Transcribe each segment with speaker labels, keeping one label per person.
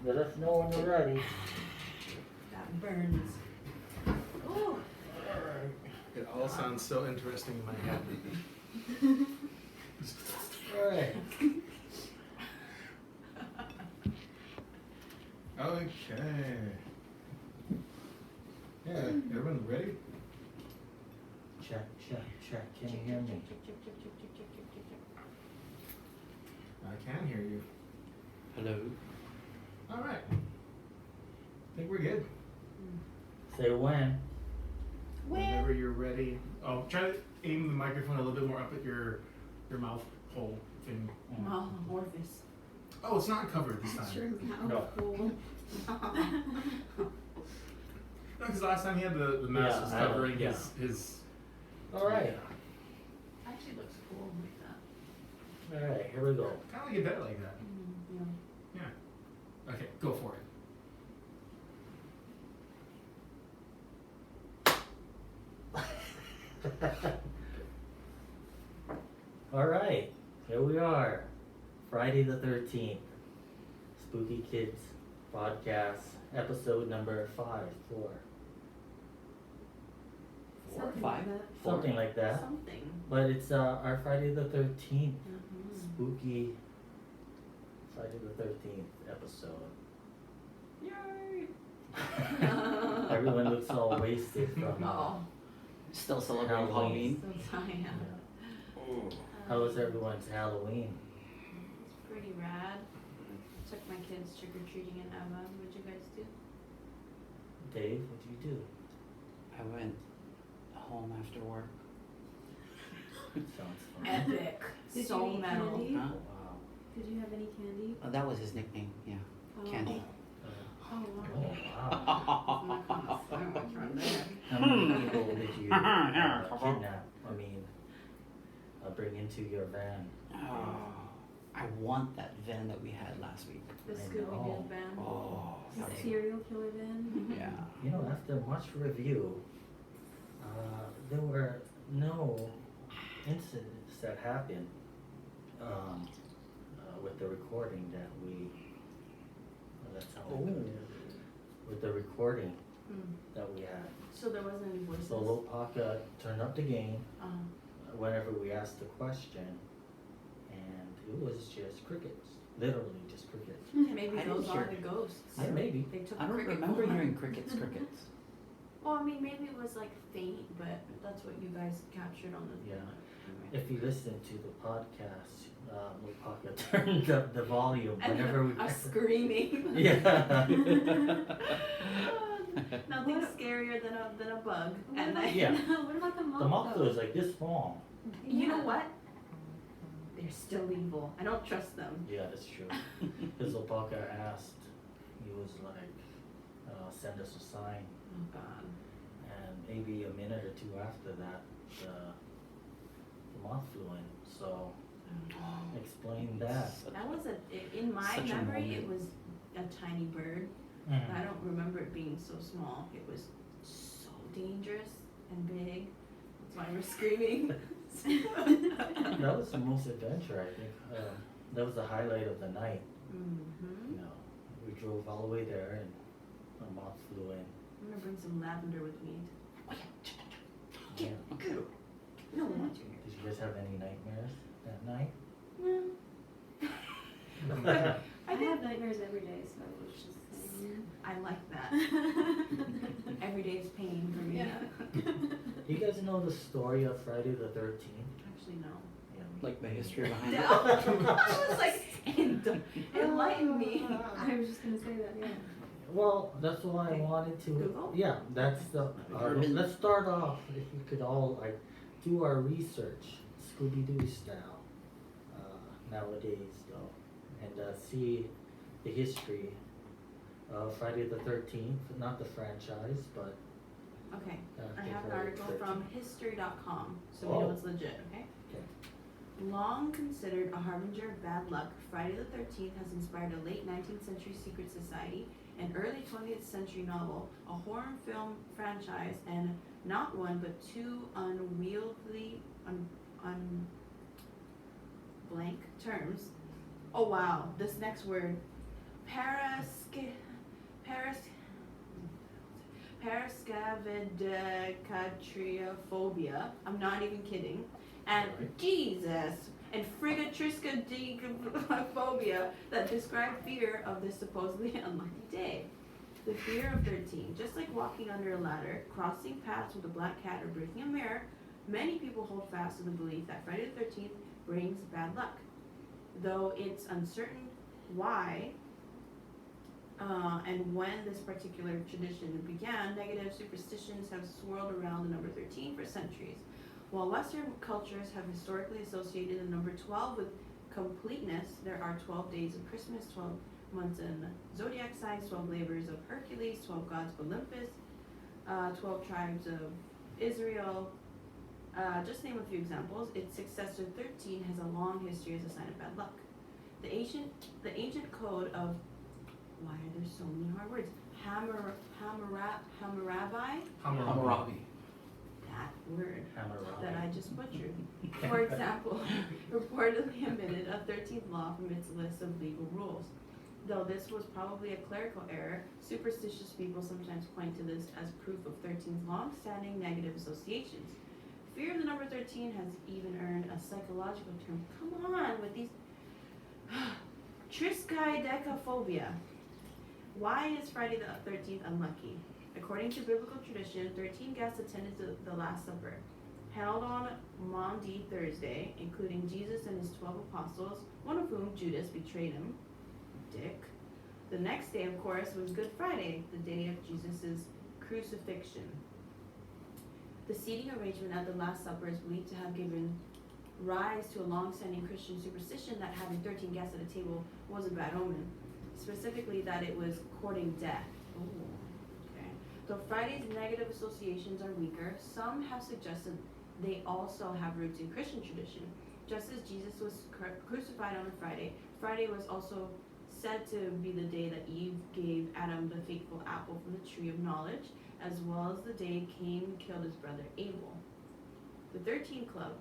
Speaker 1: Let us know when you're ready.
Speaker 2: That burns. Oh.
Speaker 3: It all sounds so interesting in my head.
Speaker 1: Alright.
Speaker 3: Okay. Yeah, everyone ready?
Speaker 1: Check. Can you hear me?
Speaker 3: I can hear you.
Speaker 4: Hello.
Speaker 3: All right. I think we're good.
Speaker 1: Say when.
Speaker 3: Whenever you're ready. Oh, try to aim the microphone a little bit more up at your mouth hole thing.
Speaker 2: Mouth orifice.
Speaker 3: Oh, it's not covered this
Speaker 2: That's
Speaker 3: time.
Speaker 2: your
Speaker 1: No.
Speaker 2: mouth hole.
Speaker 3: No, because last time he had the mask
Speaker 1: Yeah,
Speaker 3: was
Speaker 1: I know,
Speaker 3: covering
Speaker 1: yeah.
Speaker 3: his.
Speaker 1: Alright.
Speaker 2: Actually looks cool like that.
Speaker 1: Alright, here we go.
Speaker 3: Kind of like it better like that.
Speaker 2: Yeah.
Speaker 3: Yeah. Okay, go for it.
Speaker 1: Alright, here we are. Friday the 13th. Spooky Kids Podcast, episode number 5, 4.
Speaker 2: Something
Speaker 4: Five?
Speaker 2: like that.
Speaker 1: Something like that.
Speaker 2: Something.
Speaker 1: But it's our Friday the 13th.
Speaker 2: Mm-hmm.
Speaker 1: Spooky Friday the 13th episode.
Speaker 2: Yay!
Speaker 1: Everyone looks all wasted from
Speaker 2: Oh,
Speaker 4: Still celebrating
Speaker 1: Halloween.
Speaker 4: Halloween.
Speaker 2: so tired.
Speaker 1: yeah. How was everyone's Halloween?
Speaker 2: It's pretty rad. Took my kids trick or treating in Eva. What'd you guys do?
Speaker 1: Dave, what did you do?
Speaker 4: I went home after work.
Speaker 1: Sounds fun.
Speaker 2: Epic.
Speaker 5: Did
Speaker 2: So
Speaker 5: you eat
Speaker 2: metal.
Speaker 5: candy?
Speaker 4: Huh?
Speaker 1: Wow.
Speaker 5: Did you have any candy?
Speaker 4: That was his nickname, yeah.
Speaker 5: Oh.
Speaker 4: Candy.
Speaker 5: Oh,
Speaker 1: Oh,
Speaker 5: wow.
Speaker 1: wow.
Speaker 2: Not gonna sandwich right there.
Speaker 1: How many people did you kidnap? Bring into your van?
Speaker 4: Oh, I want that van that we had last week.
Speaker 2: The
Speaker 1: I
Speaker 2: Scooby
Speaker 1: know.
Speaker 2: Doo band.
Speaker 4: Oh,
Speaker 5: The
Speaker 4: that-
Speaker 5: serial killer van?
Speaker 4: yeah.
Speaker 1: You know, after much review, there were no incidents that happened with the recording that we. That's how. With the recording
Speaker 2: Hmm.
Speaker 1: that we had.
Speaker 2: So there wasn't any voices?
Speaker 1: So Lopaka turned up the game
Speaker 2: Um,
Speaker 1: whenever we asked the question, and it was just crickets. Literally just crickets.
Speaker 2: maybe
Speaker 4: I
Speaker 2: those
Speaker 4: didn't
Speaker 2: are
Speaker 4: hear-
Speaker 2: the ghosts.
Speaker 1: Yeah, maybe.
Speaker 2: They took
Speaker 4: I
Speaker 2: the
Speaker 4: don't
Speaker 2: cricket
Speaker 4: remember
Speaker 2: phone.
Speaker 4: hearing crickets.
Speaker 2: Well, I mean, maybe it was like faint, but that's what you guys captured on the.
Speaker 1: Yeah. If you listen to the podcast, Lopaka turned up the volume
Speaker 2: And
Speaker 1: whenever we.
Speaker 2: us screaming.
Speaker 1: Yeah.
Speaker 2: Nothing scarier than a bug
Speaker 5: What
Speaker 2: at
Speaker 5: about,
Speaker 2: night.
Speaker 1: Yeah.
Speaker 5: what about the moth?
Speaker 1: The moth is like this small.
Speaker 2: You know what? They're still evil. I don't trust them.
Speaker 1: Yeah, that's true. Because Lopaka asked, he was like, send us a sign.
Speaker 2: Oh God.
Speaker 1: And maybe a minute or two after that, the moth flew in. So, explain that.
Speaker 2: That was in my
Speaker 4: Such a
Speaker 2: memory, it
Speaker 4: moment.
Speaker 2: was a tiny bird.
Speaker 1: Mhm.
Speaker 2: I don't remember it being so small. It was so dangerous and big. That's why we're screaming.
Speaker 1: That was the most adventure, I think. That was the highlight of the night.
Speaker 2: Mm-hmm.
Speaker 1: You know, we drove all the way there and a moth flew in.
Speaker 2: I'm gonna bring some lavender with me.
Speaker 1: Yeah.
Speaker 2: No one.
Speaker 1: Did you guys have any nightmares that night?
Speaker 5: I have nightmares every day, so I was just saying.
Speaker 2: I like that. Every day is pain for me.
Speaker 5: Yeah.
Speaker 1: You guys know the story of Friday the 13th?
Speaker 2: Actually, no.
Speaker 1: Yeah,
Speaker 4: Like the history behind
Speaker 2: No.
Speaker 4: it.
Speaker 2: I was like, enlighten me.
Speaker 5: I was just gonna say that, yeah.
Speaker 1: Well, that's why I wanted to.
Speaker 2: Google?
Speaker 1: Yeah, that's the.
Speaker 4: Urban.
Speaker 1: Let's start off. If we could all like do our research, Scooby-Doo style, nowadays though, and see the history of Friday the 13th. Not the franchise, but.
Speaker 2: Okay, I
Speaker 1: the
Speaker 2: have an
Speaker 1: Friday
Speaker 2: article
Speaker 1: the 13th.
Speaker 2: from history.com, so we
Speaker 1: Oh.
Speaker 2: know it's legit, okay?
Speaker 1: Okay.
Speaker 2: Long considered a harbinger of bad luck, Friday the 13th has inspired a late 19th century secret society, an early 20th century novel, a horror film franchise, and not one but two unwieldy, blank terms. Oh wow, this next word, Parascavidicatriophobia. I'm not even kidding. And
Speaker 3: Right.
Speaker 2: Jesus and frigatriskaphobia that describe fear of this supposedly unlucky day. The fear of 13, just like walking under a ladder, crossing paths with a black cat, or breaking a mirror, many people hold fast to the belief that Friday the 13th brings bad luck. Though it's uncertain why and when this particular tradition began, negative superstitions have swirled around the number 13 for centuries. While Western cultures have historically associated the number 12 with completeness, there are 12 days of Christmas, 12 months in zodiac signs, 12 labors of Hercules, 12 gods of Olympus, 12 tribes of Israel. Just name a few examples. Its successor 13 has a long history as a sign of bad luck. The ancient code of, why are there so many hard words? Hammurabi.
Speaker 4: Hammurabi.
Speaker 2: That word
Speaker 1: Hammurabi.
Speaker 2: that I just butchered. For example, reportedly omitted a 13th law from its list of legal rules. Though this was probably a clerical error, superstitious people sometimes point to this as proof of 13's long-standing negative associations. Fear of the number 13 has even earned a psychological term. Come on with these. Triskaidekaphobia. Why is Friday the 13th unlucky? According to biblical tradition, 13 guests attended the Last Supper, held on Maundy Thursday, including Jesus and his 12 apostles, one of whom, Judas, betrayed him. Dick. The next day, of course, was Good Friday, the day of Jesus' crucifixion. The seating arrangement at the Last Supper is believed to have given rise to a long-standing Christian superstition that having 13 guests at a table was a bad omen, specifically that it was courting death. Ooh, okay. Though Friday's negative associations are weaker, some have suggested they also have roots in Christian tradition. Just as Jesus was crucified on a Friday, Friday was also said to be the day that Eve gave Adam the fateful apple from the tree of knowledge, as well as the day Cain killed his brother Abel. The 13 Club.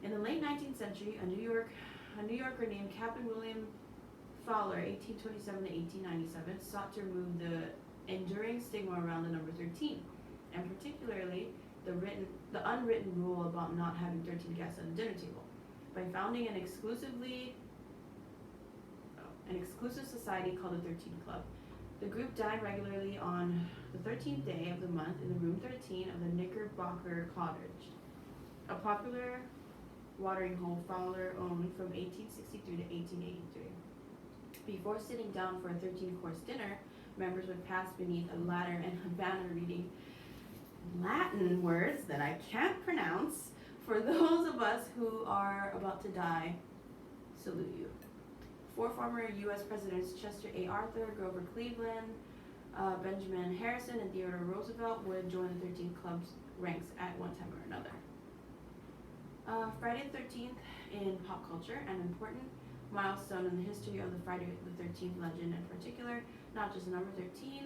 Speaker 2: In the late 19th century, a New Yorker named Captain William Fowler, 1827 to 1897, sought to remove the enduring stigma around the number 13, and particularly the unwritten rule about not having 13 guests at a dinner table, by founding an exclusive society called the 13 Club. The group dined regularly on the 13th day of the month in the room 13 of the Knickerbocker Cottage, a popular watering hole Fowler owned from 1863 to 1883. Before sitting down for a 13-course dinner, members would pass beneath a ladder and a banner reading Latin words that I can't pronounce. For those of us who are about to die, salute you. 4 former U.S. presidents, Chester A. Arthur, Grover Cleveland, Benjamin Harrison, and Theodore Roosevelt would join the 13th Club's ranks at one time or another. Friday the 13th in pop culture, an important milestone in the history of the Friday the 13th legend in particular, not just the number 13,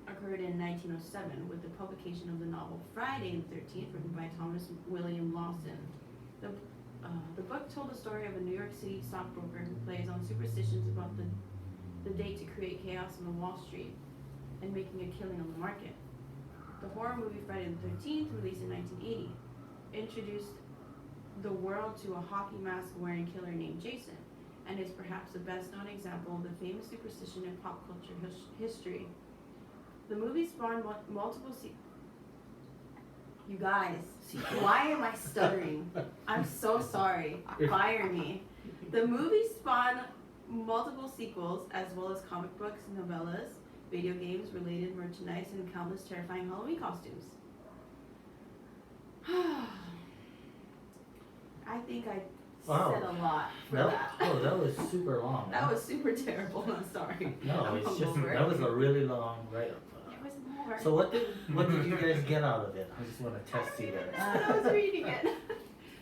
Speaker 2: occurred in 1907 with the publication of the novel Friday the 13th, written by Thomas William Lawson. The book told the story of a New York City stockbroker who plays on superstitions about the date to create chaos on Wall Street and making a killing on the market. The horror movie Friday the 13th, released in 1980, introduced the world to a hockey mask wearing killer named Jason, and is perhaps the best known example of the famous superstition in pop culture history. The movie spawned multiple You guys, why am I stuttering? I'm so sorry. Fire me. The movie spawned multiple sequels, as well as comic books, novellas, video games, related merchandise, and countless terrifying Halloween costumes. I think I said a lot for that.
Speaker 1: Oh, that was super long.
Speaker 2: That was super terrible. I'm sorry.
Speaker 1: No,
Speaker 2: I'm
Speaker 1: it's just
Speaker 2: hungover.
Speaker 1: that was a really long write-up.
Speaker 2: There was more.
Speaker 1: So what did you guys get out of it? I just want to test you guys.
Speaker 2: I was reading it.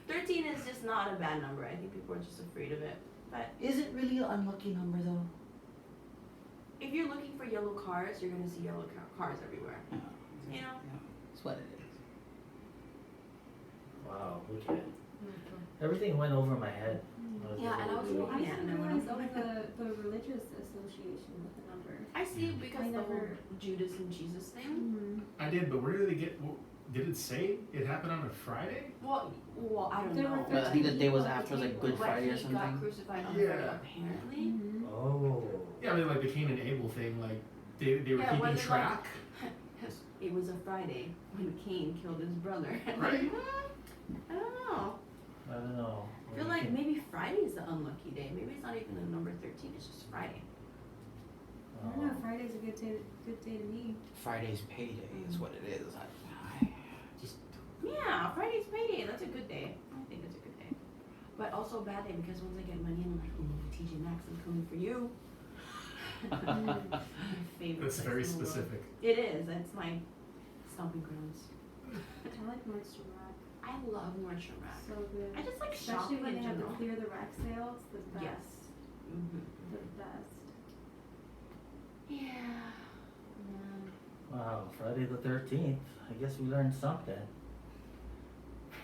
Speaker 2: 13 is just not a bad number. I think people are just afraid of it. But
Speaker 4: Is it really an unlucky number though?
Speaker 2: if you're looking for yellow cars, you're gonna see yellow cars everywhere.
Speaker 4: Yeah.
Speaker 2: You know?
Speaker 4: Yeah. That's what it is.
Speaker 1: Wow, okay. Everything went over my head.
Speaker 2: Yeah, and I was
Speaker 1: really
Speaker 2: looking at it and I went, oh my
Speaker 5: the religious association with the number.
Speaker 2: I see because
Speaker 5: I
Speaker 2: the whole
Speaker 5: never-
Speaker 2: Judas and Jesus thing.
Speaker 5: Mm-hmm.
Speaker 3: I did, but where did they get? Did it say it happened on a Friday?
Speaker 2: Well, I don't
Speaker 5: There were
Speaker 2: know.
Speaker 4: But I think the day was
Speaker 5: People at
Speaker 4: after
Speaker 5: the
Speaker 4: like Good
Speaker 5: table.
Speaker 4: Friday or
Speaker 2: He got
Speaker 4: something.
Speaker 2: crucified on
Speaker 3: Yeah.
Speaker 2: Friday, apparently.
Speaker 5: Mm-hmm.
Speaker 1: Oh.
Speaker 3: Yeah, I mean like the Cain and Abel thing. Like they were
Speaker 2: Yeah,
Speaker 3: keeping
Speaker 2: wasn't it
Speaker 3: track.
Speaker 2: It was a Friday when Cain killed his brother.
Speaker 3: Right.
Speaker 2: I don't know.
Speaker 1: I don't know.
Speaker 2: I feel like maybe Friday is the unlucky day. Maybe it's not even the number 13. It's just Friday.
Speaker 5: I don't know. Friday's a good day to me.
Speaker 4: Friday's payday is what it is.
Speaker 3: Just
Speaker 2: Yeah, Friday's payday. That's a good day. I think it's a good day. But also a bad day because once I get money in, I'm like, ooh, TJ Maxx, I'm coming for you. My favorite.
Speaker 3: that's
Speaker 2: place
Speaker 3: very
Speaker 2: in the world.
Speaker 3: specific.
Speaker 2: It is. It's my stomping grounds.
Speaker 5: I like Nordstrom Rack.
Speaker 2: I love Nordstrom Rack.
Speaker 5: So good.
Speaker 2: I just like
Speaker 5: Especially
Speaker 2: shopping
Speaker 5: when
Speaker 2: in
Speaker 5: they have the
Speaker 2: general.
Speaker 5: clear the rack sales. The best.
Speaker 2: Yes. Mm-hmm.
Speaker 5: The best.
Speaker 2: Yeah.
Speaker 1: Wow, Friday the 13th. I guess we learned something.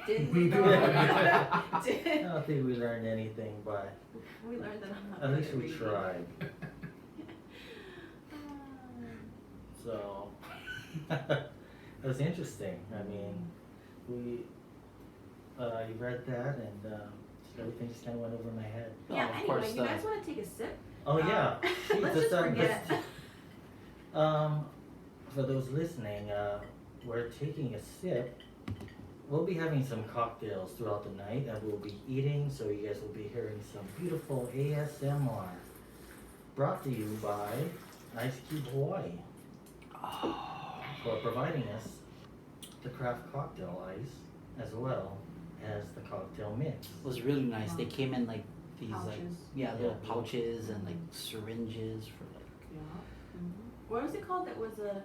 Speaker 2: Did we though?
Speaker 1: I
Speaker 2: Did
Speaker 1: don't think we learned anything, but
Speaker 2: we learned that I'm not
Speaker 1: at
Speaker 2: good
Speaker 1: least
Speaker 2: at
Speaker 1: we
Speaker 2: reading.
Speaker 1: tried. So, it was interesting. I mean, you read that and everything just kind of went over my head.
Speaker 2: Yeah,
Speaker 4: of
Speaker 2: anyway,
Speaker 4: course,
Speaker 2: you guys want to take a sip?
Speaker 1: Oh yeah. Shoot,
Speaker 2: Let's just forget.
Speaker 1: For those listening, we're taking a sip. We'll be having some cocktails throughout the night and we'll be eating, so you guys will be hearing some beautiful ASMR. Brought to you by Ice Cube Hawaii for providing us the craft cocktail ice as well as the cocktail mix.
Speaker 4: It was really nice. They came in like these like
Speaker 2: Pouches.
Speaker 4: little pouches and like syringes for like.
Speaker 2: Yeah. What was it called? That was a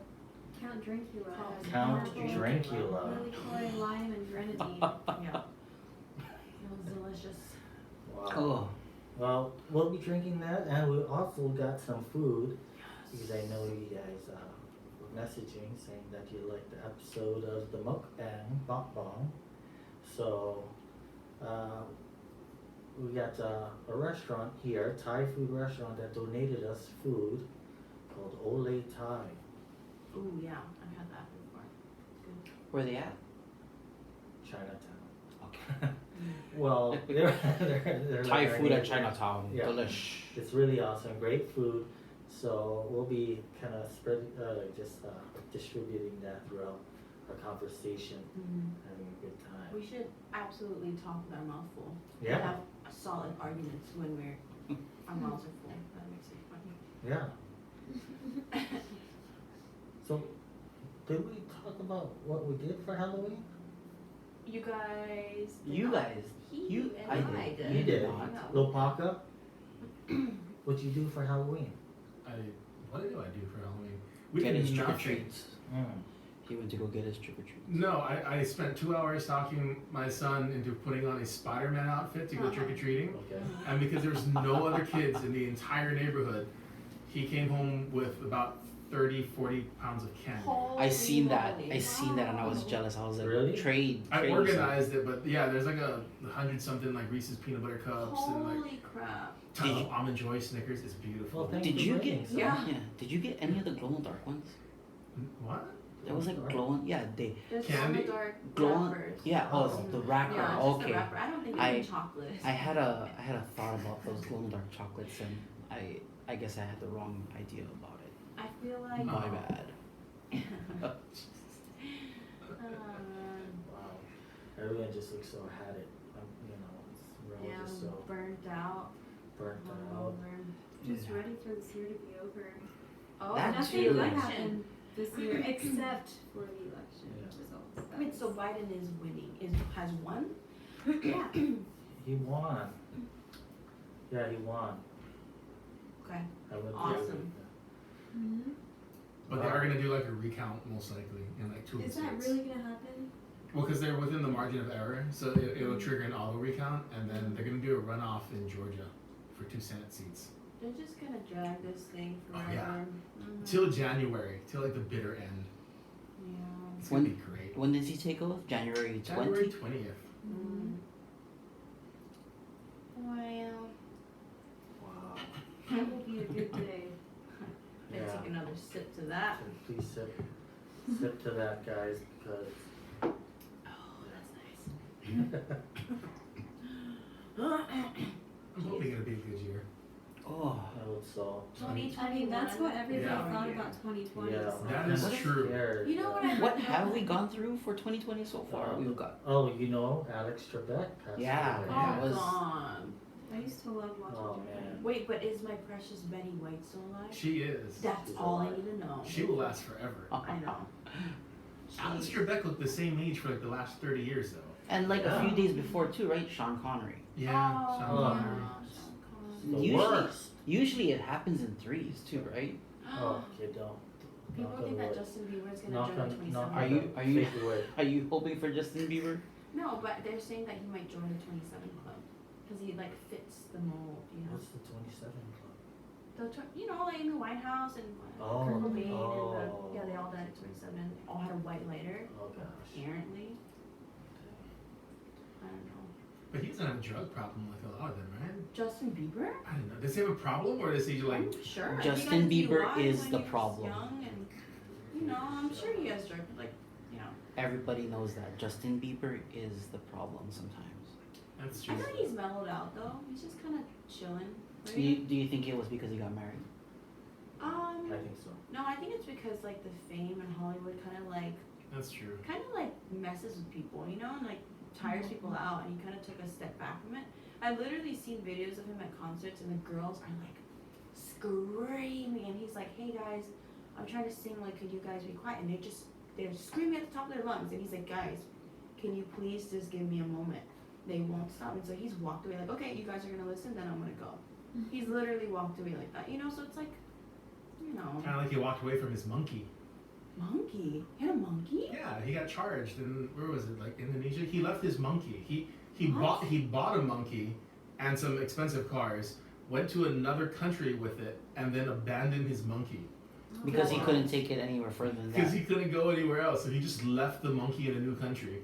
Speaker 5: Count Drinkula. has
Speaker 1: Count
Speaker 5: apple,
Speaker 1: Drinkula.
Speaker 5: Lily Coy, lime, and grenadine.
Speaker 2: yeah. It was delicious.
Speaker 1: Wow.
Speaker 4: Oh,
Speaker 1: Well, we'll be drinking that, and we also got some food because I know you guys were messaging saying that you liked the episode of the mukbang. So, we got a restaurant here, Thai food restaurant that donated us food called Ole Thai.
Speaker 2: Ooh, yeah. I've had that before. It's good.
Speaker 4: where they at?
Speaker 1: Chinatown.
Speaker 4: Okay.
Speaker 1: Well, they're
Speaker 4: Thai
Speaker 1: like our
Speaker 4: food at
Speaker 1: neighbor.
Speaker 4: Chinatown.
Speaker 1: Yeah.
Speaker 4: Delish.
Speaker 1: It's really awesome, great food. So we'll be kind of distributing that throughout our conversation, having a good time.
Speaker 2: We should absolutely talk with our mouth full.
Speaker 1: Yeah.
Speaker 2: And have solid arguments when our mouths are full. That makes it funny.
Speaker 1: Yeah. So, did we talk about what we did for Halloween?
Speaker 2: You guys. did
Speaker 4: You
Speaker 2: not.
Speaker 4: guys.
Speaker 2: He and
Speaker 4: I
Speaker 2: I
Speaker 4: did.
Speaker 2: did.
Speaker 1: You did.
Speaker 2: Yeah.
Speaker 1: Lopaka? What'd you do for Halloween?
Speaker 3: What did I do for Halloween? We
Speaker 4: Get
Speaker 3: did
Speaker 4: his trick or
Speaker 3: nothing.
Speaker 4: treats.
Speaker 1: Mm.
Speaker 4: He went to go get his trick or treats.
Speaker 3: No, I spent 2 hours talking my son into putting on a Spider-Man outfit to go
Speaker 2: Uh-huh.
Speaker 3: trick-or-treating.
Speaker 1: Okay.
Speaker 3: And because there was no other kids in the entire neighborhood, he came home with about 30, 40 pounds of candy.
Speaker 4: I seen that.
Speaker 2: Holy
Speaker 4: I seen that and I was
Speaker 2: wow.
Speaker 4: jealous. I was like,
Speaker 1: Really?
Speaker 4: trade.
Speaker 3: I
Speaker 4: trade
Speaker 3: organized it, but yeah, there's like 100-something like Reese's peanut butter cups and like
Speaker 2: Holy crap.
Speaker 3: tons
Speaker 4: Did
Speaker 3: of
Speaker 4: you-
Speaker 3: almond joy Snickers. It's beautiful.
Speaker 1: Well, thank
Speaker 4: Did
Speaker 1: for
Speaker 4: you
Speaker 1: bringing
Speaker 4: get?
Speaker 1: some.
Speaker 2: Yeah.
Speaker 4: Yeah. Did you get any of the glow in the dark ones?
Speaker 3: What?
Speaker 4: There was like glowing. Yeah, they
Speaker 2: There's
Speaker 3: Candy?
Speaker 2: all the dark
Speaker 4: glowing.
Speaker 2: wrappers.
Speaker 4: Yeah. Oh, the wrapper.
Speaker 2: Yeah, it's just the
Speaker 4: Okay.
Speaker 2: wrapper. I don't think
Speaker 4: I-
Speaker 2: it's chocolate.
Speaker 4: I had a thought about those glow in the dark chocolates, and I guess I had the wrong idea about it.
Speaker 2: I feel like.
Speaker 4: My
Speaker 3: Oh.
Speaker 4: bad.
Speaker 1: Wow. Everyone just looks so had it. We're all just so
Speaker 2: burnt out.
Speaker 1: burnt out.
Speaker 5: Just
Speaker 4: Yeah.
Speaker 5: ready for this year to be over.
Speaker 2: Oh,
Speaker 4: That
Speaker 2: that's
Speaker 5: Nothing
Speaker 2: the
Speaker 4: too.
Speaker 5: good
Speaker 2: election.
Speaker 5: happened this year except for the election
Speaker 1: Yeah.
Speaker 5: results.
Speaker 2: Wait, so Biden is winning? Has won?
Speaker 5: Yeah.
Speaker 1: He won. Yeah, he won.
Speaker 2: Okay.
Speaker 1: I went
Speaker 2: Awesome.
Speaker 5: Mm-hmm.
Speaker 3: But they are gonna do like a recount most likely in like 2
Speaker 5: Is
Speaker 3: states.
Speaker 5: that really gonna happen?
Speaker 3: Well, because they're within the margin of error, so it'll trigger an auto recount, and then they're gonna do a runoff in Georgia for 2 Senate seats
Speaker 2: They're just gonna drag this thing
Speaker 3: Oh,
Speaker 2: forever.
Speaker 3: yeah.
Speaker 2: Mhm.
Speaker 3: till January, till like the bitter end.
Speaker 2: Yeah.
Speaker 3: It's gonna
Speaker 4: When-
Speaker 3: be great.
Speaker 4: When does he take off? January 20th?
Speaker 3: January 20th.
Speaker 2: Mm. Wow.
Speaker 1: Wow.
Speaker 5: That will be a good day.
Speaker 2: Then
Speaker 1: Yeah.
Speaker 2: take another sip to that.
Speaker 1: So please sip to that, guys, because
Speaker 2: Oh, that's nice.
Speaker 3: I'm hoping it'll be a good year.
Speaker 4: Oh,
Speaker 1: I hope so.
Speaker 2: 2021.
Speaker 5: I mean, that's what everybody
Speaker 3: Yeah.
Speaker 5: thought about 2020.
Speaker 1: Yeah,
Speaker 5: so.
Speaker 3: That is
Speaker 1: I'm
Speaker 3: true.
Speaker 1: scared,
Speaker 2: You know what
Speaker 1: yeah.
Speaker 2: I-
Speaker 4: what have we gone through for 2020 so far? We've got
Speaker 1: Oh, you know, Alex Trebek passed
Speaker 4: Yeah,
Speaker 1: away.
Speaker 2: Oh,
Speaker 4: yeah. It was-
Speaker 2: God.
Speaker 5: I used to love watching
Speaker 1: Oh,
Speaker 5: Jeopardy.
Speaker 1: man.
Speaker 2: Wait, but is my precious Betty White still alive?
Speaker 3: She is.
Speaker 2: That's
Speaker 1: She's
Speaker 2: all I
Speaker 1: alive.
Speaker 2: need to know.
Speaker 3: She will last forever.
Speaker 2: I know.
Speaker 3: Alex Trebek looked the same age for like the last 30 years though.
Speaker 4: and like a
Speaker 1: Yeah.
Speaker 4: few days before too, right? Sean Connery.
Speaker 3: Yeah.
Speaker 2: Oh,
Speaker 3: Sean
Speaker 1: Oh.
Speaker 3: Connery.
Speaker 2: Sean
Speaker 1: The
Speaker 4: Usually-
Speaker 1: worst.
Speaker 4: Usually it happens in threes too, right?
Speaker 1: Oh, okay, don't.
Speaker 2: People
Speaker 1: knock
Speaker 2: think
Speaker 1: on
Speaker 2: that
Speaker 1: wood.
Speaker 2: Justin Bieber's gonna
Speaker 1: Knock
Speaker 2: join the
Speaker 1: on-
Speaker 2: 27.
Speaker 1: knock
Speaker 4: Are
Speaker 1: on
Speaker 4: you-
Speaker 1: the
Speaker 4: are you-
Speaker 1: fake wood.
Speaker 4: Are you hoping for Justin Bieber?
Speaker 2: No, but they're saying that he might join the 27 club because he like fits the mold, you know.
Speaker 1: What's the 27 club?
Speaker 2: You know, like Amy Winehouse and
Speaker 1: Oh,
Speaker 2: Kurt Cobain
Speaker 1: oh.
Speaker 2: and yeah, they all died at 27 and they all had a white lighter.
Speaker 1: Oh gosh.
Speaker 2: Apparently, I don't know.
Speaker 3: But he doesn't have a drug problem like a lot of them, right?
Speaker 2: Justin Bieber?
Speaker 3: I don't know. Does he have a problem or does he like
Speaker 2: I'm sure.
Speaker 4: Justin
Speaker 2: He got
Speaker 4: Bieber
Speaker 2: DUI
Speaker 4: is
Speaker 2: when
Speaker 4: the
Speaker 2: he was
Speaker 4: problem.
Speaker 2: Young and, you know, I'm sure he has drug, like, you know.
Speaker 4: Everybody knows that Justin Bieber is the problem sometimes.
Speaker 3: that's
Speaker 2: I
Speaker 3: true?
Speaker 2: thought he's mellowed out though. He's just kind of chilling.
Speaker 4: Do you think it was because he got married?
Speaker 1: I think so.
Speaker 2: No, I think it's because like the fame in Hollywood kind of like messes with people, you know, and like tires people out, and he kind of took a step back from it. I've literally seen videos of him at concerts, and the girls are like screaming, and he's like, "Hey guys, I'm trying to sing. Like, could you guys be quiet?" And they're screaming at the top of their lungs, and he's like, "Guys, can you please just give me a moment?" They won't stop, and so he's walked away like, "Okay, you guys are gonna listen, then I'm gonna go." He's literally walked away like that, you know. So it's like, you know,
Speaker 3: Kind of like he walked away from his monkey.
Speaker 2: monkey. He had a monkey.
Speaker 3: Yeah, he got charged in where was it? Like Indonesia. He left his monkey. He
Speaker 2: What?
Speaker 3: bought a monkey and some expensive cars. Went to another country with it and then abandoned his monkey
Speaker 4: Because he
Speaker 1: Wow.
Speaker 4: couldn't take it anywhere further than
Speaker 3: because
Speaker 4: that.
Speaker 3: he couldn't go anywhere else. So he just left the monkey in a new country.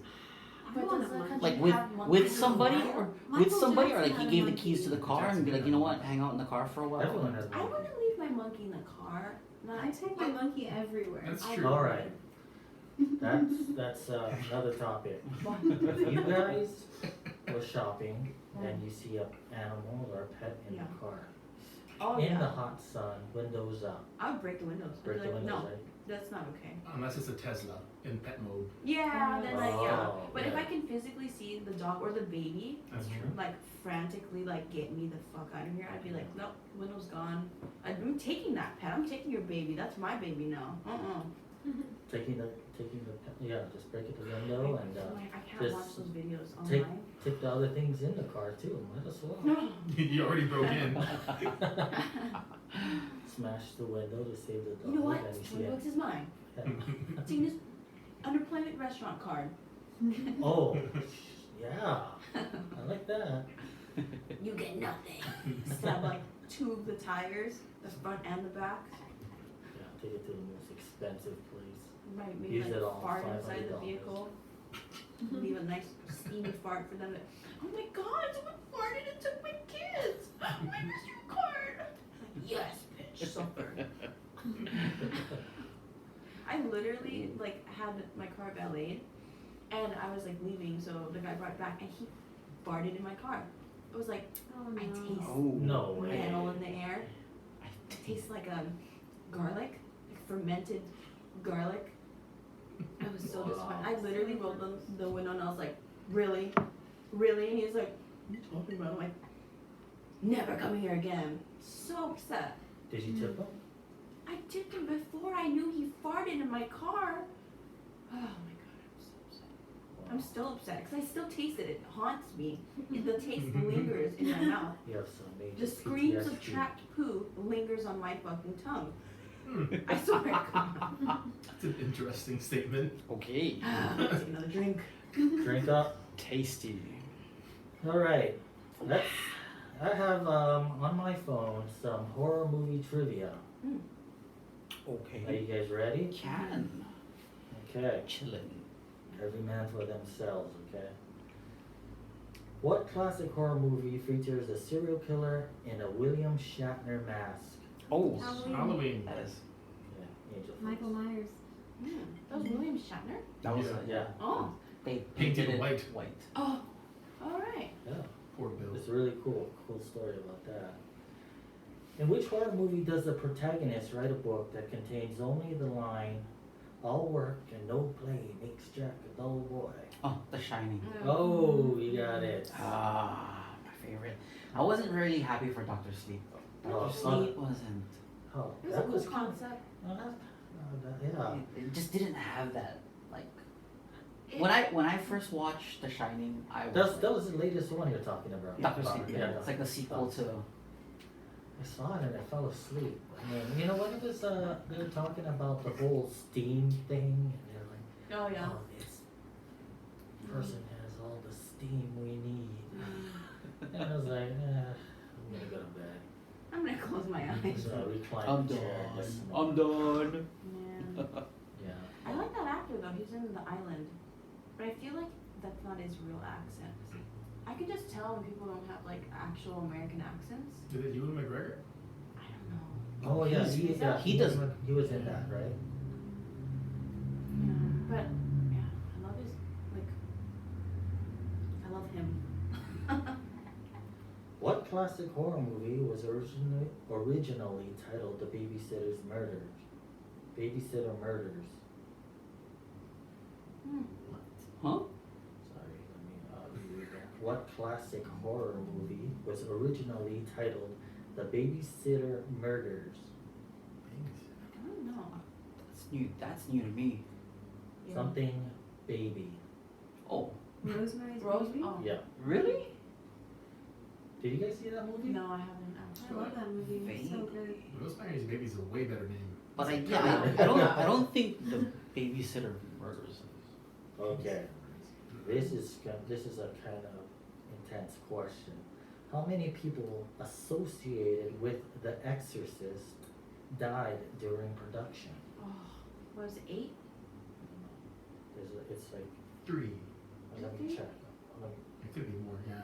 Speaker 2: But does the country
Speaker 4: Like
Speaker 2: have monkeys
Speaker 4: with
Speaker 2: in
Speaker 4: somebody
Speaker 2: Ohio?
Speaker 4: or
Speaker 5: Michael
Speaker 4: with somebody or like
Speaker 5: Jackson
Speaker 4: he
Speaker 5: had
Speaker 4: gave
Speaker 5: a
Speaker 4: the keys to the
Speaker 5: monkey.
Speaker 4: car and be like,
Speaker 3: Jackson
Speaker 4: you know
Speaker 3: had
Speaker 4: what, hang out in the car for a while.
Speaker 1: Everyone has
Speaker 2: I
Speaker 1: one.
Speaker 2: wouldn't leave my monkey in the car. Not
Speaker 5: I take my monkey everywhere.
Speaker 3: That's
Speaker 2: I
Speaker 3: true.
Speaker 1: All right. That's another topic. If you guys were shopping and you see an animal or a pet in
Speaker 2: Yeah.
Speaker 1: the car,
Speaker 2: Oh
Speaker 1: in the
Speaker 2: yeah.
Speaker 1: hot sun, windows up,
Speaker 2: I would break the windows. I'd be
Speaker 1: break the
Speaker 2: like,
Speaker 1: windows,
Speaker 2: no,
Speaker 1: right?
Speaker 2: that's not okay.
Speaker 3: Unless it's a Tesla in pet mode.
Speaker 2: Yeah, then like yeah.
Speaker 1: Oh,
Speaker 2: But if
Speaker 1: yeah.
Speaker 2: I can physically see the dog or the baby,
Speaker 3: That's true.
Speaker 2: like frantically like get me the fuck out of here, I'd be like, nope, window's gone. I'm taking that pet. I'm taking your baby. That's my baby now.
Speaker 1: Taking the yeah, just break it the window and
Speaker 2: I can't
Speaker 1: just
Speaker 2: watch those videos
Speaker 1: take
Speaker 2: online.
Speaker 1: take the other things in the car too. Might as well.
Speaker 2: No.
Speaker 3: You already broke in.
Speaker 1: Smash the window to save the dog.
Speaker 2: You know what?
Speaker 1: And you see
Speaker 2: $20 is mine.
Speaker 1: it.
Speaker 2: Tina's underemployment restaurant card.
Speaker 1: Oh, yeah, I like that.
Speaker 2: You get nothing. Stab like 2 of the tires, the front and the back.
Speaker 1: Yeah, take it to the most expensive place.
Speaker 2: Might maybe
Speaker 1: Use
Speaker 2: like
Speaker 1: it all,
Speaker 2: fart inside the
Speaker 1: $500.
Speaker 2: vehicle. Leave a nice steamy fart for them. Oh my god, someone farted and took my kids. My restaurant card. Like, yes, bitch, suffer. I literally like had my car valeted, and I was like leaving, so the guy brought it back, and he farted in my car. It was like
Speaker 5: Oh
Speaker 2: I
Speaker 5: no.
Speaker 2: taste
Speaker 4: Oh.
Speaker 1: No way.
Speaker 2: metal in the air. It tastes like garlic, like fermented garlic. I was so disappointed. I literally rolled the window and I was like, really? Really? And he's like, what are you talking about? I'm like, never coming here again. So upset.
Speaker 1: Did you tip him?
Speaker 2: I tipped him before I knew he farted in my car. Oh my god, I'm so upset. I'm still upset because I still taste it. It haunts me. The taste lingers in my mouth.
Speaker 1: You have some major
Speaker 2: The screams of
Speaker 1: PTSD.
Speaker 2: trapped poo lingers on my fucking tongue.
Speaker 3: Hmm.
Speaker 2: I swear to God.
Speaker 3: That's an interesting statement.
Speaker 4: Okay.
Speaker 2: Take another drink.
Speaker 1: Drink up.
Speaker 4: Tasty.
Speaker 1: All right. Let's. I have on my phone some horror movie trivia. Are
Speaker 4: Okay.
Speaker 1: you guys ready?
Speaker 4: Can.
Speaker 1: Okay.
Speaker 4: Chillin'.
Speaker 1: Every man for themselves. Okay. What classic horror movie features a serial killer in a William Shatner mask?
Speaker 4: Oh,
Speaker 3: Halloween.
Speaker 4: that is.
Speaker 1: Yeah, Angel
Speaker 5: Michael
Speaker 1: Face.
Speaker 5: Myers.
Speaker 2: That was William Shatner?
Speaker 4: That was
Speaker 3: Yeah.
Speaker 2: Oh.
Speaker 4: They
Speaker 3: Painted
Speaker 4: painted it
Speaker 3: white.
Speaker 4: white.
Speaker 2: Oh. Alright.
Speaker 1: Yeah,
Speaker 3: Poor Bill.
Speaker 1: it's really cool story about that. In which horror movie does the protagonist write a book that contains only the line, "All work and no play makes Jack a dull boy"?
Speaker 4: Oh, The Shining.
Speaker 1: Oh, you got it.
Speaker 4: Ah, my favorite. I wasn't really happy for Doctor Sleep though.
Speaker 1: Oh,
Speaker 4: Doctor Sleep wasn't.
Speaker 1: Oh,
Speaker 2: It was a
Speaker 1: that
Speaker 2: cool
Speaker 1: was kind of,
Speaker 2: concept.
Speaker 1: yeah.
Speaker 4: It just didn't have that like. When I first watched The Shining, I was.
Speaker 1: That was the latest one you're talking about.
Speaker 4: Doctor Sleep. Yeah,
Speaker 1: Yeah.
Speaker 4: it's like the sequel to.
Speaker 1: I saw it and I fell asleep. I mean, you know when it was they were talking about the whole steam thing, and they're like,
Speaker 2: Oh yeah.
Speaker 1: "Oh, this person has all the steam we need," and I was like, I'm gonna go to bed.
Speaker 2: I'm gonna close my eyes.
Speaker 1: So I reclined
Speaker 4: I'm
Speaker 1: the chair
Speaker 4: done.
Speaker 1: this
Speaker 4: I'm
Speaker 1: morning.
Speaker 4: done.
Speaker 2: Man.
Speaker 1: Yeah.
Speaker 2: I like that actor though, he's in The Island. But I feel like that's not his real accent. I can just tell when people don't have like actual American accents.
Speaker 3: Did it Ewan McGregor?
Speaker 2: I don't know.
Speaker 1: Oh yeah,
Speaker 4: He's- he
Speaker 1: was-
Speaker 4: does-
Speaker 1: He was in that, right?
Speaker 2: Yeah. But yeah, I love his like I love him.
Speaker 1: What classic horror movie was originally titled The Babysitter's Murders? Babysitter Murders.
Speaker 4: Huh?
Speaker 1: Sorry, let me reread that. What classic horror movie was originally titled The Babysitter Murders?
Speaker 2: I don't know.
Speaker 4: That's new to me.
Speaker 2: Yeah.
Speaker 1: Something baby.
Speaker 4: Oh,
Speaker 5: Rosemary's
Speaker 2: Rose?
Speaker 5: Baby.
Speaker 2: Oh.
Speaker 1: Yeah.
Speaker 4: really?
Speaker 1: Did you guys see that movie?
Speaker 2: No, I haven't actually.
Speaker 5: I love that movie. It's so good.
Speaker 3: Rosemary's Baby's a way better name.
Speaker 4: But I
Speaker 1: Yeah.
Speaker 4: I don't think the Babysitter Murders.
Speaker 1: Okay. This is a kind of intense question. How many people associated with The Exorcist died during production?
Speaker 2: Oh, what was it, 8?
Speaker 1: It's like
Speaker 3: 3.
Speaker 1: let me check. Let me,
Speaker 3: It could be more, yeah.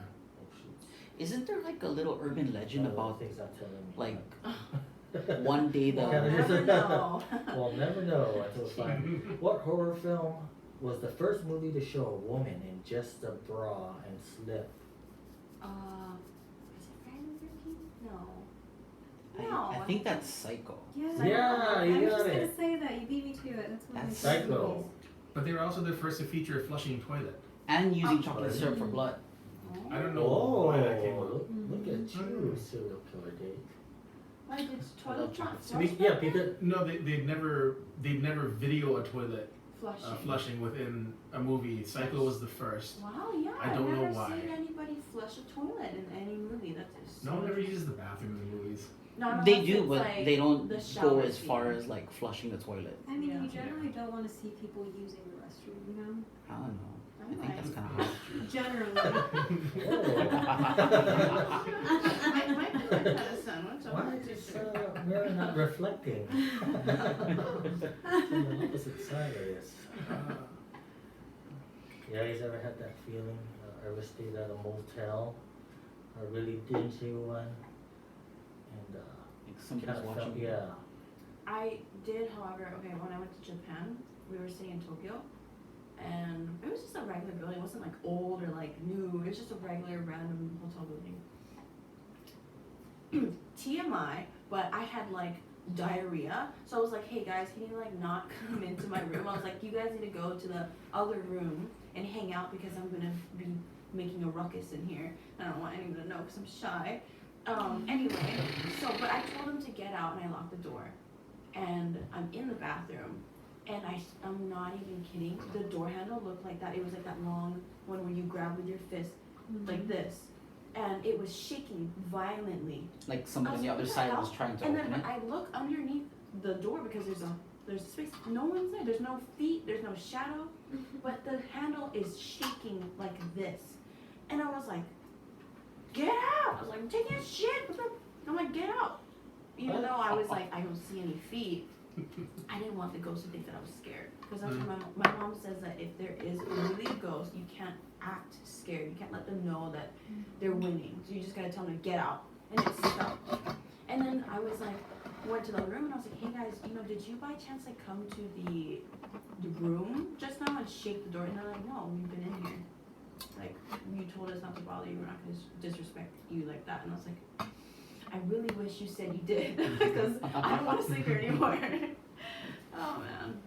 Speaker 1: oh shoot.
Speaker 4: Isn't there like a little urban legend
Speaker 1: No,
Speaker 4: about
Speaker 1: things not telling me.
Speaker 4: like one day
Speaker 2: We'll
Speaker 1: Yeah,
Speaker 4: the
Speaker 2: never know.
Speaker 1: We'll never know until it's fine. What horror film was the first movie to show a woman in just a bra and slip?
Speaker 2: Is it Friday the 13th? No.
Speaker 4: I think that's Psycho.
Speaker 5: Yeah.
Speaker 1: Yeah, you
Speaker 5: I was
Speaker 1: got
Speaker 5: just
Speaker 1: it.
Speaker 5: gonna say that. You beat me to it. That's one of my
Speaker 4: That's
Speaker 5: favorite
Speaker 1: Psycho.
Speaker 5: movies.
Speaker 3: But they were also the first to feature a flushing toilet.
Speaker 4: And using
Speaker 2: Oh.
Speaker 4: chocolate syrup for blood.
Speaker 3: I don't know
Speaker 1: Oh,
Speaker 3: why that came up.
Speaker 1: look at you, serial killer Dave.
Speaker 2: Why did
Speaker 4: I love
Speaker 2: toilet not
Speaker 4: chocolate.
Speaker 2: flush?
Speaker 1: Yeah,
Speaker 2: back then?
Speaker 1: because
Speaker 3: No, they'd never video a toilet
Speaker 2: Flushing.
Speaker 3: flushing within a movie. Psycho was the first.
Speaker 2: Wow, yeah.
Speaker 3: I
Speaker 2: I've
Speaker 3: don't know
Speaker 2: never
Speaker 3: why.
Speaker 2: seen anybody flush a toilet in any movie. That is so
Speaker 3: No one ever
Speaker 2: interesting.
Speaker 3: uses the bathroom in the movies.
Speaker 2: No,
Speaker 4: They
Speaker 2: unless
Speaker 4: do,
Speaker 2: it's,
Speaker 4: but
Speaker 2: like,
Speaker 4: they don't
Speaker 2: the
Speaker 4: go
Speaker 2: shower
Speaker 4: as far
Speaker 2: scene.
Speaker 4: as like flushing the toilet.
Speaker 5: I mean,
Speaker 2: Yeah.
Speaker 5: you generally don't want to see people using the restroom, you know?
Speaker 4: I don't know. I think
Speaker 2: Alright.
Speaker 4: that's kind of hard.
Speaker 5: Generally.
Speaker 2: My kind of son. What's up?
Speaker 1: why is this mirror not reflecting? From the opposite side of this. You guys ever had that feeling? Ever stayed at a motel? A really dingy one? And
Speaker 4: Like
Speaker 1: kind
Speaker 4: somebody's
Speaker 1: of felt,
Speaker 4: watching.
Speaker 1: yeah.
Speaker 2: I did, however, okay, when I went to Japan, we were staying in Tokyo, and it was just a regular building. It wasn't like old or like new. It was just a regular random hotel building. TMI, but I had like diarrhea, so I was like, hey guys, can you like not come into my room? I was like, you guys need to go to the other room and hang out because I'm gonna be making a ruckus in here. I don't want anyone to know because I'm shy. Anyway, so but I told him to get out and I locked the door. And I'm in the bathroom, and I'm not even kidding. The door handle looked like that. It was like that long one where you grab with your fist like this, and it was shaking violently.
Speaker 4: Like somebody on the
Speaker 2: I
Speaker 4: other
Speaker 2: was like,
Speaker 4: side
Speaker 2: what
Speaker 4: was
Speaker 2: the
Speaker 4: trying to
Speaker 2: And
Speaker 4: open
Speaker 2: then
Speaker 4: it.
Speaker 2: I look underneath the door because there's space. No one's there. There's no feet. There's no shadow, but the handle is shaking like this, and I was like, "Get out!" I was like, "I'm taking a shit." What the? I'm like, "Get out!" Even though I was like, I don't see any feet. I didn't want the ghost to think that I was scared. Because that's what my mom says, that if there is really a ghost, you can't act scared. You can't let them know that they're winning. So you just gotta tell them to get out. And it stuck. And then I was like, went to the room and I was like, hey guys, did you by chance like come to the room just now and shake the door? And they're like, no, we've been in here. Like, you told us not to bother you. We're not gonna disrespect you like that. And I was like, I really wish you said you did, because I don't want to sleep here anymore. Oh man.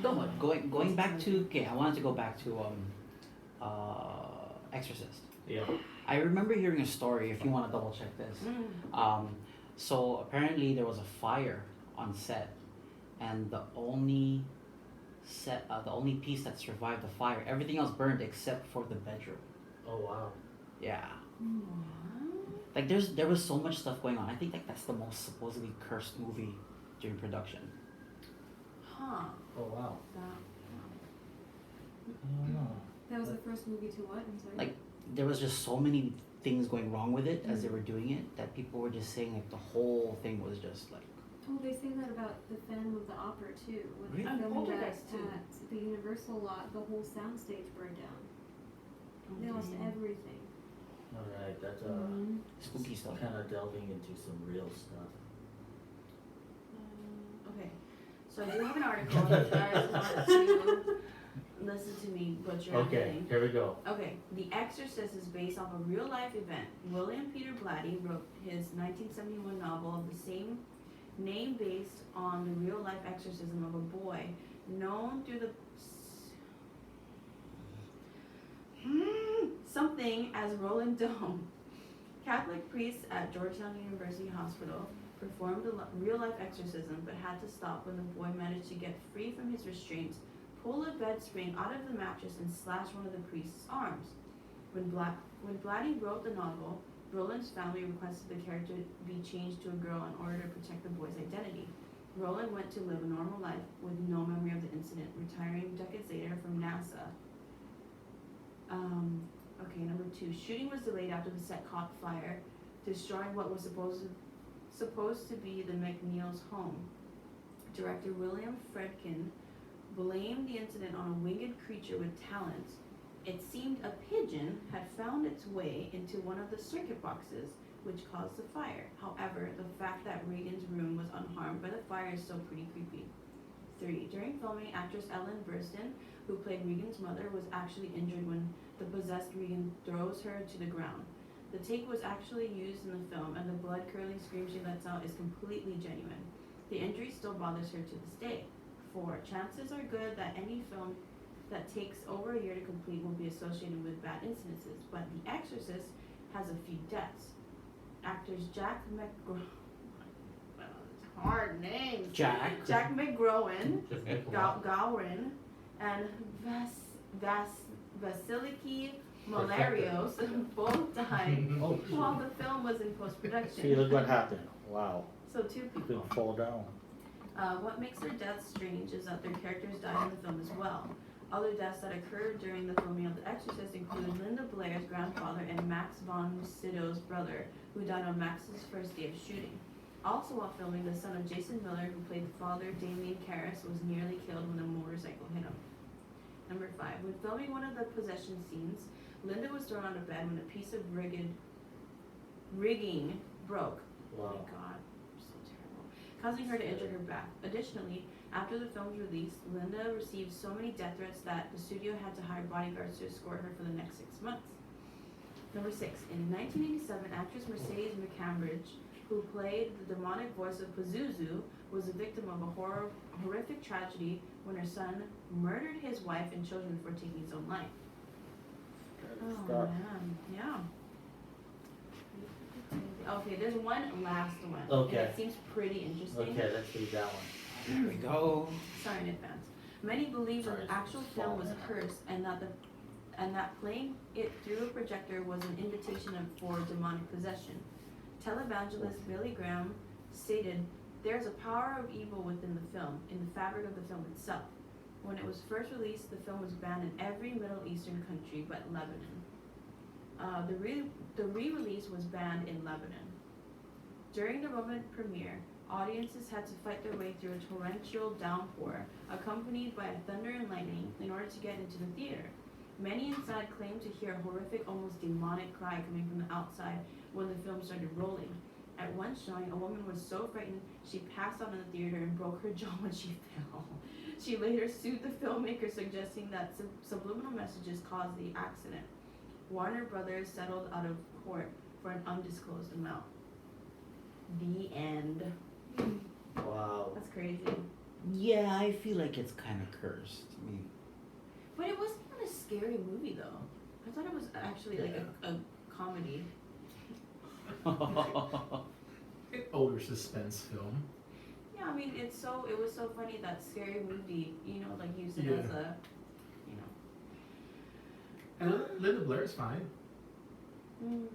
Speaker 4: No, but going back to I wanted to go back to Exorcist.
Speaker 1: Yeah.
Speaker 4: I remember hearing a story. If you want to double check this, so apparently there was a fire on set, and the only piece that survived the fire, everything else burned except for the bedroom.
Speaker 1: Oh wow.
Speaker 4: Yeah. Like there was so much stuff going on. I think like that's the most supposedly cursed movie during production.
Speaker 2: Huh.
Speaker 1: Oh wow.
Speaker 2: That.
Speaker 1: I don't know.
Speaker 5: That was the first movie to what? I'm sorry.
Speaker 4: Like there was just so many things going wrong with it as they were doing it that people were just saying like the whole thing was just like.
Speaker 5: Oh, they say that about the Phantom of the Opera too. When they
Speaker 2: And
Speaker 5: filmed that
Speaker 2: Poltergeist, too.
Speaker 5: at the Universal lot, the whole soundstage burned down. They lost everything.
Speaker 1: All right, that's
Speaker 4: Spooky stuff.
Speaker 1: kind of delving into some real stuff.
Speaker 2: Okay. So I do have an article if you guys want to listen to me butcher
Speaker 1: Okay,
Speaker 2: everything.
Speaker 1: here we go.
Speaker 2: Okay, The Exorcist is based off a real-life event. William Peter Blatty wrote his 1971 novel of the same name based on the real-life exorcism of a boy known through the something as Roland Dome. Catholic priests at Georgetown University Hospital performed a real-life exorcism but had to stop when the boy managed to get free from his restraints, pull a bed spring out of the mattress, and slash one of the priest's arms. When Blatty wrote the novel, Roland's family requested the character be changed to a girl in order to protect the boy's identity. Roland went to live a normal life with no memory of the incident, retiring decades later from NASA. Okay, number 2. Shooting was delayed after the set caught fire, destroying what was supposed to be the McNeil's home. Director William Friedkin blamed the incident on a winged creature with talents. It seemed a pigeon had found its way into one of the circuit boxes, which caused the fire. However, the fact that Regan's room was unharmed by the fire is still pretty creepy. 3. During filming, actress Ellen Burstyn, who played Regan's mother, was actually injured when the possessed Regan throws her to the ground. The take was actually used in the film, and the blood-curdling scream she lets out is completely genuine. The injury still bothers her to this day. 4. Chances are good that any film that takes over a year to complete will be associated with bad incidences, but The Exorcist has a few deaths. Actors Jack hard names. Jack McGowan, Gowron, and Vasiliki Malarios both died
Speaker 1: Oh,
Speaker 2: while the film was in post-production.
Speaker 1: see, look what happened. Wow.
Speaker 2: So 2
Speaker 1: You
Speaker 2: people.
Speaker 1: could fall down.
Speaker 2: What makes their deaths strange is that their characters died in the film as well. Other deaths that occurred during the filming of The Exorcist include Linda Blair's grandfather and Max von Sydow's brother, who died on Max's first day of shooting. Also while filming, the son of Jason Miller, who played the father Damien Karras, was nearly killed when a motorcycle hit him. Number 5. When filming one of the possession scenes, Linda was thrown on a bed when a piece of rigging broke.
Speaker 1: Wow.
Speaker 2: Oh my god, so terrible. Causing her to injure her back. Additionally, after the film's release, Linda received so many death threats that the studio had to hire bodyguards to escort her for the next 6 months. Number 6. In 1987, actress Mercedes McCambridge, who played the demonic voice of Pazuzu, was a victim of a horrific tragedy when her son murdered his wife and children before taking his own life. Oh
Speaker 1: Start.
Speaker 2: man, yeah. Okay, there's one last one.
Speaker 1: Okay.
Speaker 2: And it seems pretty interesting.
Speaker 1: Okay, let's read that one.
Speaker 4: Here we go.
Speaker 2: Sorry in advance. Many believe that
Speaker 1: Sorry,
Speaker 2: the actual film was cursed and that playing it through a projector was an invitation for demonic possession. Televangelist Billy Graham stated, "There's a power of evil within the film, in the fabric of the film itself." When it was first released, the film was banned in every Middle Eastern country but Lebanon. The re-release was banned in Lebanon. During the Roman premiere, audiences had to fight their way through a torrential downpour, accompanied by thunder and lightning, in order to get into the theater. Many inside claimed to hear a horrific, almost demonic cry coming from the outside when the film started rolling. At one showing, a woman was so frightened she passed out in the theater and broke her jaw when she fell. She later sued the filmmaker, suggesting that subliminal messages caused the accident. Warner Brothers settled out of court for an undisclosed amount. The end.
Speaker 1: Wow.
Speaker 2: That's crazy.
Speaker 4: Yeah, I feel like it's kind of cursed. I mean,
Speaker 2: But it wasn't even a scary movie though. I thought it was actually like a comedy.
Speaker 3: An older suspense film.
Speaker 2: Yeah, I mean it was so funny that Scary Movie, like used it
Speaker 3: Yeah.
Speaker 2: as a
Speaker 3: And Linda Blair's fine.
Speaker 2: mm.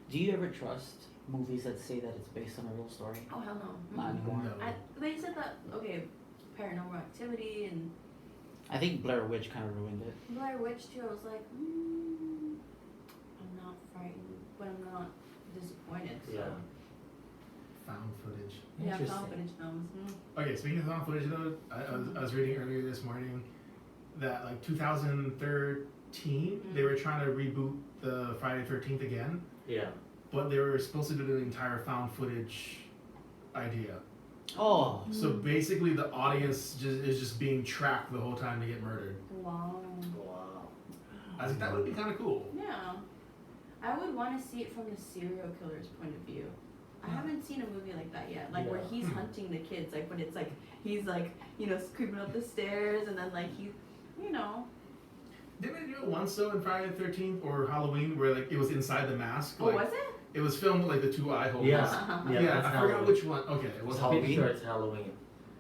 Speaker 4: do you ever trust movies that say that it's based on a real story?
Speaker 2: Oh hell no.
Speaker 4: Not anymore.
Speaker 3: No.
Speaker 2: They said that Paranormal Activity and
Speaker 4: I think Blair Witch kind of ruined it.
Speaker 2: Blair Witch too. I was like, I'm not frightened, but I'm not disappointed. So.
Speaker 1: Yeah.
Speaker 3: Found footage.
Speaker 2: Yeah,
Speaker 1: Interesting.
Speaker 2: found footage films.
Speaker 3: Okay, speaking of found footage though, I was reading earlier this morning that like 2013 they were trying to reboot the Friday 13th again,
Speaker 1: Yeah.
Speaker 3: but they were supposed to do the entire found footage idea.
Speaker 4: Oh,
Speaker 3: So basically the audience is just being tracked the whole time to get murdered.
Speaker 2: Wow.
Speaker 1: Wow.
Speaker 3: I think that would be kind of cool.
Speaker 2: Yeah. I would want to see it from the serial killer's point of view. I haven't seen a movie like that yet. Like where
Speaker 1: Yeah.
Speaker 2: he's hunting the kids. Like when it's like he's like, creeping up the stairs and then like
Speaker 3: Didn't they do it once though in Friday the 13th or Halloween where like it was inside the mask?
Speaker 2: Oh,
Speaker 3: Like,
Speaker 2: was it?
Speaker 3: it was filmed with like the two eye holes.
Speaker 1: Yeah.
Speaker 2: Uh-huh.
Speaker 1: Yeah,
Speaker 3: Yeah,
Speaker 1: that's
Speaker 3: I forgot
Speaker 1: Halloween.
Speaker 3: which one. Okay, it was
Speaker 4: It's
Speaker 1: I'm pretty
Speaker 3: Halloween.
Speaker 1: sure it's Halloween.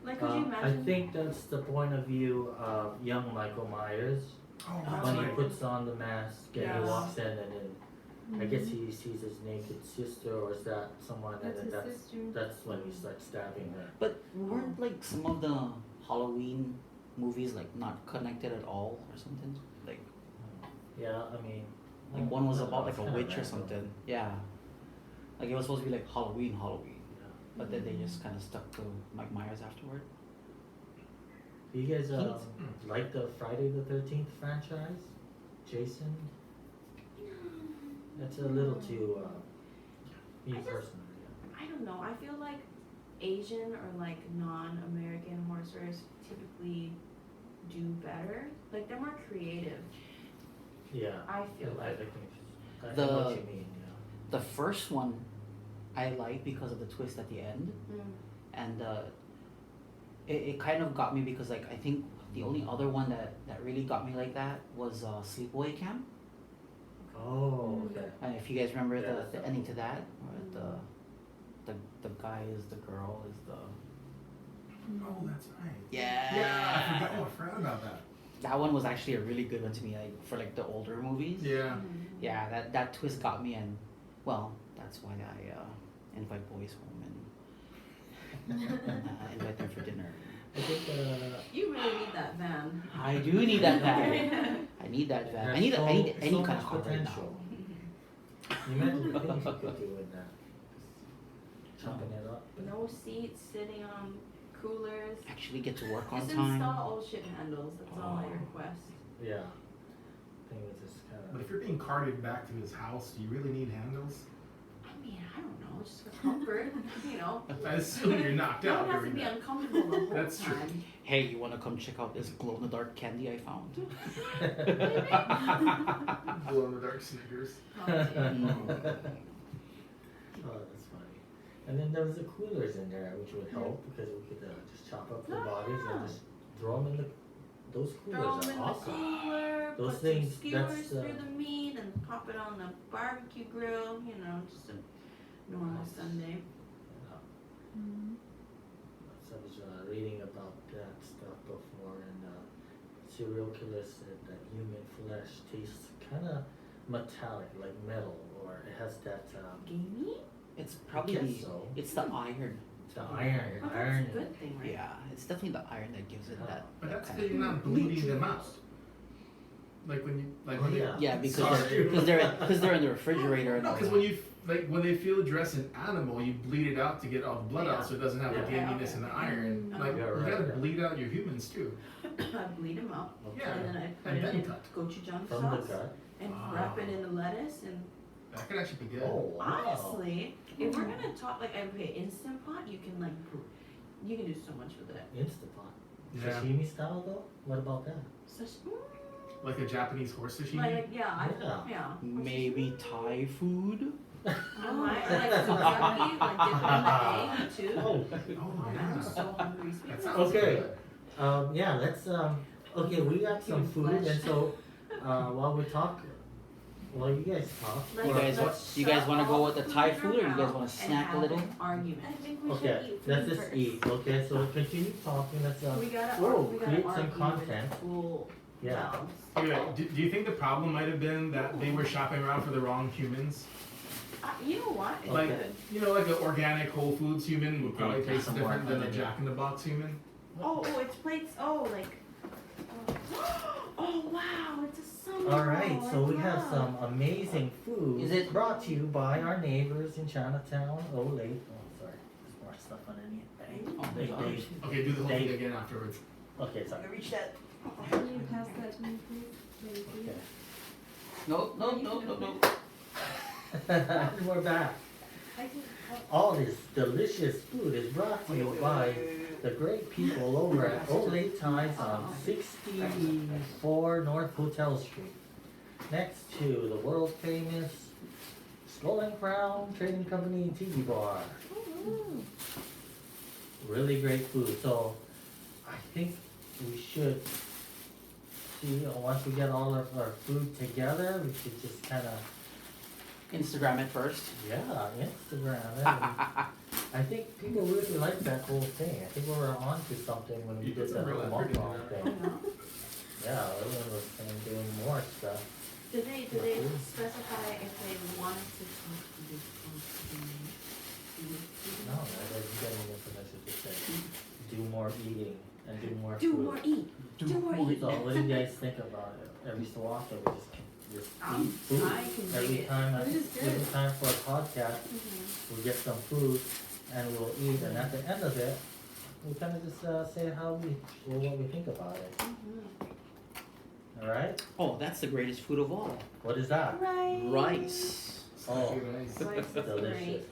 Speaker 2: Like could you
Speaker 1: I
Speaker 2: imagine?
Speaker 1: think that's the point of view of young Michael Myers
Speaker 3: Oh,
Speaker 2: that's
Speaker 1: when he
Speaker 2: right.
Speaker 1: puts on the mask and
Speaker 2: Yeah.
Speaker 1: he walks in and then I guess he sees his naked sister or is that someone
Speaker 5: That's
Speaker 1: and then
Speaker 5: his sister.
Speaker 1: that's when he starts stabbing her.
Speaker 4: but weren't like some of the Halloween movies like not connected at all or something? Like
Speaker 1: Yeah, I mean
Speaker 4: one was
Speaker 1: I don't
Speaker 4: about
Speaker 1: know,
Speaker 4: like
Speaker 1: it's
Speaker 4: a
Speaker 1: kinda
Speaker 4: witch or
Speaker 1: random.
Speaker 4: something. Yeah. Like it was supposed to be like Halloween.
Speaker 1: Yeah.
Speaker 4: But then they just kind of stuck to Mike Myers afterward.
Speaker 1: Do you guys
Speaker 4: He's-
Speaker 1: like the Friday the 13th franchise? Jason? That's a little too me
Speaker 2: I just-
Speaker 1: personally.
Speaker 2: I don't know. I feel like Asian or like non-American horror stories typically do better. Like they're more creative.
Speaker 1: Yeah.
Speaker 2: I feel
Speaker 1: I
Speaker 2: like.
Speaker 1: think I
Speaker 4: The-
Speaker 1: know what you mean, yeah.
Speaker 4: The first one I like because of the twist at the end.
Speaker 2: Mm.
Speaker 4: And it kind of got me because like I think the only other one that really got me like that was Sleepaway Camp.
Speaker 1: Oh, okay.
Speaker 4: And if you guys remember
Speaker 1: Yeah,
Speaker 4: the
Speaker 1: that's
Speaker 4: ending to that, where the guy is the girl is the
Speaker 3: Oh, that's right.
Speaker 4: yeah.
Speaker 3: Yeah, I forgot about that.
Speaker 4: That one was actually a really good one to me, like for like the older movies.
Speaker 3: Yeah.
Speaker 4: Yeah, that twist got me, and well, that's why I invite boys home and invite them for dinner.
Speaker 1: I think
Speaker 2: You really need that van.
Speaker 4: I do need that van. I need that van. I need any
Speaker 1: so
Speaker 4: kind
Speaker 1: much
Speaker 4: of car right now.
Speaker 1: potential. Imagine the things you could do with that. Chopping it up.
Speaker 2: No seats, sitting on coolers.
Speaker 4: Actually get to work on
Speaker 2: Just
Speaker 4: time.
Speaker 2: install old shit handles. That's all I request.
Speaker 1: Yeah. I think it's just kind
Speaker 3: But
Speaker 1: of.
Speaker 3: if you're being carted back to his house, do you really need handles?
Speaker 2: I mean, I don't know, just for comfort,
Speaker 3: I assume you're knocked
Speaker 2: You
Speaker 3: out
Speaker 2: don't have to
Speaker 3: during
Speaker 2: be
Speaker 3: that.
Speaker 2: uncomfortable the whole
Speaker 3: That's true.
Speaker 2: time.
Speaker 4: Hey, you wanna come check out this glow in the dark candy I found?
Speaker 3: Glow in the dark Snickers.
Speaker 2: Oh, yeah.
Speaker 1: Oh, that's funny. And then there was the coolers in there, which would help because we could just chop up the
Speaker 2: Oh,
Speaker 1: bodies
Speaker 2: yeah.
Speaker 1: and just throw them in the. Those
Speaker 2: Throw
Speaker 1: coolers
Speaker 2: them in
Speaker 1: are
Speaker 2: the
Speaker 1: awesome.
Speaker 2: cooler,
Speaker 1: Those
Speaker 2: put
Speaker 1: things,
Speaker 2: some skewers
Speaker 1: that's,
Speaker 2: through the meat and pop it on the barbecue grill, just a normal
Speaker 1: Nice.
Speaker 2: Sunday.
Speaker 1: Yeah.
Speaker 5: Mm.
Speaker 1: So I was reading about that stuff before, and serial killers said that human flesh tastes kind of metallic, like metal, or it has that.
Speaker 2: Gamey?
Speaker 4: It's
Speaker 1: I
Speaker 4: probably
Speaker 1: guess
Speaker 4: the,
Speaker 1: so.
Speaker 4: it's the iron.
Speaker 1: It's the iron.
Speaker 2: Oh, that's
Speaker 1: iron.
Speaker 2: a good thing, right?
Speaker 4: Yeah, it's definitely the iron that gives it that.
Speaker 3: But
Speaker 4: that
Speaker 3: that's
Speaker 4: kind
Speaker 3: because
Speaker 4: of
Speaker 3: you're not bleeding them out. Like when you
Speaker 1: Oh,
Speaker 3: when
Speaker 1: yeah.
Speaker 4: Yeah, because
Speaker 3: Sorry.
Speaker 4: they're in the refrigerator and
Speaker 3: No,
Speaker 4: all
Speaker 3: because
Speaker 4: that.
Speaker 3: when you when they field dress an animal, you bleed it out to get all the blood
Speaker 2: Yeah.
Speaker 3: out, so it doesn't have the
Speaker 1: Yeah.
Speaker 3: gaminess and the iron. Like
Speaker 1: Yeah,
Speaker 3: you
Speaker 1: right,
Speaker 3: gotta
Speaker 1: yeah.
Speaker 3: bleed out your humans too.
Speaker 2: I'd bleed them out,
Speaker 1: Okay.
Speaker 3: Yeah.
Speaker 2: and then I'd put
Speaker 3: And
Speaker 2: it
Speaker 3: then
Speaker 2: in
Speaker 3: cut.
Speaker 2: gochujang
Speaker 1: From
Speaker 2: sauce
Speaker 1: the gut.
Speaker 2: and
Speaker 3: Wow.
Speaker 2: wrap it in the lettuce. And
Speaker 3: That could actually be good.
Speaker 1: Oh, wow.
Speaker 2: honestly, if we're gonna talk like okay, Instant Pot, you can like you can do so much with it.
Speaker 1: Instant pot.
Speaker 3: Yeah.
Speaker 1: Sashimi style though? What about that?
Speaker 2: Such,
Speaker 3: Like a Japanese horse sashimi.
Speaker 2: like yeah,
Speaker 1: Yeah.
Speaker 4: Maybe Thai food.
Speaker 2: I might like sukiyaki, like dip it in the egg too.
Speaker 1: Oh,
Speaker 3: Oh
Speaker 2: I'm
Speaker 3: yeah.
Speaker 2: so hungry. Speaking
Speaker 3: That
Speaker 2: of-
Speaker 3: sounds
Speaker 1: Okay.
Speaker 3: good.
Speaker 1: yeah, let's, okay, we got some
Speaker 2: Human
Speaker 1: food,
Speaker 2: flesh.
Speaker 1: and so, while we talk, well, you guys talk.
Speaker 2: Let's-
Speaker 4: You guys
Speaker 2: let's
Speaker 4: you guys
Speaker 2: shut
Speaker 4: wanna go
Speaker 2: all
Speaker 4: with the
Speaker 2: food
Speaker 4: Thai
Speaker 2: in
Speaker 4: food, or you
Speaker 2: our
Speaker 4: guys
Speaker 2: mouth
Speaker 4: wanna
Speaker 2: and
Speaker 4: snack a
Speaker 2: have
Speaker 4: little?
Speaker 2: an argument.
Speaker 5: I think we should
Speaker 1: Okay,
Speaker 5: eat
Speaker 1: let's
Speaker 5: food
Speaker 1: just
Speaker 5: first.
Speaker 1: eat, okay, so continue talking, let's,
Speaker 2: We gotta,
Speaker 1: whoa,
Speaker 2: we gotta
Speaker 1: create
Speaker 2: argue
Speaker 1: some content.
Speaker 2: with full
Speaker 1: Yeah.
Speaker 2: mouths.
Speaker 3: Anyway, do you think the problem might have been that they were shopping around for the wrong humans?
Speaker 2: You know what? It's
Speaker 3: Like,
Speaker 2: good.
Speaker 3: you know, like an organic Whole Foods human would probably taste
Speaker 1: Some
Speaker 3: different
Speaker 1: more
Speaker 3: than a
Speaker 1: onion.
Speaker 3: Jack in the Box human.
Speaker 2: Oh, it's plates. Oh, like. Oh wow! It's a summer.
Speaker 1: Alright, so we have
Speaker 2: wow.
Speaker 1: some amazing food.
Speaker 4: Is it-
Speaker 1: brought to you by our neighbors in Chinatown? Oh, late, oh, sorry, there's more stuff underneath.
Speaker 4: Oh, there's
Speaker 1: They-
Speaker 4: others.
Speaker 3: Okay, do the whole thing
Speaker 1: They-
Speaker 3: again afterwards.
Speaker 1: Okay, sorry.
Speaker 2: Reach that.
Speaker 5: Can you pass that to me, please? Thank you.
Speaker 1: Okay.
Speaker 4: No, no, no, no, no.
Speaker 1: We're back.
Speaker 5: I can,
Speaker 1: All this delicious food is brought to you by the great people over at Olay Ties on 64 North Hotel Street, next to the world famous Skull and Crown Trading Company and Tiki Bar. Really great food. So I think we should see, once we get all of our food together, we should just kind of,
Speaker 4: Instagram it first.
Speaker 1: yeah, Instagram it. I think people really like that whole thing. I think we were on to something when we
Speaker 3: You put
Speaker 1: did
Speaker 3: some
Speaker 1: that
Speaker 3: real
Speaker 1: whole
Speaker 3: effort into
Speaker 1: mukbang
Speaker 3: that.
Speaker 1: thing. Yeah, everyone was kind of doing more stuff.
Speaker 2: Did they specify if they wanted to do something?
Speaker 1: No, I wasn't getting information to say, do more eating and do more
Speaker 2: Do
Speaker 1: food.
Speaker 2: more eat. Do more eat.
Speaker 1: So what do you guys think about it? Every so often we just eat food.
Speaker 2: I can dig
Speaker 1: Every
Speaker 2: it.
Speaker 1: time,
Speaker 5: Food is good.
Speaker 1: every time for a podcast, we get some food and we'll eat, and at the end of it, we kind of just say how we, or what we think about it. All right?
Speaker 4: Oh, that's the greatest food of all.
Speaker 1: What is that?
Speaker 4: Rice.
Speaker 1: Oh.
Speaker 3: Nice.
Speaker 2: Rice is
Speaker 1: Delicious.
Speaker 2: great.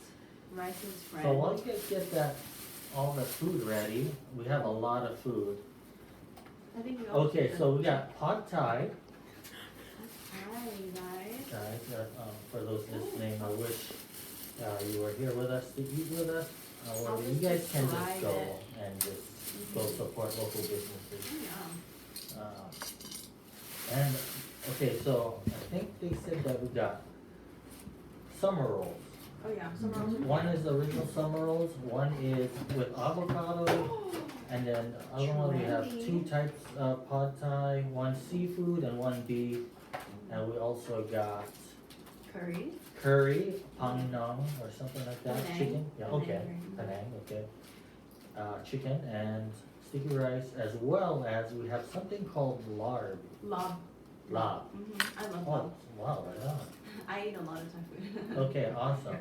Speaker 2: Rice is friend.
Speaker 1: So while you guys get that, all the food ready, we have a lot of food.
Speaker 2: I think we all
Speaker 1: Okay,
Speaker 2: should
Speaker 1: so we got pad thai,
Speaker 2: Hi guys.
Speaker 1: guys. For those listening, I wish you were here with us to eat with us. Or
Speaker 2: I'll
Speaker 1: you
Speaker 2: just
Speaker 1: guys can just
Speaker 2: describe
Speaker 1: go
Speaker 2: it.
Speaker 1: and just go support local businesses.
Speaker 2: Yeah.
Speaker 1: And okay, so I think they said that we got summer rolls.
Speaker 2: Oh yeah. Some rolls are
Speaker 1: One is the original summer rolls, one is with avocado, and then the other one we have two
Speaker 2: Trendy.
Speaker 1: types of pad thai, one seafood and one beef. And we also got
Speaker 2: curry.
Speaker 1: curry, pangnam or something like that,
Speaker 2: Penang.
Speaker 1: chicken, yeah,
Speaker 2: Penang
Speaker 1: okay,
Speaker 2: curry.
Speaker 1: Penang, okay. Chicken and sticky rice, as well as we have something called larb.
Speaker 2: Lob.
Speaker 1: Lob.
Speaker 2: I love
Speaker 1: Oh,
Speaker 2: lob.
Speaker 1: wow, right on.
Speaker 2: I eat a lot of Thai food.
Speaker 1: Okay, awesome.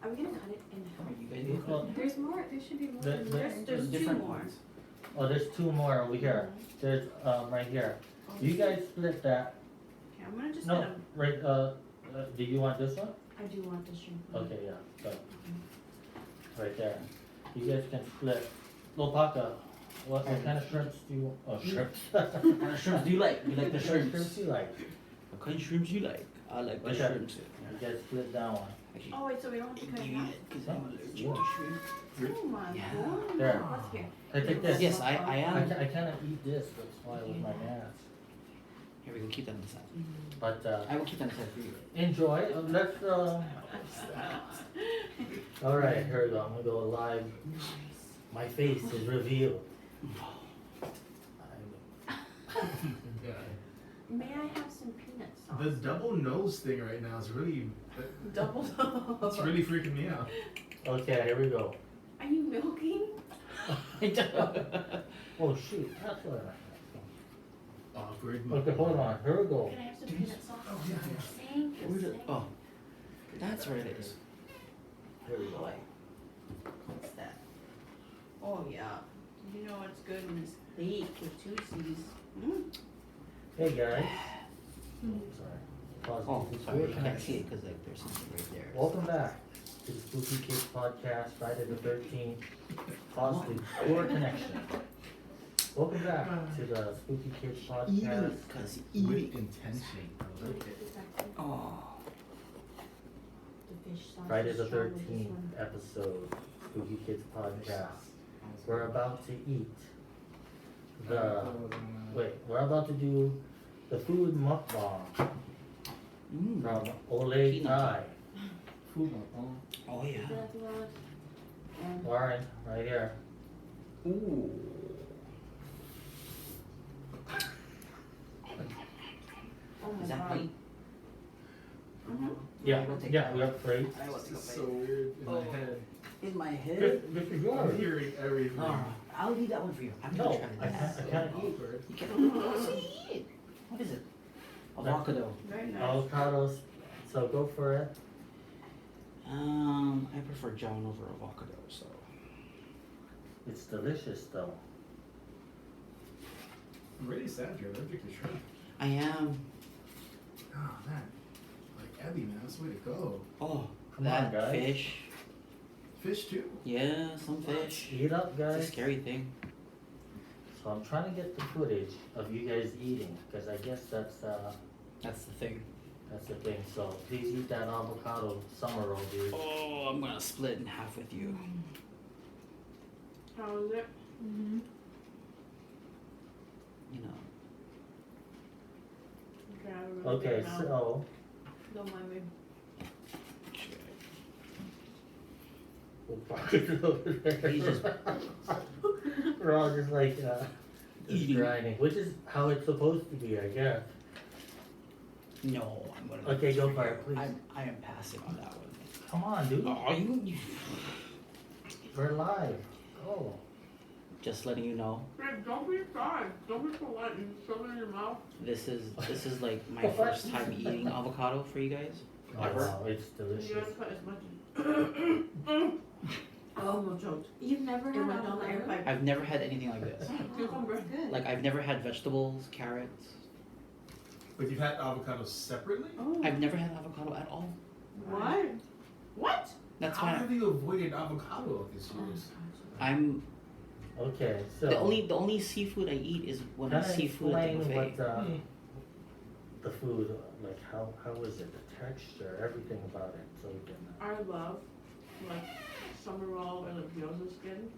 Speaker 2: Are we gonna cut it in half?
Speaker 4: You guys do it.
Speaker 1: Well,
Speaker 5: there's more, there should be more
Speaker 1: The-
Speaker 5: in
Speaker 1: the-
Speaker 5: there.
Speaker 2: There's two
Speaker 4: different
Speaker 2: more.
Speaker 4: ones.
Speaker 1: oh, there's two more over here. There's, right here. You guys split that.
Speaker 2: Okay, I'm gonna just
Speaker 1: No,
Speaker 2: get them.
Speaker 1: right, do you want this one?
Speaker 2: I do want the shrimp. one.
Speaker 1: Okay, yeah, go. Right there. You guys can split. Lopaka, what kind of shrimps do you, oh, shrimps.
Speaker 4: What kind of shrimps do you like? You like the
Speaker 1: What kind of
Speaker 4: shrimps?
Speaker 1: shrimps you like?
Speaker 4: What kind of shrimps you like? I like the
Speaker 1: Okay.
Speaker 4: shrimps.
Speaker 1: You guys split that one.
Speaker 4: Actually,
Speaker 2: Oh wait, so we don't have to cut it
Speaker 4: do
Speaker 2: half?
Speaker 4: it, 'cause I'm allergic
Speaker 1: Yeah.
Speaker 4: to shrimp.
Speaker 2: Oh my
Speaker 4: Yeah.
Speaker 2: god.
Speaker 1: There.
Speaker 2: What's here?
Speaker 1: Hey, take this.
Speaker 4: Yes, I
Speaker 1: I,
Speaker 4: am.
Speaker 1: I cannot eat this, that's why with my mask.
Speaker 4: Here, we can keep them aside.
Speaker 1: But,
Speaker 4: I will keep them aside for you.
Speaker 1: enjoy, let's, alright, here we go, I'm gonna go live. My face is revealed.
Speaker 3: Yeah.
Speaker 2: May I have some peanut sauce?
Speaker 3: The double nose thing right now is really,
Speaker 2: Double.
Speaker 3: it's really freaking me out.
Speaker 1: Okay, here we go.
Speaker 2: Are you milking?
Speaker 1: Oh shoot, that's what
Speaker 3: awkward.
Speaker 1: Okay, hold on. Here we go.
Speaker 2: Can I have some peanut sauce?
Speaker 3: Oh, yeah.
Speaker 2: Thank you.
Speaker 4: Where's it?
Speaker 2: thank
Speaker 4: Oh, that's where it is.
Speaker 1: Here we go.
Speaker 4: What's that?
Speaker 2: Oh yeah. You know what's good when it's baked with two C's.
Speaker 1: Hey guys. Oh, sorry. Pause
Speaker 4: Oh,
Speaker 1: to
Speaker 4: sorry,
Speaker 1: poor
Speaker 4: you can't
Speaker 1: connection.
Speaker 4: see it because like there's something right there.
Speaker 1: Welcome back to the Spooky Kids Podcast, Friday the 13th. Pause to poor connection. Welcome back to the Spooky Kids Podcast.
Speaker 4: Because
Speaker 3: With intention. I like it.
Speaker 4: Oh,
Speaker 2: The fish sauce
Speaker 1: Friday
Speaker 2: is
Speaker 1: the
Speaker 2: strong with this
Speaker 1: 13th
Speaker 2: one.
Speaker 1: episode, Spooky Kids Podcast. We're about to eat we're about to do the food mukbang from Ole
Speaker 4: Peanut.
Speaker 1: Thai.
Speaker 3: Food mukbang.
Speaker 4: oh yeah.
Speaker 2: That's what- and
Speaker 1: Lauren, right here.
Speaker 4: Ooh.
Speaker 2: oh my
Speaker 4: Is that
Speaker 2: god.
Speaker 4: clean?
Speaker 1: Yeah,
Speaker 4: We'll take
Speaker 1: yeah,
Speaker 4: that
Speaker 1: we
Speaker 4: one.
Speaker 1: have plates.
Speaker 4: I will
Speaker 3: This
Speaker 4: take a
Speaker 3: is
Speaker 4: bite.
Speaker 3: so weird in
Speaker 4: Oh.
Speaker 3: my head.
Speaker 4: In my head.
Speaker 1: This is
Speaker 3: I'm
Speaker 1: yours.
Speaker 3: hearing everything.
Speaker 4: Oh, I'll leave that one for you. I'm
Speaker 1: No,
Speaker 4: gonna try
Speaker 1: I
Speaker 4: this.
Speaker 1: can't eat.
Speaker 3: Awkward.
Speaker 4: You can't see it. What is it? Avocado.
Speaker 2: Very nice.
Speaker 1: Avocados. So go for it.
Speaker 4: I prefer John over avocado, so.
Speaker 1: It's delicious though.
Speaker 3: I'm really sad you're allergic to shrimp.
Speaker 4: I am.
Speaker 3: Oh man. Like Abby, man, that's the way to go.
Speaker 4: Oh,
Speaker 1: Come
Speaker 4: that
Speaker 1: on, guys.
Speaker 4: fish.
Speaker 3: Fish too.
Speaker 4: Yeah, some fish.
Speaker 1: Eat up,
Speaker 4: It's
Speaker 1: guys.
Speaker 4: a scary thing.
Speaker 1: So I'm trying to get the footage of you guys eating, because I guess that's
Speaker 4: That's the thing.
Speaker 1: the thing. So please eat that avocado summer roll, dude.
Speaker 4: Oh, I'm gonna split in half with you.
Speaker 2: How is it?
Speaker 5: Mm-hmm.
Speaker 4: You know.
Speaker 2: Okay, I have a really
Speaker 1: Okay,
Speaker 2: big mouth.
Speaker 1: so
Speaker 2: Don't mind me.
Speaker 1: we'll park it over there.
Speaker 4: He's just-
Speaker 1: We're all just like just
Speaker 4: Eating.
Speaker 1: grinding, which is how it's supposed to be, I guess.
Speaker 4: No, I'm gonna.
Speaker 1: Okay, go for it, please.
Speaker 4: I am passing on that one.
Speaker 1: Come on, dude.
Speaker 4: Oh, you.
Speaker 1: We're live. Go.
Speaker 4: Just letting you know,
Speaker 2: Greg, don't be shy. Don't be polite. You shove it in your mouth.
Speaker 4: this is like my first time eating avocado for you guys.
Speaker 1: Oh,
Speaker 4: Ever.
Speaker 1: wow, it's
Speaker 2: You
Speaker 1: delicious.
Speaker 2: gotta put as much. I almost choked.
Speaker 5: You've never
Speaker 2: It
Speaker 5: had
Speaker 2: went down the air
Speaker 5: avocado?
Speaker 2: pipe.
Speaker 4: I've never had anything like this.
Speaker 2: Cucumber.
Speaker 5: Good.
Speaker 4: Like I've never had vegetables, carrots.
Speaker 3: But you've had avocados separately?
Speaker 2: Oh.
Speaker 4: I've never had avocado at all.
Speaker 2: Why? What?
Speaker 4: That's
Speaker 3: How
Speaker 4: why
Speaker 3: have you avoided avocado all these years?
Speaker 4: I'm
Speaker 1: Okay, so
Speaker 4: the only seafood I eat is when
Speaker 1: Can
Speaker 4: it's
Speaker 1: I
Speaker 4: seafood at the
Speaker 1: explain
Speaker 4: buffet.
Speaker 1: what the food, like how is it, the texture, everything about it, so we can.
Speaker 2: I love like summer roll or like gyoza skin.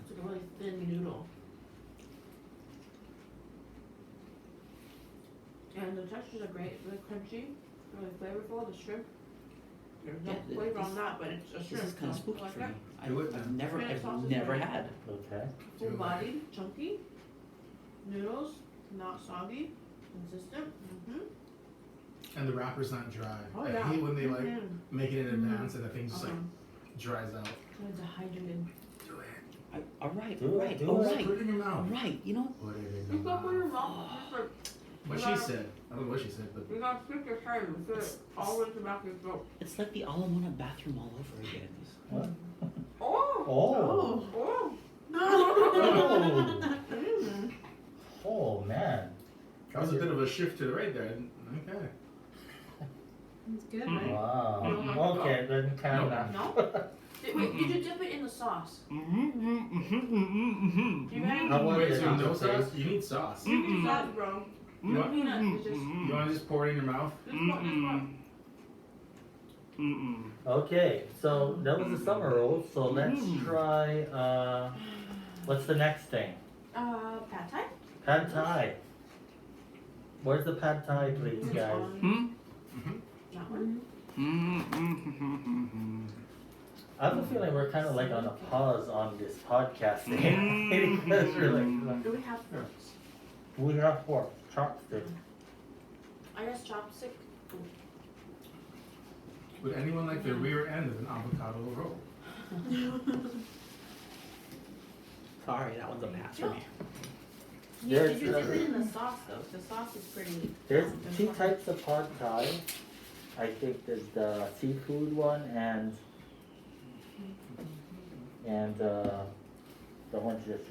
Speaker 2: It's like a really thin noodle. And the textures are great, really crunchy, really flavorful. The shrimp, there's no
Speaker 4: Yeah,
Speaker 2: flavor
Speaker 4: this-
Speaker 2: on that, but it's a
Speaker 4: This
Speaker 2: shrimp.
Speaker 4: is kind of
Speaker 2: so
Speaker 4: spooky
Speaker 2: I like
Speaker 4: for
Speaker 2: that.
Speaker 4: me.
Speaker 3: Do it,
Speaker 4: I've
Speaker 3: man.
Speaker 4: never
Speaker 2: Peanut sauce is
Speaker 4: never
Speaker 2: very-
Speaker 4: had.
Speaker 1: Okay.
Speaker 2: Full bodied, chunky, noodles, not soggy, consistent.
Speaker 3: And the wrapper's not dry.
Speaker 2: Oh
Speaker 3: I
Speaker 2: yeah.
Speaker 3: hate when they like
Speaker 2: Mhm.
Speaker 3: make it in advance and the thing just like
Speaker 2: Uh-huh.
Speaker 3: dries out.
Speaker 2: It's dehydrated.
Speaker 3: Do it.
Speaker 4: Alright,
Speaker 1: Do it,
Speaker 4: alright,
Speaker 1: do it.
Speaker 4: alright,
Speaker 3: Put it in your mouth.
Speaker 4: alright. You know,
Speaker 3: Put it in
Speaker 2: You
Speaker 3: your
Speaker 2: go put your
Speaker 3: mouth.
Speaker 2: mouth. Just like
Speaker 3: What
Speaker 2: You
Speaker 3: she
Speaker 2: gotta-
Speaker 3: said. I don't know what she said, but
Speaker 2: you gotta stick your head and put it all the way to the back of your throat.
Speaker 4: it's like the Alamona bathroom all over again.
Speaker 1: What?
Speaker 2: Oh.
Speaker 1: Oh.
Speaker 2: Oh.
Speaker 1: Oh.
Speaker 2: Mm.
Speaker 1: Oh man.
Speaker 3: that was a bit of a shift to the right there. Okay.
Speaker 5: It's good, right?
Speaker 1: Wow. Okay, then kind of.
Speaker 2: No? Wait, you should dip it in the sauce. You ready?
Speaker 1: How was
Speaker 3: Wait,
Speaker 1: it?
Speaker 3: so no
Speaker 1: Did it
Speaker 3: sauce?
Speaker 1: taste?
Speaker 3: You need sauce.
Speaker 2: You need sauce, bro.
Speaker 3: You
Speaker 2: No
Speaker 3: want,
Speaker 2: peanut. It's just
Speaker 3: you want to just pour it in your mouth?
Speaker 2: this one.
Speaker 1: Okay, so that was the summer roll. So let's try. What's the next thing?
Speaker 2: Pad thai.
Speaker 1: Pad Thai. Where's the Pad Thai, please,
Speaker 2: It's
Speaker 1: guys?
Speaker 2: on that one.
Speaker 1: I have a feeling we're kind of like on a pause on this podcasting. Because we're like,
Speaker 2: Do we have forks?
Speaker 1: we have forks, chopsticks.
Speaker 2: I guess chopstick.
Speaker 3: Would anyone like the rear end of an avocado roll?
Speaker 4: Sorry, that one's a pass for me.
Speaker 2: You
Speaker 1: There's,
Speaker 2: dip it in the sauce though. The sauce is pretty.
Speaker 1: There's two
Speaker 2: important.
Speaker 1: types of pad thai. I think there's the seafood one and the one just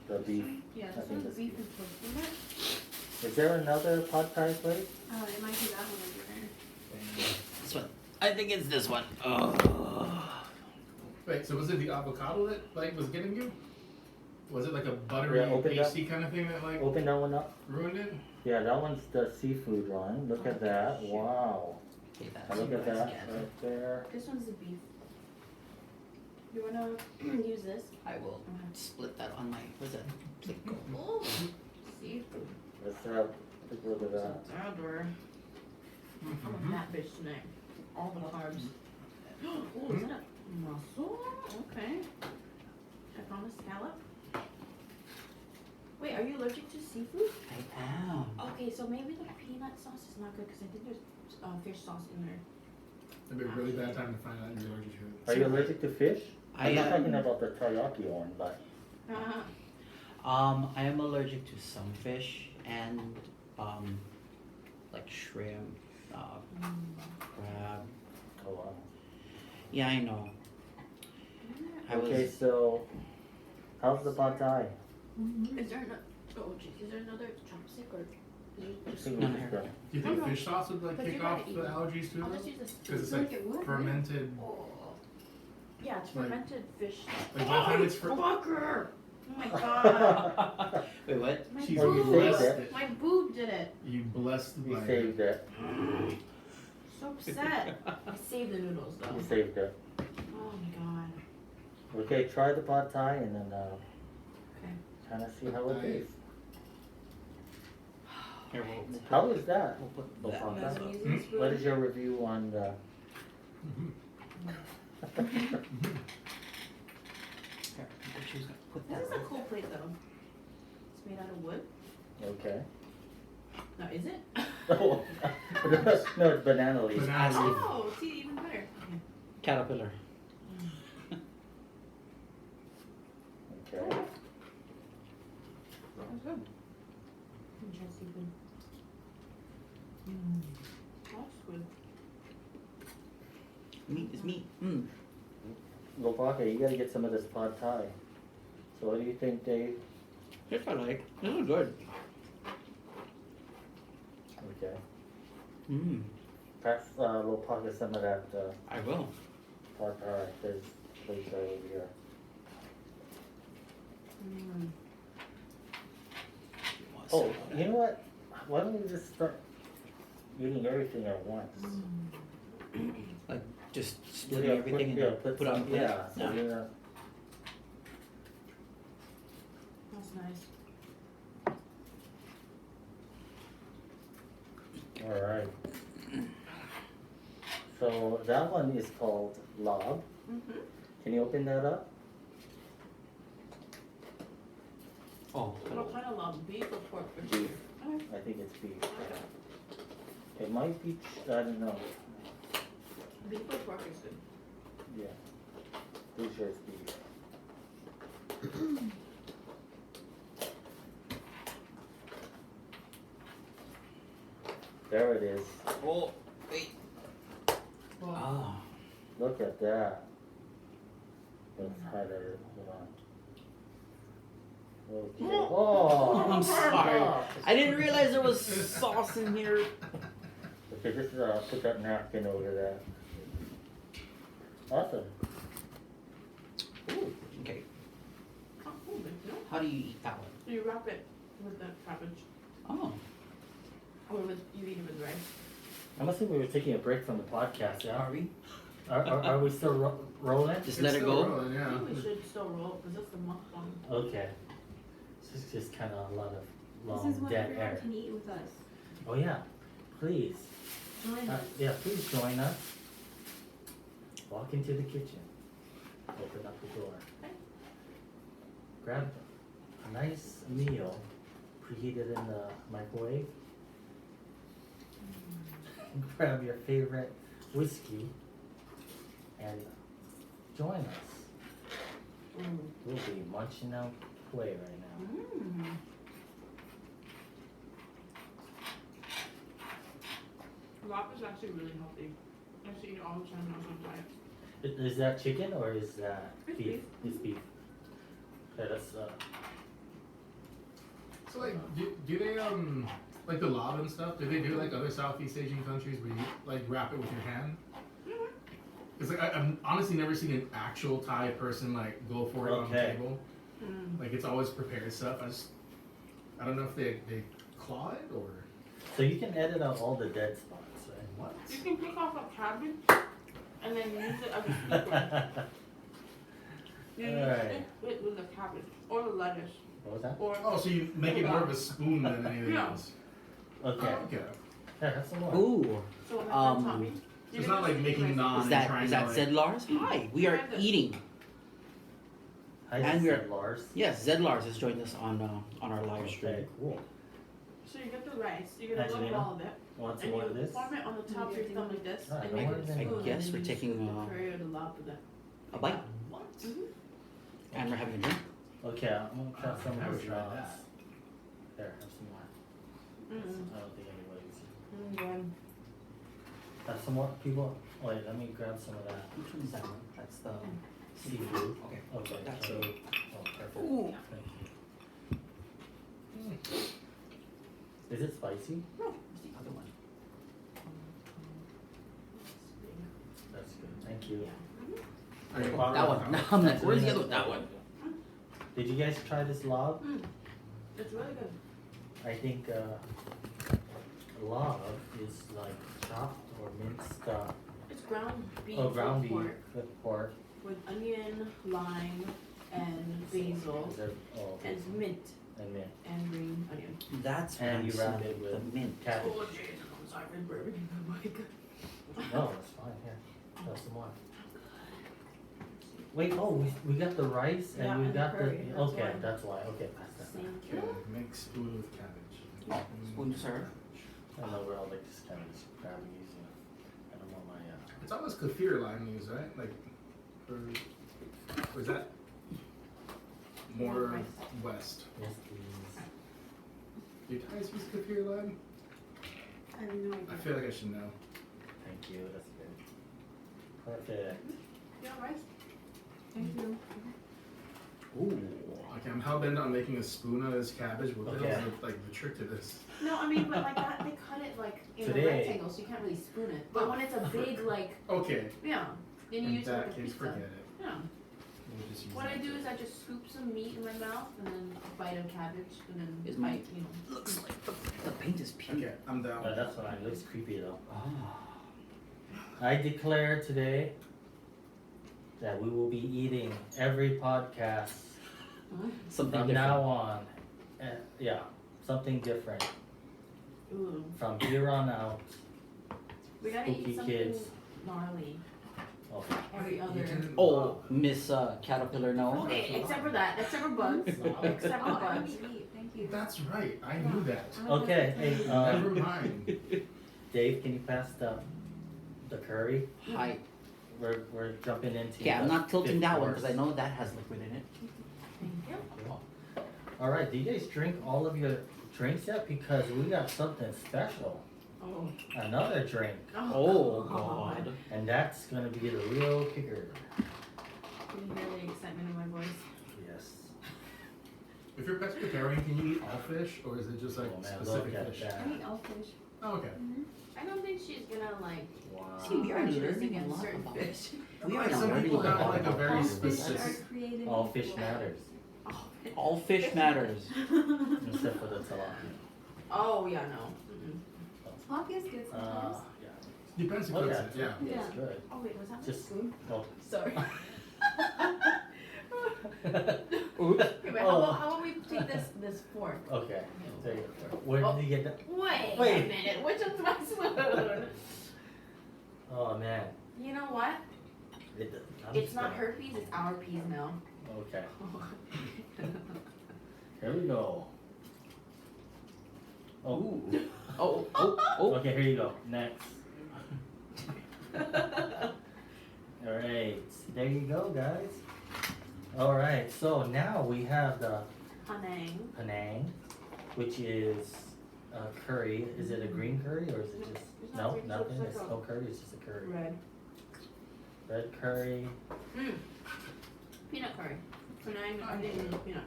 Speaker 1: the beef.
Speaker 5: Yeah,
Speaker 1: I
Speaker 5: this
Speaker 1: think
Speaker 5: one's
Speaker 1: that's
Speaker 5: beef
Speaker 1: good.
Speaker 5: and pork.
Speaker 1: Is there another pad thai place?
Speaker 5: It might be that one over there.
Speaker 4: This one. I think it's this one. Oh.
Speaker 3: Wait, so was it the avocado that like was getting you? Was it like a buttery,
Speaker 1: Yeah, open that.
Speaker 3: pasty kind of thing that like
Speaker 1: Open that one up.
Speaker 3: ruined it?
Speaker 1: Yeah, that one's the seafood one. Look at that. Wow.
Speaker 4: Okay,
Speaker 1: Now
Speaker 4: that's
Speaker 1: look at that
Speaker 4: again.
Speaker 1: right there.
Speaker 2: This one's the beef. You wanna use this?
Speaker 4: I will split that on my. What's that? Plate go.
Speaker 2: Oh, seafood.
Speaker 1: Let's take a look at that.
Speaker 2: Salvador. I'm a fat bitch tonight. All the carbs. Oh, is that a mussel? Okay. I found a scallop. Wait, are you allergic to seafood?
Speaker 4: I am.
Speaker 2: Okay, so maybe the peanut sauce is not good because I think there's fish sauce in there.
Speaker 3: It'd be a really bad time to find out you're allergic to it.
Speaker 1: Are you allergic to fish?
Speaker 4: I
Speaker 1: I'm not
Speaker 4: am.
Speaker 1: talking about the teriyaki one, but
Speaker 4: I am allergic to some fish and like shrimp, crab.
Speaker 1: oh wow.
Speaker 4: Yeah, I know. I
Speaker 1: Okay,
Speaker 4: was.
Speaker 1: so how's the pad thai?
Speaker 2: Is there is there another chopstick or?
Speaker 1: I
Speaker 2: Is
Speaker 1: think
Speaker 4: No,
Speaker 1: we
Speaker 4: no.
Speaker 1: just done.
Speaker 3: Do you think
Speaker 2: No, no.
Speaker 3: fish sauce would like
Speaker 2: But
Speaker 3: kick
Speaker 2: you gotta
Speaker 3: off
Speaker 2: eat
Speaker 3: the
Speaker 2: it.
Speaker 3: allergies too?
Speaker 2: I'll just use this.
Speaker 3: Because it's
Speaker 5: Like
Speaker 3: like
Speaker 5: it would, right?
Speaker 3: fermented.
Speaker 2: Yeah, it's
Speaker 3: Like-
Speaker 2: fermented fish.
Speaker 3: Like by the time it's
Speaker 2: Fucker! Oh my god!
Speaker 4: Wait, what?
Speaker 2: My
Speaker 3: Jeez,
Speaker 1: Well, you
Speaker 3: you
Speaker 2: boob!
Speaker 1: saved
Speaker 3: blessed
Speaker 1: it.
Speaker 3: it.
Speaker 2: My boob did it.
Speaker 3: You blessed
Speaker 1: You
Speaker 3: by
Speaker 1: saved it.
Speaker 2: So upset. I saved the noodles though.
Speaker 1: You saved it.
Speaker 2: Oh my god.
Speaker 1: Okay, try the pad thai and then
Speaker 2: Okay.
Speaker 1: kind of see how it is.
Speaker 4: Here, we'll
Speaker 1: How is that?
Speaker 4: We'll put
Speaker 1: We'll
Speaker 4: that
Speaker 1: pop
Speaker 4: one.
Speaker 2: You guys
Speaker 1: that.
Speaker 2: wanna use this spoon?
Speaker 1: What is your review on the?
Speaker 4: Here, I'm just gonna put
Speaker 2: This
Speaker 4: that.
Speaker 2: is a cool plate though. It's made out of wood.
Speaker 1: Okay.
Speaker 2: No, is it?
Speaker 1: Oh, no, it's banana leaf.
Speaker 3: Banana leaf.
Speaker 2: Oh, see, even better. Okay.
Speaker 4: Caterpillar.
Speaker 1: Okay.
Speaker 2: That's good. Interesting food. That's good.
Speaker 4: Meat is meat.
Speaker 1: Lopaka, you gotta get some of this pad thai. So what do you think, Dave?
Speaker 4: This I like. This is good.
Speaker 1: Okay. Pass Lopaka some of that
Speaker 4: I will.
Speaker 1: pad thai. There's place right over here. Oh, you know what? Why don't we just start eating everything at once?
Speaker 4: Like just splitting
Speaker 1: Yeah,
Speaker 4: everything and
Speaker 1: yeah,
Speaker 4: then put on
Speaker 1: some,
Speaker 4: the plate.
Speaker 1: yeah, so
Speaker 4: Yeah.
Speaker 1: yeah.
Speaker 2: That's nice.
Speaker 1: Alright. So that one is called lob.
Speaker 2: Mm-hmm.
Speaker 1: Can you open that up?
Speaker 4: Oh,
Speaker 2: What kind of love? Beef or pork? Or
Speaker 1: Beef.
Speaker 2: Okay.
Speaker 1: I think it's beef. It might be, I don't know.
Speaker 2: Beef or pork is good.
Speaker 1: Yeah. Pretty sure it's beef. There it is.
Speaker 4: oh, wait. Oh.
Speaker 1: Look at that. Let's hide it. Hold on. Okay. Oh,
Speaker 4: I'm sorry.
Speaker 1: stop.
Speaker 4: I didn't realize there was sauce in here.
Speaker 1: Okay, just put that napkin over there. Awesome.
Speaker 4: Ooh, okay.
Speaker 2: Oh, cool, good to know.
Speaker 4: How do you eat that one?
Speaker 2: You wrap it with the cabbage.
Speaker 4: Oh.
Speaker 2: Or you eat it with rice.
Speaker 1: I must think we were taking a break from the podcast. Yeah.
Speaker 4: Are we?
Speaker 1: Are we still rolling?
Speaker 4: Just
Speaker 3: It's
Speaker 4: let it
Speaker 3: still
Speaker 4: go.
Speaker 3: rolling,
Speaker 2: I
Speaker 3: yeah.
Speaker 2: think we should still roll because that's the mukbang.
Speaker 1: Okay. This is just kind of a lot of
Speaker 5: This
Speaker 1: long
Speaker 5: is what
Speaker 1: dead
Speaker 5: everyone
Speaker 1: air.
Speaker 5: can eat with us.
Speaker 1: Oh yeah, please.
Speaker 5: Join us.
Speaker 1: Yeah, please join us. Walk into the kitchen. Open up the door.
Speaker 2: Okay.
Speaker 1: Grab a nice meal, preheat it in the microwave. Grab your favorite whiskey and join us. We'll be munching out away right now.
Speaker 2: Lop is actually really healthy. I used to eat it all the time when I was on diet.
Speaker 1: Is that chicken or is that
Speaker 2: It's
Speaker 1: beef?
Speaker 2: beef.
Speaker 1: It's beef. Okay, that's
Speaker 3: So like, do they like the lava and stuff? Do they do like other Southeast Asian countries where you like wrap it with your hand? It's like I've honestly never seen an actual Thai person like go for it on the
Speaker 1: Okay.
Speaker 3: table. Like it's always prepared stuff. I don't know if they claw it or
Speaker 1: so you can edit out all the dead spots, right?
Speaker 3: what.
Speaker 2: You can pick off a cabbage and then use it as a speaker. You use
Speaker 1: Alright.
Speaker 2: it with the cabbage or the lettuce
Speaker 1: What was that?
Speaker 2: or
Speaker 3: Oh, so you make it more of a spoon than anything
Speaker 2: Yeah.
Speaker 3: else.
Speaker 1: Okay.
Speaker 3: Okay.
Speaker 1: Yeah, that's some more.
Speaker 4: Ooh,
Speaker 2: so when my friend taught me.
Speaker 3: So it's not like making naan
Speaker 4: is
Speaker 3: and
Speaker 4: that
Speaker 3: trying
Speaker 4: is
Speaker 3: to
Speaker 4: that
Speaker 3: like.
Speaker 4: Zed Lars? Hi, we are eating.
Speaker 1: Hi,
Speaker 4: And we're-
Speaker 1: Lars.
Speaker 4: Yes, Zed Lars has joined us on our live
Speaker 1: Okay,
Speaker 4: stream.
Speaker 1: cool.
Speaker 2: So you get the rice, you get a little
Speaker 1: Angelina?
Speaker 2: ball of it,
Speaker 1: Want some
Speaker 2: and
Speaker 1: more of
Speaker 2: you
Speaker 1: this?
Speaker 2: form it on the top of your thumb like this,
Speaker 1: Alright,
Speaker 2: and
Speaker 1: don't
Speaker 2: make
Speaker 1: worry
Speaker 2: it a
Speaker 1: then.
Speaker 2: spoon.
Speaker 4: I guess
Speaker 2: and
Speaker 4: we're
Speaker 2: then you
Speaker 4: taking,
Speaker 2: scoop the curry or the lop with it.
Speaker 4: A bite,
Speaker 3: What?
Speaker 4: and we're having a drink.
Speaker 1: Okay, I'm gonna try some
Speaker 3: I've
Speaker 1: of
Speaker 3: never
Speaker 1: these
Speaker 3: tried
Speaker 1: nods.
Speaker 3: that.
Speaker 1: There, have some more. I don't think anybody's.
Speaker 2: Good.
Speaker 1: Have some more people? Wait, let me grab some of that
Speaker 4: Which one is that one? That's the
Speaker 1: seafood.
Speaker 4: Okay.
Speaker 1: Okay,
Speaker 4: That's
Speaker 1: so,
Speaker 4: a-
Speaker 1: oh, perfect.
Speaker 4: Ooh.
Speaker 1: Thank you. Is it spicy?
Speaker 4: No, it's the other one.
Speaker 1: That's good, thank you.
Speaker 3: Are you
Speaker 4: That
Speaker 3: ordering
Speaker 4: one.
Speaker 3: now?
Speaker 4: No, I'm like, where's the other? That one.
Speaker 1: Did you guys try this log?
Speaker 2: It's really good.
Speaker 1: I think log is like chopped or minced
Speaker 2: It's ground beef
Speaker 1: ground
Speaker 2: with
Speaker 1: beef
Speaker 2: pork
Speaker 1: with pork.
Speaker 2: with onion, lime, and basil,
Speaker 1: Is there, oh,
Speaker 2: and mint
Speaker 1: and mint.
Speaker 2: and green onion.
Speaker 4: That's what
Speaker 1: And
Speaker 4: I'm
Speaker 1: you wrap
Speaker 4: seeing,
Speaker 1: it with
Speaker 4: the mint.
Speaker 1: cabbage.
Speaker 2: Oh, Jason, I'm sorry for burping in the mic.
Speaker 1: No, it's fine, here, have some more. Wait, oh, we got the rice
Speaker 2: Yeah,
Speaker 1: and we
Speaker 2: and the
Speaker 1: got the,
Speaker 2: curry, that's
Speaker 1: okay,
Speaker 2: why.
Speaker 1: that's why, okay, pass that.
Speaker 2: Thank
Speaker 3: Okay,
Speaker 2: you.
Speaker 3: make spoon with cabbage.
Speaker 4: Oh, spoon to serve.
Speaker 1: I know we're all like just kind of just grabbing these, I don't know my,
Speaker 3: It's almost kaffir lime leaves, right? Like, or is that more west?
Speaker 1: yes, please.
Speaker 3: Do Thais use kaffir lime?
Speaker 5: I have no
Speaker 3: I
Speaker 5: idea.
Speaker 3: feel like I should know.
Speaker 1: Thank you, that's good. Perfect.
Speaker 2: Yeah, rice.
Speaker 5: Thank you.
Speaker 1: Ooh.
Speaker 3: Okay, I'm hell bent on making a spoon out of this cabbage. What the
Speaker 1: Okay.
Speaker 3: hell is like the trick to this?
Speaker 2: No, I mean, but like that, they cut it like in
Speaker 1: Today-
Speaker 2: a rectangle, so you can't really spoon it. But when it's a big, like,
Speaker 3: Okay,
Speaker 2: yeah, then you
Speaker 3: in
Speaker 2: use it
Speaker 3: that
Speaker 2: like a
Speaker 3: case,
Speaker 2: pizza.
Speaker 3: forget it.
Speaker 2: Yeah.
Speaker 3: We'll just use
Speaker 2: What I
Speaker 3: that
Speaker 2: do
Speaker 3: too.
Speaker 2: is I just scoop some meat in my mouth and then a bite of cabbage and then
Speaker 4: Is my-
Speaker 2: bite, you know.
Speaker 4: Looks like the paint is pink.
Speaker 3: Okay, I'm down.
Speaker 1: That's fine, it looks creepy though.
Speaker 4: Oh.
Speaker 1: I declare today that we will be eating every podcast
Speaker 4: Something
Speaker 1: from
Speaker 4: different.
Speaker 1: now on. Yeah, something different.
Speaker 2: Ooh.
Speaker 1: From here on out.
Speaker 2: We gotta
Speaker 1: Spooky
Speaker 2: eat something
Speaker 1: kids.
Speaker 2: gnarly
Speaker 1: Okay.
Speaker 2: every
Speaker 3: You
Speaker 2: other.
Speaker 3: didn't-
Speaker 4: Oh, Miss Caterpillar, no.
Speaker 2: Okay, except for that, except for bugs, except for
Speaker 5: Oh, I
Speaker 2: bugs.
Speaker 5: already eat. Thank you.
Speaker 3: That's right. I knew that.
Speaker 1: Okay, hey,
Speaker 3: Never mind.
Speaker 1: Dave, can you pass the curry?
Speaker 4: Hi.
Speaker 1: We're jumping into.
Speaker 4: Okay, I'm
Speaker 1: the
Speaker 4: not tilting
Speaker 1: fifth
Speaker 4: that one
Speaker 1: course.
Speaker 4: because I know that has liquid in it.
Speaker 2: Thank you.
Speaker 1: Cool. All right, do you guys drink all of your drinks yet? Because we got something special.
Speaker 2: Oh.
Speaker 1: Another drink,
Speaker 4: Oh God.
Speaker 1: and that's gonna be the real kicker.
Speaker 2: Can you hear the excitement in my voice?
Speaker 1: Yes.
Speaker 3: If you're pescatarian, can you eat all fish, or is it just like
Speaker 1: Oh man,
Speaker 3: specific
Speaker 1: look at
Speaker 3: fish?
Speaker 1: that.
Speaker 5: I eat all fish.
Speaker 3: Oh, okay.
Speaker 2: I don't think she's gonna like
Speaker 1: Wow.
Speaker 4: See, we are
Speaker 2: prejudice
Speaker 4: learning a
Speaker 2: against
Speaker 4: lot
Speaker 2: certain
Speaker 4: about
Speaker 2: fish.
Speaker 4: We
Speaker 3: Like
Speaker 4: are
Speaker 3: some
Speaker 4: learning
Speaker 3: people
Speaker 4: a
Speaker 3: have
Speaker 4: lot
Speaker 3: like a
Speaker 4: about
Speaker 3: very
Speaker 5: All
Speaker 4: this.
Speaker 5: fish
Speaker 3: specific.
Speaker 5: are created
Speaker 1: All fish
Speaker 5: equal.
Speaker 1: matters,
Speaker 2: Oh,
Speaker 4: All fish matters.
Speaker 1: except for the tilapia.
Speaker 2: oh yeah, no. Mm-mm.
Speaker 5: Tilapia's good sometimes.
Speaker 1: Yeah.
Speaker 3: Depends who
Speaker 1: Oh,
Speaker 3: cooks
Speaker 1: yeah.
Speaker 3: it. Yeah.
Speaker 5: Yeah.
Speaker 1: It's good.
Speaker 2: Oh wait, was that my
Speaker 1: Just-
Speaker 2: spoon?
Speaker 1: Oh.
Speaker 2: Sorry.
Speaker 4: Oops.
Speaker 2: Okay, wait,
Speaker 1: Oh.
Speaker 2: how about we take this fork?
Speaker 1: Okay. There you go. Where
Speaker 2: Oh.
Speaker 1: did you get that?
Speaker 2: Wait,
Speaker 1: Wait.
Speaker 2: a minute, which one's my spoon?
Speaker 1: Oh man.
Speaker 2: You know what?
Speaker 1: I'm
Speaker 2: It's
Speaker 1: just
Speaker 2: not
Speaker 1: gonna-
Speaker 2: her peas, it's our peas now.
Speaker 1: Okay. Here we go. Oh.
Speaker 4: Ooh. Oh, oh, oh.
Speaker 1: Okay, here you go. Next. All right. There you go, guys. All right. So now we have the
Speaker 2: Penang.
Speaker 1: Penang, which is curry. Is it a green curry or is it just
Speaker 2: It's
Speaker 1: no
Speaker 2: not green,
Speaker 1: nothing?
Speaker 2: it's
Speaker 1: It's
Speaker 2: like
Speaker 1: no curry. It's just a curry.
Speaker 2: red.
Speaker 1: Red curry.
Speaker 2: Peanut curry. So now I didn't use peanut.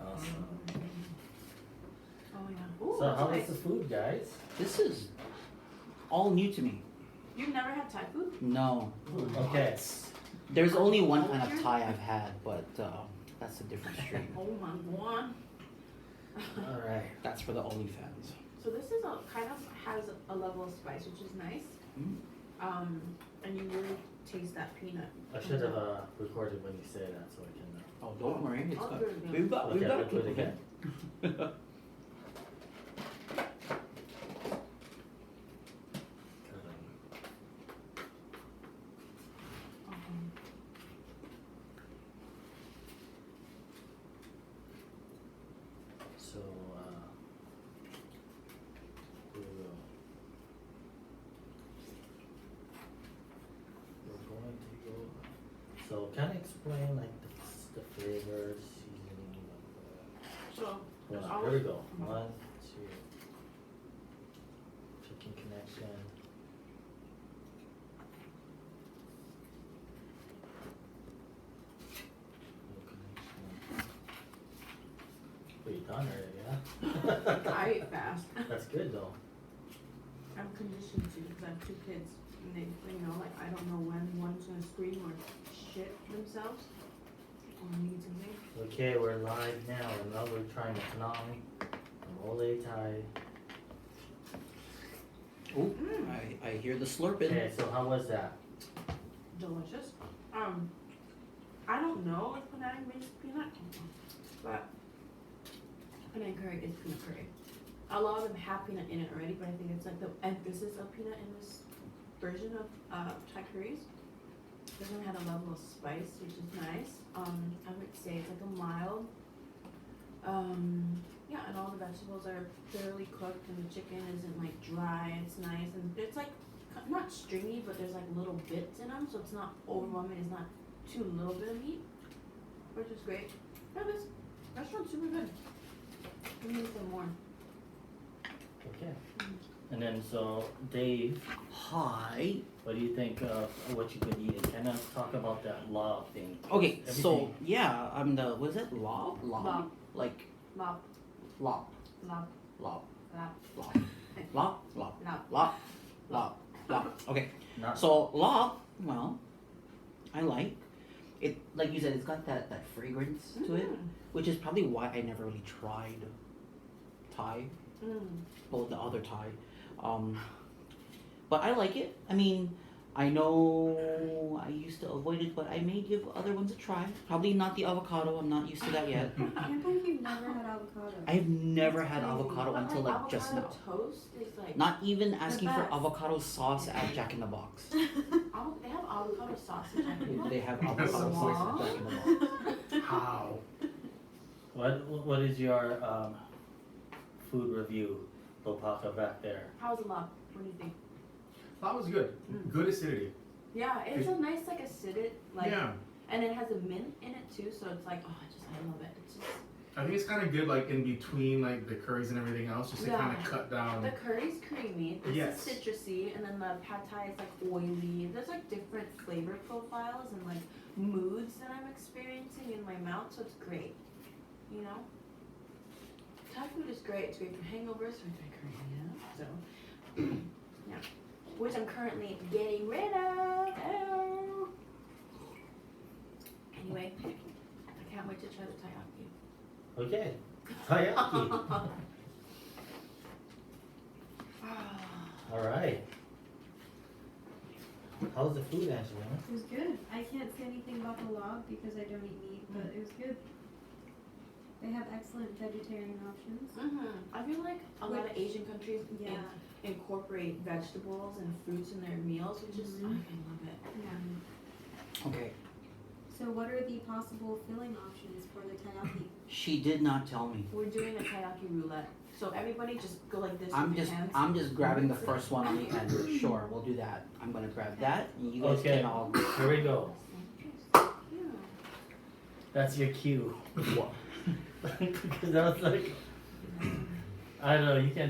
Speaker 1: Awesome.
Speaker 2: Oh yeah. Ooh,
Speaker 1: So
Speaker 2: that's
Speaker 1: how
Speaker 2: nice.
Speaker 1: was the food, guys?
Speaker 4: This is all new to me.
Speaker 2: You've never had Thai food?
Speaker 4: No.
Speaker 1: Okay.
Speaker 4: There's only one kind of Thai I've had, but that's a different stream.
Speaker 2: Oh my god.
Speaker 1: All right.
Speaker 4: That's for the OnlyFans.
Speaker 2: So this is a kind of has a level of spice, which is nice. And you really taste that peanut.
Speaker 1: I should have recorded when you say that so I can.
Speaker 4: Oh, don't worry. It's
Speaker 2: I'll
Speaker 4: got,
Speaker 2: do it again.
Speaker 4: we've got
Speaker 1: Okay,
Speaker 4: it
Speaker 1: I'll do it again. So we will. We're going to go. So can I explain like the flavors, seasoning of
Speaker 2: So
Speaker 1: the.
Speaker 2: there's
Speaker 1: Here we
Speaker 2: always
Speaker 1: go. 1, 2. Chicken connection. No connection. Well, you done already, yeah?
Speaker 2: I eat fast.
Speaker 1: That's good though.
Speaker 2: I'm conditioned to because I have 2 kids and they, you know, like I don't know when one's gonna scream or shit themselves or need something.
Speaker 1: Okay, we're live now, and now we're trying to Penang from Ole Thai.
Speaker 4: Oh, I hear the slurping.
Speaker 1: Okay, so how was that?
Speaker 2: Delicious. I don't know if Penang makes peanut, but Penang curry is peanut curry. A lot of them have peanut in it already, but I think it's like the emphasis of peanut in this version of Thai curries. Doesn't have a level of spice, which is nice. I would say it's like a mild. Yeah, and all the vegetables are thoroughly cooked, and the chicken isn't like dry. It's nice, and it's like not stringy, but there's like little bits in them, so it's not overwhelming. It's not too little bit of meat, which is great. Yeah, this restaurant's super good. We need some more.
Speaker 1: Okay. And then so Dave,
Speaker 4: Hi.
Speaker 1: what do you think of what you could eat? Kind of talk about that law thing.
Speaker 4: Okay, so
Speaker 1: Everything.
Speaker 4: yeah, I'm the was it lob?
Speaker 2: Lob.
Speaker 4: Like
Speaker 2: Lob,
Speaker 4: lob,
Speaker 2: lob,
Speaker 4: lob,
Speaker 2: lob,
Speaker 4: lob, lob, lob,
Speaker 2: lob.
Speaker 4: lob, lob, lob. Okay,
Speaker 1: Not
Speaker 4: so lob. Well, I like it. Like you said, it's got that fragrance to it, which is probably why I never really tried Thai. Well, the other Thai. But I like it. I mean, I know I used to avoid it, but I may give other ones a try. Probably not the avocado. I'm not used to that yet.
Speaker 5: I can't believe you've never had avocado.
Speaker 4: I've never
Speaker 5: That's
Speaker 4: had
Speaker 5: crazy.
Speaker 4: avocado
Speaker 2: But
Speaker 4: until like just now.
Speaker 2: avocado toast is like
Speaker 4: Not even asking for
Speaker 5: best.
Speaker 4: avocado sauce at Jack in the Box.
Speaker 2: they have avocado sausage. I think.
Speaker 4: They have
Speaker 3: That's
Speaker 4: avocado
Speaker 3: so
Speaker 4: sauce at Jack in the Box.
Speaker 3: How?
Speaker 1: what is your food review, Lopaka, back there?
Speaker 2: How's the lob? What do you think?
Speaker 3: That was good. Good acidity.
Speaker 2: Yeah, it's a nice like acidic like,
Speaker 3: Yeah.
Speaker 2: and it has a mint in it too, so it's like I love it. It's just
Speaker 3: I think it's kind of good, like in between, like the curries and everything else, just to
Speaker 2: Yeah.
Speaker 3: kind of cut down.
Speaker 2: the curry's creamy. This
Speaker 3: Yes.
Speaker 2: is citrusy, and then the pad thai is like oily. There's like different flavor profiles and like moods that I'm experiencing in my mouth, so it's great. You know, Thai food is great. It's great for hangovers, for Korean, so yeah. Which I'm currently getting rid of. Oh. Anyway, I can't wait to try the taiyaki.
Speaker 1: Okay. Taiyaki. All right. How's the food, Angelina?
Speaker 5: It was good. I can't say anything about the log because I don't eat meat, but it was good. They have excellent vegetarian options.
Speaker 2: I feel like a lot of Asian countries
Speaker 5: Yeah.
Speaker 2: incorporate vegetables and fruits in their meals, which is I love it.
Speaker 5: Yeah.
Speaker 4: Okay.
Speaker 5: So what are the possible filling options for the taiyaki?
Speaker 4: She did not tell me.
Speaker 2: We're doing a taiyaki roulette, so everybody just go like this
Speaker 4: I'm
Speaker 2: with
Speaker 4: just
Speaker 2: your hands.
Speaker 4: I'm just grabbing the first one on the end. Sure, we'll do that. I'm gonna grab that, and you guys
Speaker 1: Okay.
Speaker 4: can all.
Speaker 1: Here we go.
Speaker 2: Yeah.
Speaker 1: That's your cue.
Speaker 4: What?
Speaker 1: Because I was like, I don't know. You can.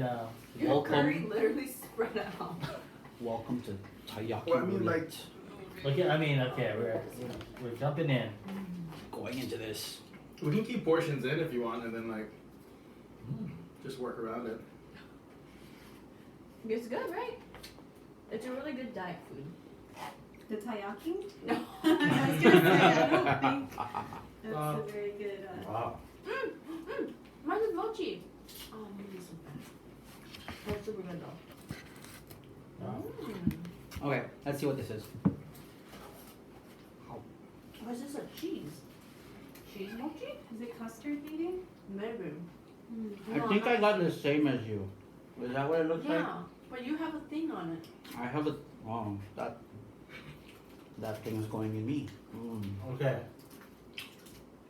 Speaker 2: Your
Speaker 4: Welcome.
Speaker 2: curry literally spread out.
Speaker 4: Welcome to Taiyaki.
Speaker 3: Well, I mean, like,
Speaker 1: Okay, I mean, okay, we're jumping in.
Speaker 4: going into this.
Speaker 3: we can keep portions in if you want, and then like just work around it.
Speaker 2: It's good, right? It's a really good diet food.
Speaker 5: The taiyaki?
Speaker 2: No.
Speaker 5: I was gonna say, I don't think that's
Speaker 3: Wow.
Speaker 5: a very good.
Speaker 1: Wow.
Speaker 2: Mine is mochi. Oh, maybe some fat. That's super good though.
Speaker 1: Wow.
Speaker 4: Okay, let's see what this is.
Speaker 2: What is this? A cheese? Cheese mochi?
Speaker 5: Is it custard maybe?
Speaker 2: Maybe.
Speaker 5: Mm.
Speaker 2: No,
Speaker 4: I think I
Speaker 2: not-
Speaker 4: got the same as you. Is that what it looks like?
Speaker 2: Yeah, but you have a thing on it.
Speaker 4: I have a. Oh, that thing's going in me.
Speaker 1: Okay.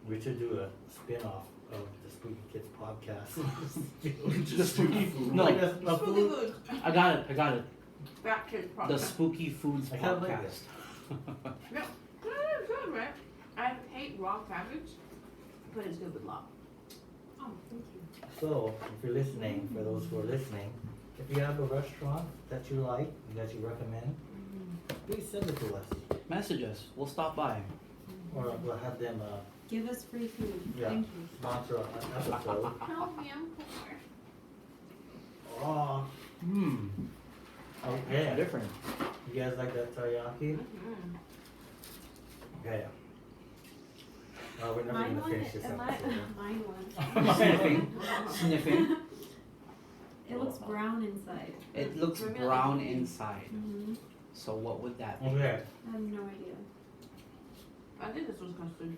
Speaker 1: We should do a spin-off of the Spooky Kids podcast.
Speaker 3: Just spooky food.
Speaker 4: No.
Speaker 1: Like a
Speaker 2: Spooky
Speaker 1: food.
Speaker 2: food.
Speaker 4: I got it.
Speaker 2: Fat kids
Speaker 4: The
Speaker 2: podcast.
Speaker 4: Spooky Foods
Speaker 1: I kinda like
Speaker 4: podcast.
Speaker 2: Yeah, it's good, right? I hate raw cabbage, but it's good with love.
Speaker 5: Oh, thank you.
Speaker 1: So, if you're listening, for those who are listening, if you have a restaurant that you like, that you recommend, please send it to us.
Speaker 4: Message us. We'll stop by.
Speaker 1: Or we'll have them
Speaker 5: Give us free food.
Speaker 1: Yeah.
Speaker 5: Thank you.
Speaker 1: sponsor an episode.
Speaker 2: Help me, I'm poor.
Speaker 1: Oh,
Speaker 4: Hmm.
Speaker 1: okay.
Speaker 4: Different.
Speaker 1: You guys like that teriyaki?
Speaker 2: Mm-hmm.
Speaker 1: Okay. We're never
Speaker 5: Mine
Speaker 1: gonna
Speaker 5: one.
Speaker 1: finish this episode.
Speaker 5: Mine one.
Speaker 4: Sniffing. Sniffing.
Speaker 5: It looks brown inside.
Speaker 4: It looks
Speaker 2: Really?
Speaker 4: brown inside.
Speaker 5: Mm-hmm.
Speaker 4: So what would that be?
Speaker 1: Okay.
Speaker 5: I have no idea.
Speaker 2: I think this was custard.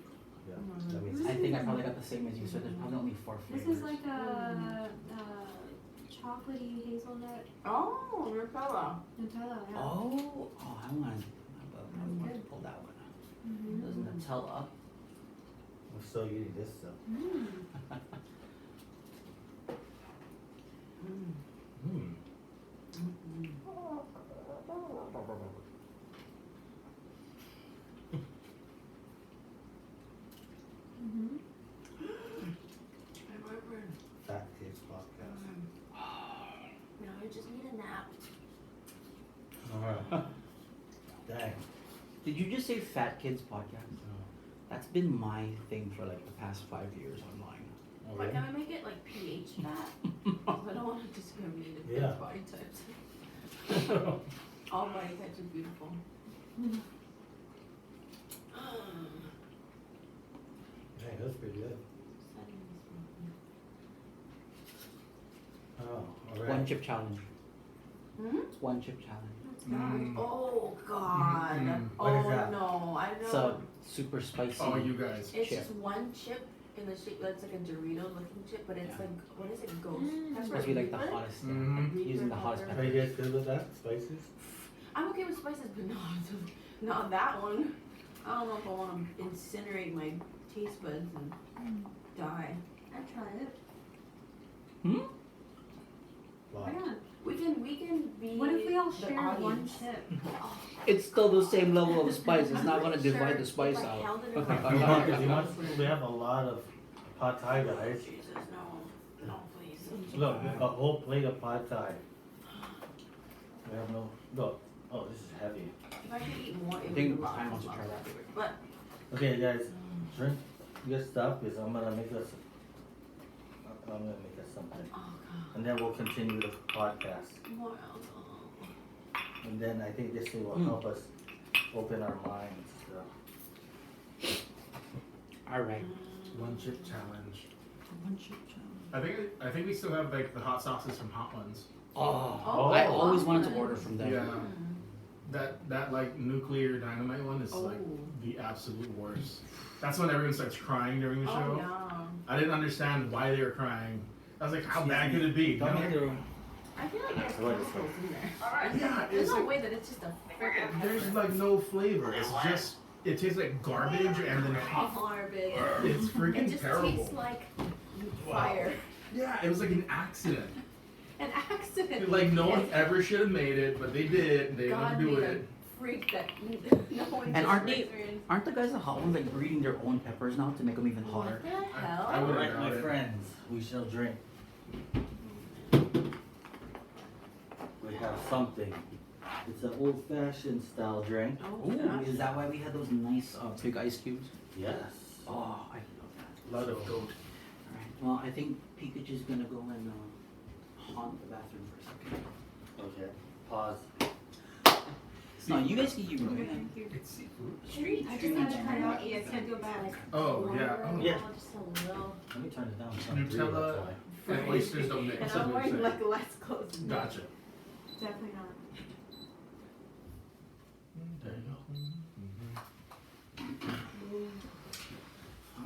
Speaker 1: Yeah.
Speaker 2: Mhm.
Speaker 1: That makes
Speaker 4: I think I probably got the same as you, so there's probably only 4
Speaker 5: This
Speaker 4: flavors.
Speaker 5: is like a chocolatey hazelnut
Speaker 2: Oh, Nutella.
Speaker 5: Nutella. Yeah.
Speaker 4: Oh, I want to
Speaker 5: good.
Speaker 4: pull that one out.
Speaker 5: Mm-hmm.
Speaker 4: Doesn't it tell up?
Speaker 1: I'm so eating this stuff.
Speaker 5: Mm.
Speaker 1: Hmm.
Speaker 5: Mm-hmm.
Speaker 1: Fat Kids podcast.
Speaker 2: No, I just need a nap.
Speaker 1: Alright. Dang.
Speaker 4: Did you just say Fat Kids podcast? That's been my thing for like the past 5 years online.
Speaker 2: But
Speaker 1: Okay.
Speaker 2: can I make it like pH fat? I don't want to discriminate against
Speaker 1: Yeah.
Speaker 2: body types. All body types are beautiful.
Speaker 1: Dang, that's pretty good. Oh, alright.
Speaker 4: One chip challenge.
Speaker 2: Hmm?
Speaker 4: One chip challenge.
Speaker 2: Oh God!
Speaker 1: What is
Speaker 2: Oh
Speaker 1: that?
Speaker 2: no! I know.
Speaker 4: So super spicy.
Speaker 3: Oh, you guys.
Speaker 2: it's
Speaker 4: chip.
Speaker 2: just one chip in the shape that's like a Dorito-looking chip, but it's
Speaker 4: Yeah.
Speaker 2: like what is it? Ghost. That's
Speaker 4: Supposed to be like the
Speaker 2: Reaper?
Speaker 4: hottest thing.
Speaker 3: Mhm.
Speaker 4: Using the hottest
Speaker 2: Reaper
Speaker 1: Are you
Speaker 4: pepper.
Speaker 1: guys good with that? Spices?
Speaker 2: I'm okay with spices, but not that one. I don't know if I want to incinerate my taste buds and die.
Speaker 5: I'd try it.
Speaker 1: Wow.
Speaker 5: Why not?
Speaker 2: We can be.
Speaker 5: What if we all
Speaker 2: the
Speaker 5: share one
Speaker 2: audience.
Speaker 5: chip?
Speaker 4: It's still the same level of spice. It's not
Speaker 2: I'm
Speaker 4: gonna
Speaker 2: not
Speaker 4: divide
Speaker 2: sure
Speaker 4: the spice
Speaker 2: if I
Speaker 4: out.
Speaker 2: held it in
Speaker 1: You
Speaker 2: my
Speaker 1: want, we have a lot of pad thai, guys.
Speaker 2: Jesus, no, please.
Speaker 1: Look, a whole plate of pad thai. We have no, look. Oh, this is heavy.
Speaker 2: If I could eat more,
Speaker 4: I
Speaker 2: it would
Speaker 4: think
Speaker 2: be a lot.
Speaker 4: Ryan wants to try that.
Speaker 2: But
Speaker 1: Okay, guys, drink your stuff because I'm gonna make us something.
Speaker 2: oh god,
Speaker 1: And then we'll continue the podcast.
Speaker 2: more alcohol.
Speaker 1: And then I think this thing will help us open our minds. So.
Speaker 4: All right.
Speaker 3: One chip challenge.
Speaker 4: One chip challenge.
Speaker 3: I think we still have like the hot sauces from Hot Ones.
Speaker 4: Oh, I always wanted to
Speaker 2: Hot
Speaker 4: order
Speaker 2: Ones.
Speaker 4: from them.
Speaker 3: Yeah. That like nuclear dynamite one is like
Speaker 2: Oh.
Speaker 3: the absolute worst. That's when everyone starts crying during the show.
Speaker 2: Oh yeah.
Speaker 3: I didn't understand why they were crying. I was like, how
Speaker 1: Excuse
Speaker 3: bad
Speaker 1: me.
Speaker 3: could it be?
Speaker 1: Don't
Speaker 3: No.
Speaker 1: make it.
Speaker 2: I feel like there's
Speaker 1: What is
Speaker 2: chemicals in there.
Speaker 3: Yeah,
Speaker 2: There's
Speaker 3: it's
Speaker 2: no
Speaker 3: like,
Speaker 2: way that it's just a freaking
Speaker 3: there's like no flavor. It's just it tastes like garbage and then hot.
Speaker 2: garbage.
Speaker 3: It's
Speaker 2: It
Speaker 3: freaking
Speaker 2: just
Speaker 3: terrible.
Speaker 2: tastes like fire.
Speaker 3: Yeah, it was like an accident.
Speaker 2: An accident.
Speaker 3: Like no one
Speaker 2: Yes.
Speaker 3: ever should have made it, but they did. They ended up
Speaker 2: God
Speaker 3: doing
Speaker 2: made
Speaker 3: it.
Speaker 2: a freak that no one
Speaker 4: And
Speaker 2: just
Speaker 4: aren't they-
Speaker 2: experienced.
Speaker 4: Aren't the guys at Hot Ones like breeding their own peppers now to make them even hotter?
Speaker 2: What the hell?
Speaker 3: I would-
Speaker 1: Alright, my friends, we shall drink. we have something. It's an old-fashioned style drink.
Speaker 2: Oh,
Speaker 4: Ooh,
Speaker 2: gosh.
Speaker 4: is that why we had those nice big ice cubes?
Speaker 1: Yes.
Speaker 4: Oh, I love that.
Speaker 3: Lot of goat.
Speaker 4: Alright, well, I think Pikachu's gonna go and haunt the bathroom for a second.
Speaker 1: Okay. Pause.
Speaker 4: No, you guys can keep going.
Speaker 5: Thank you.
Speaker 3: It's seafood.
Speaker 5: I just had to cut out. You can't go back.
Speaker 3: Oh yeah. Oh.
Speaker 1: Yeah.
Speaker 2: Just a little.
Speaker 1: Let me turn it down. It's on three,
Speaker 3: Nutella
Speaker 1: that's why.
Speaker 3: and oysters don't mix.
Speaker 2: And
Speaker 3: that's
Speaker 2: I'm
Speaker 3: what you're
Speaker 2: wearing
Speaker 3: saying.
Speaker 2: like less clothes. than that.
Speaker 3: Gotcha.
Speaker 5: Definitely not.
Speaker 1: There you go.
Speaker 2: Mm.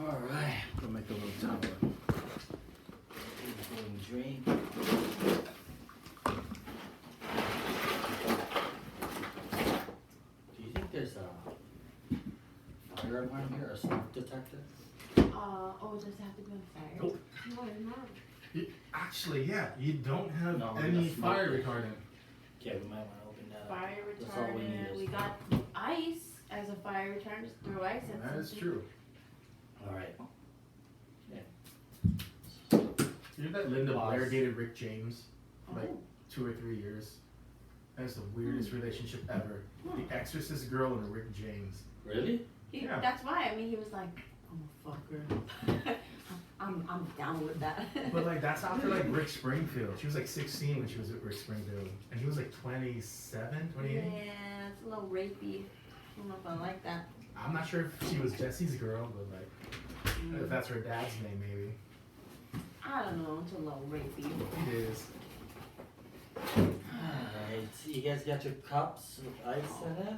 Speaker 1: All right.
Speaker 3: Go make a little tower.
Speaker 1: Drink. Do you think there's a fire alarm here, a smoke detector?
Speaker 2: Oh, does it have to be on fire?
Speaker 3: Nope.
Speaker 5: No, it's not.
Speaker 3: Actually, yeah, you don't have
Speaker 1: No, we
Speaker 3: any
Speaker 1: got smoke.
Speaker 3: fire retardant.
Speaker 1: Okay, we might want to open that up.
Speaker 2: Fire
Speaker 1: That's all we need
Speaker 2: retardant.
Speaker 1: is-
Speaker 2: We got ice as a fire retardant. Just throw ice at
Speaker 3: That is
Speaker 2: something.
Speaker 3: true.
Speaker 1: All right.
Speaker 3: You know that Linda
Speaker 1: Pause.
Speaker 3: Blair dated Rick James
Speaker 2: Oh.
Speaker 3: like 2 or 3 years? That's the weirdest relationship ever.
Speaker 2: Hmm.
Speaker 3: The Exorcist girl and Rick James.
Speaker 1: Really?
Speaker 3: Yeah.
Speaker 2: That's why. I mean, he was like, I'm a fucker. I'm down with that.
Speaker 3: But like that's after like Rick Springfield. She was like 16 when she was with Rick Springfield, and he was like 27, 28.
Speaker 2: Yeah, it's a little rapey. I don't know if I like that.
Speaker 3: I'm not sure if she was Jesse's girl, but like if that's her dad's name, maybe.
Speaker 2: I don't know. It's a little rapey.
Speaker 3: It is.
Speaker 1: Alright, you guys got your cups with ice in it?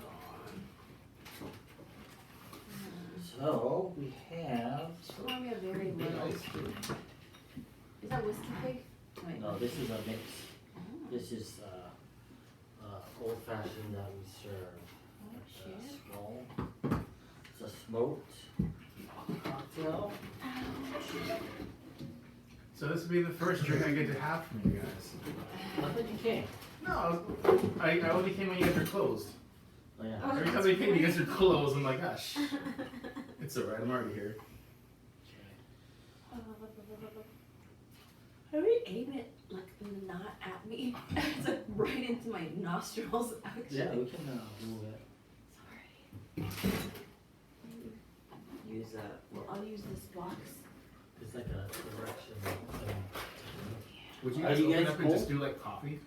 Speaker 1: So, we have...
Speaker 2: Pour me a very little. Is that whiskey pig? Wait.
Speaker 1: No, this is a mix.
Speaker 2: Oh,
Speaker 1: This is old fashioned that we serve.
Speaker 2: oh
Speaker 1: at
Speaker 2: shit.
Speaker 1: Skull. It's a smoked cocktail.
Speaker 3: So this will be the first drink I get to have from you guys.
Speaker 1: I thought you came.
Speaker 3: No, I only came when you guys were closed.
Speaker 1: Oh yeah.
Speaker 2: Oh.
Speaker 3: Every time they came, you guys are closed. I'm like, gosh, it's alright. I'm already here.
Speaker 2: How do you aim it like not at me? It's like right into my nostrils, actually.
Speaker 1: Yeah, we can move it.
Speaker 2: Sorry.
Speaker 1: Use that.
Speaker 2: Well, I'll use this box.
Speaker 1: It's like a direction thing.
Speaker 3: Would you
Speaker 1: Are
Speaker 3: guys
Speaker 1: you
Speaker 3: open
Speaker 1: guys
Speaker 3: up and just
Speaker 1: cool?
Speaker 3: do like coffee,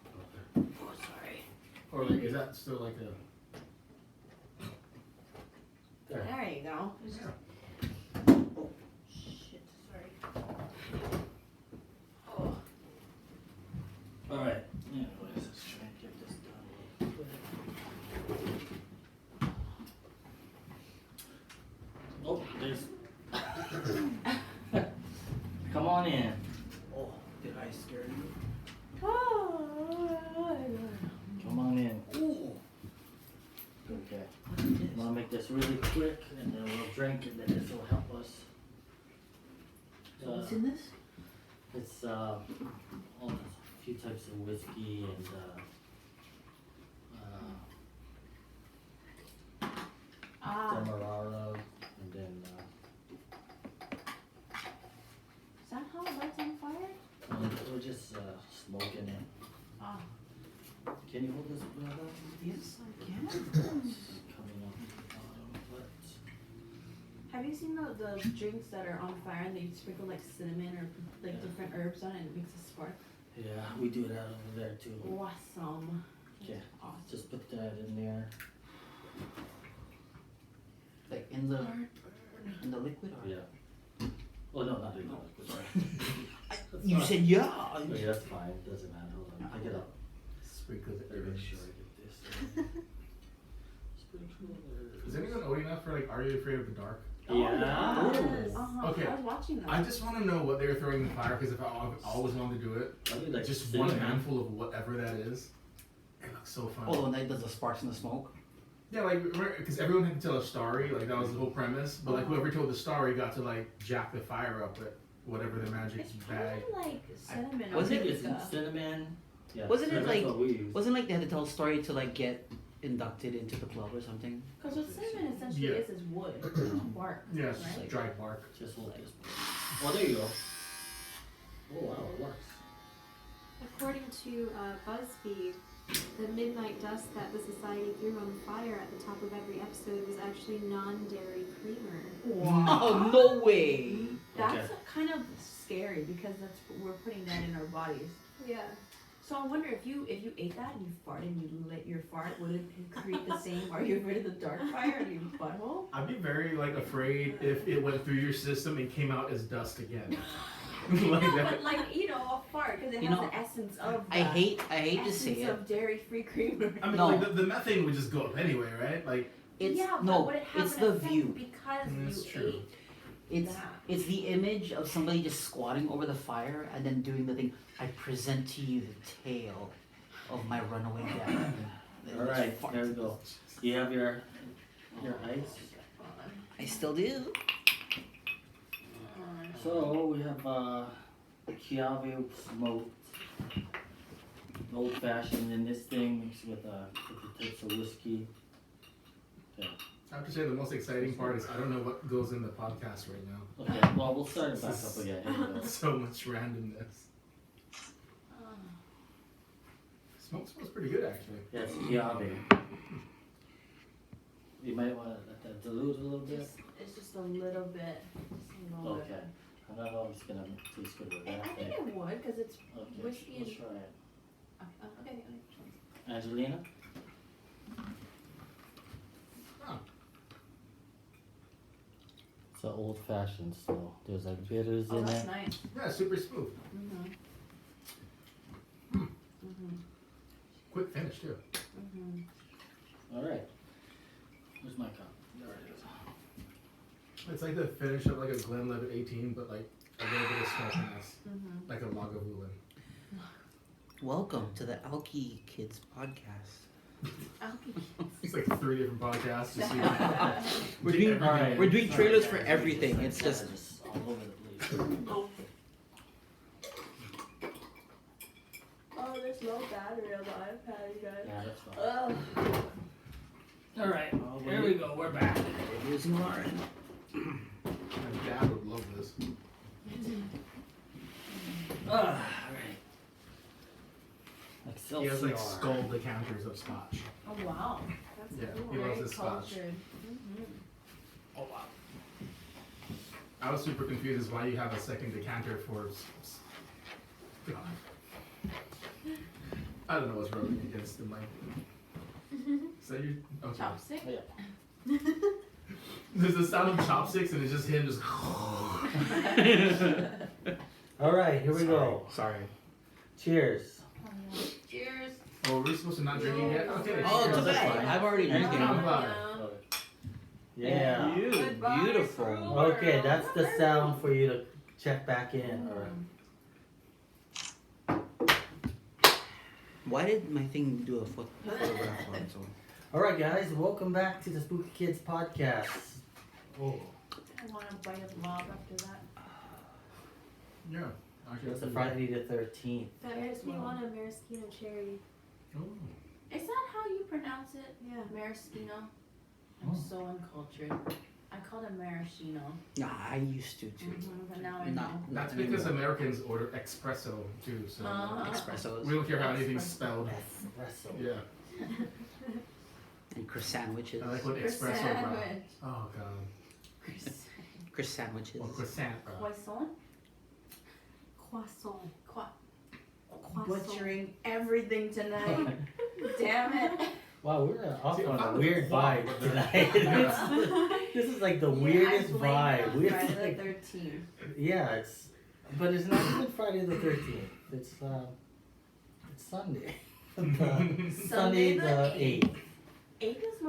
Speaker 2: Oh, sorry.
Speaker 3: or like is that still like a?
Speaker 1: There.
Speaker 2: There you go. It's just-
Speaker 3: Yeah.
Speaker 2: Oh, shit. Sorry. Oh.
Speaker 1: Alright. Anyways, let's try and get this done real quick. Oh, there's. Come on in.
Speaker 4: Oh, did I scare you?
Speaker 2: Oh.
Speaker 1: Come on in. Ooh. Okay. I'm gonna make this really quick and then we'll drink and then this will help us.
Speaker 2: What's in this?
Speaker 1: It's a few types of whiskey and Demerara and then
Speaker 2: Is that how it lights on fire?
Speaker 1: we're just smoking it.
Speaker 2: Ah.
Speaker 1: Can you hold this brother?
Speaker 4: Yes, I can.
Speaker 1: It's coming up the bottom, but
Speaker 2: Have you seen the drinks that are on fire and they sprinkle like cinnamon or like
Speaker 1: Yeah.
Speaker 2: different herbs on it and it makes a spark?
Speaker 1: yeah, we do that over there too.
Speaker 2: Awesome.
Speaker 1: Okay,
Speaker 2: Awesome.
Speaker 1: just put that in there.
Speaker 4: Like in the liquid or?
Speaker 1: Yeah. Oh no, not in the liquid. Sorry.
Speaker 4: You said yeah.
Speaker 1: Oh, yeah, that's fine. Doesn't matter. Hold on. Pick it up.
Speaker 3: Sprinkle the
Speaker 1: Let me make
Speaker 3: herbs.
Speaker 1: sure I get this. Sprinkle
Speaker 3: Is anyone old enough for like Are You Afraid of the Dark?
Speaker 2: Oh,
Speaker 1: Yeah.
Speaker 2: yes. Uh-huh.
Speaker 3: Okay.
Speaker 2: I was watching that.
Speaker 3: I just want to know what they were throwing in the fire because if I always wanted to do it,
Speaker 1: I do like
Speaker 3: just
Speaker 1: cinnamon.
Speaker 3: one handful of whatever that is. It looks so fun.
Speaker 4: Oh, when that does the sparks and the smoke.
Speaker 3: Yeah, like because everyone had to tell a story, like that was the whole premise. But like whoever told the story got to like jack the fire up with whatever their magic
Speaker 2: It's
Speaker 3: bag.
Speaker 2: probably like cinnamon
Speaker 4: Was
Speaker 2: or
Speaker 4: it-
Speaker 1: It's
Speaker 2: indica.
Speaker 1: cinnamon. Yeah.
Speaker 4: Wasn't it
Speaker 1: that's
Speaker 4: like-
Speaker 1: what we use.
Speaker 4: Wasn't like they had to tell a story to like get inducted into the club or something?
Speaker 2: Because what cinnamon essentially
Speaker 3: Yeah.
Speaker 2: is wood, bark.
Speaker 3: Yeah, it's just
Speaker 2: right?
Speaker 3: like dried bark.
Speaker 1: Just hold this. Oh, there you go. Oh wow, it works.
Speaker 5: According to BuzzFeed, The midnight dust that the society threw on the fire at the top of every episode was actually non-dairy creamer.
Speaker 4: Oh, no way!
Speaker 2: That's
Speaker 6: Okay.
Speaker 2: kind of scary because we're putting that in our bodies.
Speaker 5: Yeah.
Speaker 2: So I wonder if you ate that and you farted and you lit your fart, would it create the same? Are you afraid of the dark fire in your butthole?
Speaker 3: I'd be very like afraid if it went through your system and came out as dust again. Like
Speaker 2: No,
Speaker 3: that.
Speaker 2: but like a fart because it
Speaker 4: You
Speaker 2: has
Speaker 4: know,
Speaker 2: the essence of.
Speaker 4: I hate to say
Speaker 2: essence
Speaker 4: it.
Speaker 2: of dairy-free creamer.
Speaker 3: I mean,
Speaker 4: No.
Speaker 3: like the methane would just go up anyway, right? Like,
Speaker 4: It's
Speaker 2: yeah, but
Speaker 4: no,
Speaker 2: would it have
Speaker 4: it's
Speaker 2: an
Speaker 4: the
Speaker 2: effect
Speaker 4: view.
Speaker 2: because
Speaker 3: That's
Speaker 2: you
Speaker 3: true.
Speaker 2: ate
Speaker 4: It's
Speaker 2: that?
Speaker 4: it's the image of somebody just squatting over the fire and then doing the thing. I present to you the tale of my runaway dad.
Speaker 6: All right, there we go. You have your ice.
Speaker 4: I still do.
Speaker 6: So we have Chiave smoked, old fashioned, and this thing mixed with the types of whiskey. Okay.
Speaker 3: I have to say the most exciting part is I don't know what goes in the podcast right now.
Speaker 6: Okay. Well, we'll start it back up again. Here we go.
Speaker 3: So much randomness. Smoke smells pretty good actually.
Speaker 6: Yes, Chiave. You might want to let that dilute a little bit.
Speaker 2: It's just a little bit. Just a little
Speaker 6: Okay.
Speaker 2: bit.
Speaker 6: I'm not always gonna taste good with
Speaker 2: I
Speaker 6: that.
Speaker 2: think it would because it's
Speaker 6: Okay.
Speaker 2: whiskey
Speaker 6: Let's
Speaker 2: and.
Speaker 6: try it.
Speaker 2: Okay.
Speaker 6: Angelina. It's an old fashioned, so there's like bitters
Speaker 2: Oh,
Speaker 6: in
Speaker 2: that's
Speaker 6: it.
Speaker 2: nice.
Speaker 3: Yeah, super smooth.
Speaker 2: Mhm. Mhm.
Speaker 3: Quick finish too.
Speaker 2: Mhm.
Speaker 6: All right. Where's my cup? There it is.
Speaker 3: It's like the finish of like a Glenlivet 18, but like a little bit of smokiness,
Speaker 2: Mhm.
Speaker 3: like a Lagavulin.
Speaker 4: Welcome to the Alki Kids podcast.
Speaker 3: It's like 3 different podcasts. Just so
Speaker 4: We're
Speaker 3: do
Speaker 4: doing
Speaker 3: everything.
Speaker 4: we're doing trailers for everything. It's just
Speaker 6: all over the place.
Speaker 2: Oh, there's no battery on the iPad, you guys.
Speaker 6: Yeah, that's fine.
Speaker 2: Ugh.
Speaker 6: All right, here we go. We're back.
Speaker 4: using Lauren.
Speaker 3: My dad would love this.
Speaker 6: All right.
Speaker 3: He has like
Speaker 6: Excelsior.
Speaker 3: skull decanters of scotch.
Speaker 2: Oh wow. That's
Speaker 3: Yeah,
Speaker 2: cool.
Speaker 3: he loves
Speaker 2: Very
Speaker 3: his scotch.
Speaker 2: cultured. Mhm.
Speaker 3: Oh wow. I was super confused as why you have a second decanter for. God. I don't know what's rubbing against the mic. Is that you? Okay.
Speaker 2: Chopstick?
Speaker 6: Yeah.
Speaker 3: There's the sound of chopsticks and it's just him just.
Speaker 1: All right, here we go.
Speaker 3: Sorry.
Speaker 1: Cheers.
Speaker 2: Cheers.
Speaker 3: Oh, we're supposed to not drink it yet? Okay.
Speaker 4: Oh,
Speaker 3: cheers.
Speaker 4: too
Speaker 3: That's
Speaker 4: bad.
Speaker 3: fine.
Speaker 4: I've already
Speaker 3: Yeah.
Speaker 4: drinking.
Speaker 3: I'm glad.
Speaker 6: Love it.
Speaker 1: Yeah.
Speaker 2: Goodbye,
Speaker 4: Beautiful.
Speaker 2: Brewer.
Speaker 1: Okay, that's the sound for you to check back in. All right.
Speaker 4: Why did my thing do a photograph on its own?
Speaker 1: All right, guys, welcome back to the Spooky Kids podcast. Oh,
Speaker 2: I want a bite of log after that.
Speaker 3: Yeah. Actually,
Speaker 1: it's
Speaker 3: that's
Speaker 1: a Friday the 13th.
Speaker 5: That makes me want a maraschino cherry.
Speaker 3: Oh.
Speaker 2: Is that how you pronounce it?
Speaker 5: Yeah.
Speaker 2: Maraschino? I'm
Speaker 1: Oh.
Speaker 2: so uncultured. I called it maraschino.
Speaker 4: Nah, I used to too.
Speaker 2: But now I
Speaker 4: Not,
Speaker 2: know.
Speaker 4: not
Speaker 3: That's because
Speaker 4: anymore.
Speaker 3: Americans order espresso too, so
Speaker 4: Espressos
Speaker 3: we don't care how anything's spelled.
Speaker 1: Espresso.
Speaker 3: Yeah.
Speaker 4: and Chris sandwiches.
Speaker 3: I like what espresso bro.
Speaker 2: Sandwich.
Speaker 3: Oh god.
Speaker 4: Chris sandwiches.
Speaker 3: Or croissant bro.
Speaker 2: Croissant?
Speaker 5: Croissant.
Speaker 2: Croissant. Butchering everything tonight. Damn it.
Speaker 1: Wow, we're off
Speaker 3: See,
Speaker 1: on
Speaker 3: I'm
Speaker 1: a weird
Speaker 3: fine.
Speaker 1: vibe tonight. this is like the weirdest vibe.
Speaker 2: Friday
Speaker 1: It's
Speaker 2: the
Speaker 1: like,
Speaker 2: 13th.
Speaker 1: yeah, but it's not even Friday the 13th. It's Sunday. Sunday the 8th.
Speaker 2: 8 is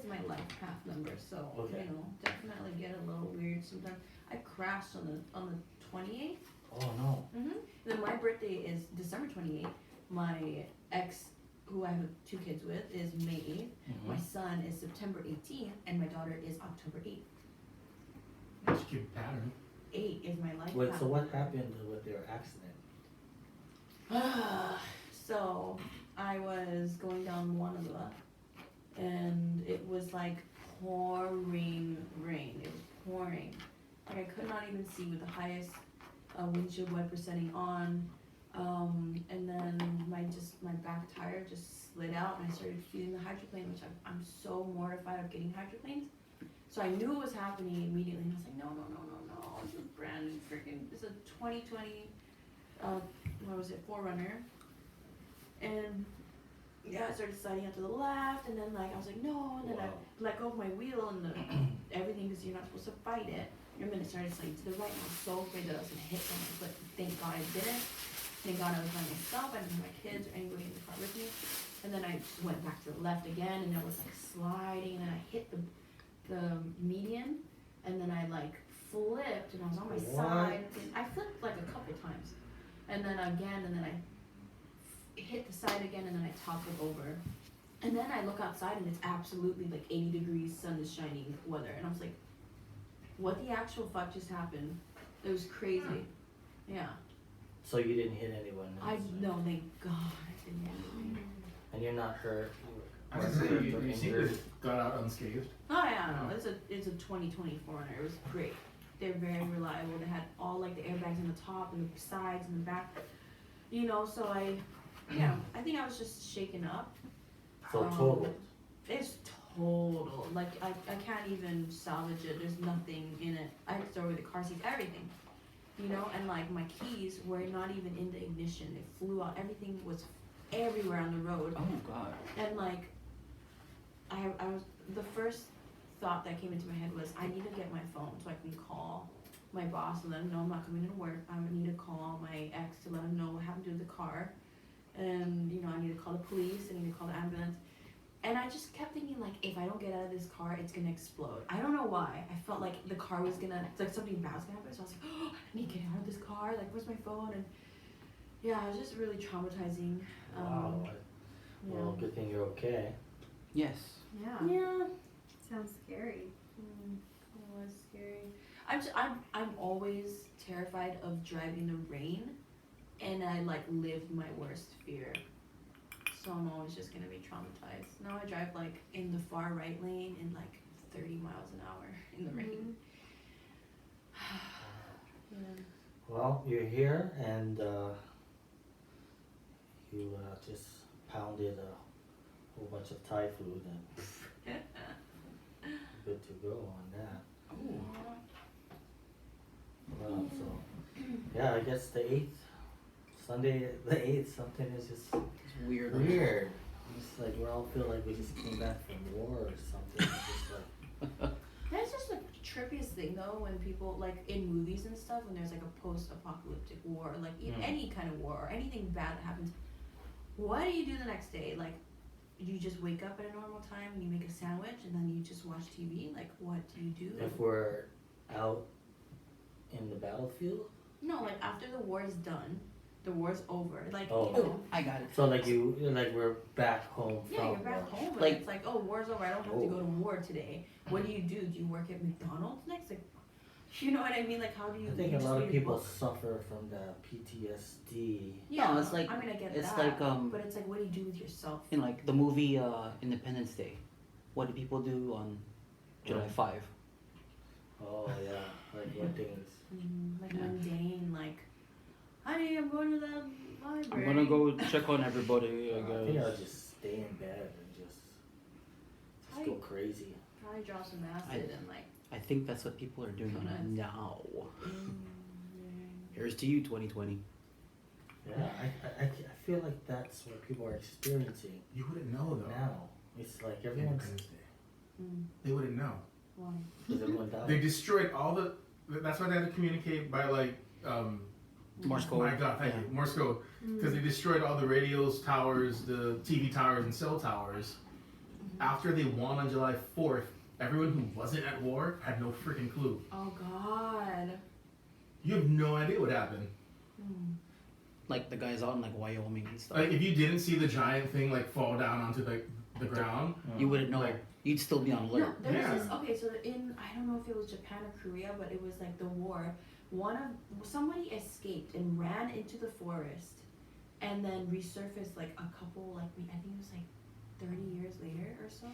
Speaker 2: my life path number, so
Speaker 1: Okay.
Speaker 2: you know, definitely get a little weird sometimes. I crashed on the 28th.
Speaker 1: Oh no.
Speaker 2: Then my birthday is December 28th. My ex, who I have 2 kids with, is May 8th. My son is September 18th, and my daughter is October 8th.
Speaker 3: That's a cute pattern.
Speaker 2: 8 is my life
Speaker 1: Wait,
Speaker 2: path.
Speaker 1: so what happened with their accident?
Speaker 2: So I was going down Wanaba, and it was like pouring rain. It was pouring. Like I could not even see with the highest windshield wiper setting on. And then my back tire just slid out, and I started feeling the hydroplane, which I'm so mortified of getting hydroplanes. So I knew it was happening immediately, and I was like, no, it's a brand new freaking, it's a 2020, what was it, 4Runner, and yeah, I started sliding out to the left, and then like I was like, no, and then I let go of my wheel and everything, because you're not supposed to fight it. And then it started sliding to the right, and I was so afraid that I was gonna hit someone, but thank God I didn't. Thank God I was by myself. I didn't have my kids or anybody in the car with me. And then I just went back to the left again, and I was like sliding, and then I hit the median, and then I like flipped, and I was on my side. And I flipped like a couple times, and then again, and then I hit the side again, and then I toppled over. And then I look outside, and it's absolutely like 80 degrees, sun is shining weather, and I was like, what the actual fuck just happened? It was crazy. Yeah.
Speaker 1: So you didn't hit anyone?
Speaker 2: No, thank God I didn't hit anything.
Speaker 1: And you're not hurt?
Speaker 3: I was gonna say, you seem to have got out unscathed.
Speaker 2: Oh yeah, no, it's a 2024 Runner. It was great. They're very reliable. They had all like the airbags in the top and the sides and the back. You know, so I think I was just shaken up.
Speaker 1: So total?
Speaker 2: It's total. Like I can't even salvage it. There's nothing in it. I had to throw away the car seats, everything. You know, and like my keys were not even in the ignition. They flew out. Everything was everywhere on the road.
Speaker 4: Oh God.
Speaker 2: And like I was, the first thought that came into my head was I need to get my phone so I can call my boss and let him know I'm not coming to work. I would need to call my ex to let him know what happened to the car. And you know, I need to call the police, I need to call the ambulance. And I just kept thinking, like, if I don't get out of this car, it's gonna explode. I don't know why. I felt like the car was gonna, like something bad was gonna happen. So I was like, oh, I need to get out of this car. Like, where's my phone? And yeah, it was just really traumatizing.
Speaker 1: Wow. Well, good thing you're okay.
Speaker 4: Yes.
Speaker 5: Yeah.
Speaker 2: Yeah.
Speaker 5: Sounds scary.
Speaker 2: It was scary. I'm always terrified of driving the rain, and I like lived my worst fear. So I'm always just gonna be traumatized. Now I drive like in the far right lane in like 30 miles an hour in the rain. Yeah.
Speaker 1: Well, you're here, and you just pounded a whole bunch of Thai food, and good to go on that. Well, so yeah, I guess the 8th, Sunday the 8th, something is just
Speaker 4: It's weird.
Speaker 1: weird. It's like we all feel like we just came back from war or something. It's just like,
Speaker 2: That's just the trippiest thing though, when people like in movies and stuff, when there's like a post-apocalyptic war, like any kind of war or anything bad that happens, what do you do the next day? Like, you just wake up at a normal time and you make a sandwich and then you just watch TV? Like, what do you do?
Speaker 1: if we're out in the battlefield.
Speaker 2: No, like after the war is done, the war's over. Like,
Speaker 1: Oh.
Speaker 2: you know,
Speaker 4: I got it.
Speaker 1: So like we're back home
Speaker 2: yeah,
Speaker 1: from
Speaker 2: you're back
Speaker 1: war.
Speaker 2: home and
Speaker 4: Like-
Speaker 2: it's like, oh, war's over. I don't have to go to war today. What do? Do you work at McDonald's next? Like, you know what I mean? Like, how do you?
Speaker 1: I think
Speaker 2: you
Speaker 1: a
Speaker 2: just
Speaker 1: lot of
Speaker 2: read a
Speaker 1: people
Speaker 2: book?
Speaker 1: suffer from the PTSD.
Speaker 2: Yeah,
Speaker 4: No, it's like-
Speaker 2: I mean, I get
Speaker 4: it's
Speaker 2: that.
Speaker 4: like,
Speaker 2: but it's like, what do you do with yourself?
Speaker 4: In like the movie Independence Day, what do people do on July 5?
Speaker 1: Oh yeah, like what things.
Speaker 2: Like
Speaker 4: Yeah.
Speaker 2: mundane, like, honey, I'm going to the
Speaker 4: I'm
Speaker 2: library.
Speaker 4: gonna go check on everybody. I
Speaker 1: I think I'll
Speaker 4: guess.
Speaker 1: just stay in bed and just
Speaker 2: I-
Speaker 1: go crazy.
Speaker 2: Probably draw some acid and like.
Speaker 4: I think that's what people are doing
Speaker 2: Nice.
Speaker 4: now. Here's to you, 2020.
Speaker 1: Yeah, I feel like that's what people are experiencing
Speaker 3: You wouldn't know though.
Speaker 1: now. It's like everyone's,
Speaker 3: Independence Day.
Speaker 2: Mm,
Speaker 3: They wouldn't know.
Speaker 2: why?
Speaker 1: because everyone died.
Speaker 3: They destroyed all the. That's why they had to communicate by like.
Speaker 4: Morse
Speaker 3: Oh my
Speaker 4: code.
Speaker 3: God, thank
Speaker 4: Yeah.
Speaker 3: you, Morse code. Because they destroyed all the radios, towers, the TV towers, and cell towers. After they won on July 4th, everyone who wasn't at war had no freaking clue.
Speaker 2: Oh God.
Speaker 3: You have no idea what happened.
Speaker 4: Like the guys out in like Wyoming and stuff.
Speaker 3: Like if you didn't see the giant thing like fall down onto like the ground,
Speaker 4: You wouldn't know.
Speaker 3: Like-
Speaker 4: You'd still be on
Speaker 2: No,
Speaker 4: alert.
Speaker 2: there
Speaker 3: Yeah.
Speaker 2: was this. Okay, so in I don't know if it was Japan or Korea, but it was like the war. Somebody escaped and ran into the forest, and then resurfaced like a couple I think it was like 30 years later or so.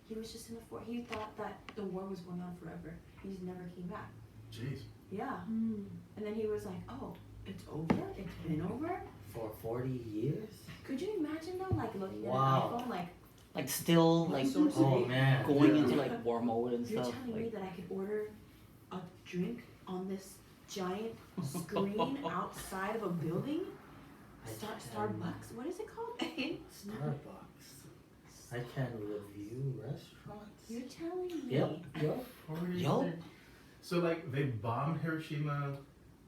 Speaker 2: He was just in the forest. He thought that the war was going on forever. He just never came back.
Speaker 3: jeez.
Speaker 2: Yeah. And then he was like, oh, it's over? It's been over?
Speaker 1: For 40 years?
Speaker 2: Could you imagine though, like looking
Speaker 1: Wow.
Speaker 2: at an iPhone, like
Speaker 4: Like still like
Speaker 2: So
Speaker 1: Oh man.
Speaker 4: going
Speaker 3: Yeah.
Speaker 4: into like war mode and
Speaker 2: you're
Speaker 4: stuff.
Speaker 2: telling
Speaker 4: Like,
Speaker 2: me that I could order a drink on this giant screen outside of a building?
Speaker 1: I can-
Speaker 2: Starbucks? What is it called?
Speaker 1: Starbucks. I can review restaurants.
Speaker 2: You're telling me.
Speaker 1: Yep. Yep.
Speaker 3: 40
Speaker 4: Yo.
Speaker 3: years. So like they bombed Hiroshima.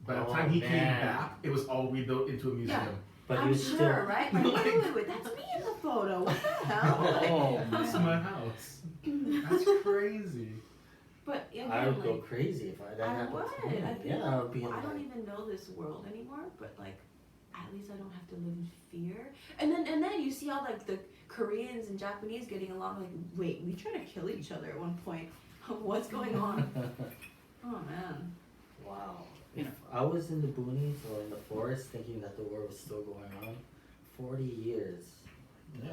Speaker 3: By the
Speaker 1: Oh,
Speaker 3: time he came
Speaker 1: man.
Speaker 3: back, it was all rebuilt into a museum.
Speaker 1: But
Speaker 2: I'm
Speaker 1: you
Speaker 2: sure,
Speaker 1: still.
Speaker 2: right? Like, wait, that's me in the photo. What the hell?
Speaker 4: oh
Speaker 3: That's
Speaker 4: man.
Speaker 3: my house. That's crazy.
Speaker 2: But again,
Speaker 1: I would go
Speaker 2: like,
Speaker 1: crazy if that
Speaker 2: I
Speaker 1: happened
Speaker 2: would.
Speaker 1: to me.
Speaker 2: I'd be
Speaker 1: Yeah,
Speaker 2: like,
Speaker 1: I would be
Speaker 2: well, I
Speaker 1: like,
Speaker 2: don't even know this world anymore, but like, at least I don't have to live in fear. And then you see all like the Koreans and Japanese getting along. Like, wait, we try to kill each other at one point. What's going on? Oh man.
Speaker 1: Wow.
Speaker 4: You
Speaker 1: If I was in the boonies or in the forest thinking that the war was still going on, 40 years.
Speaker 3: Yeah.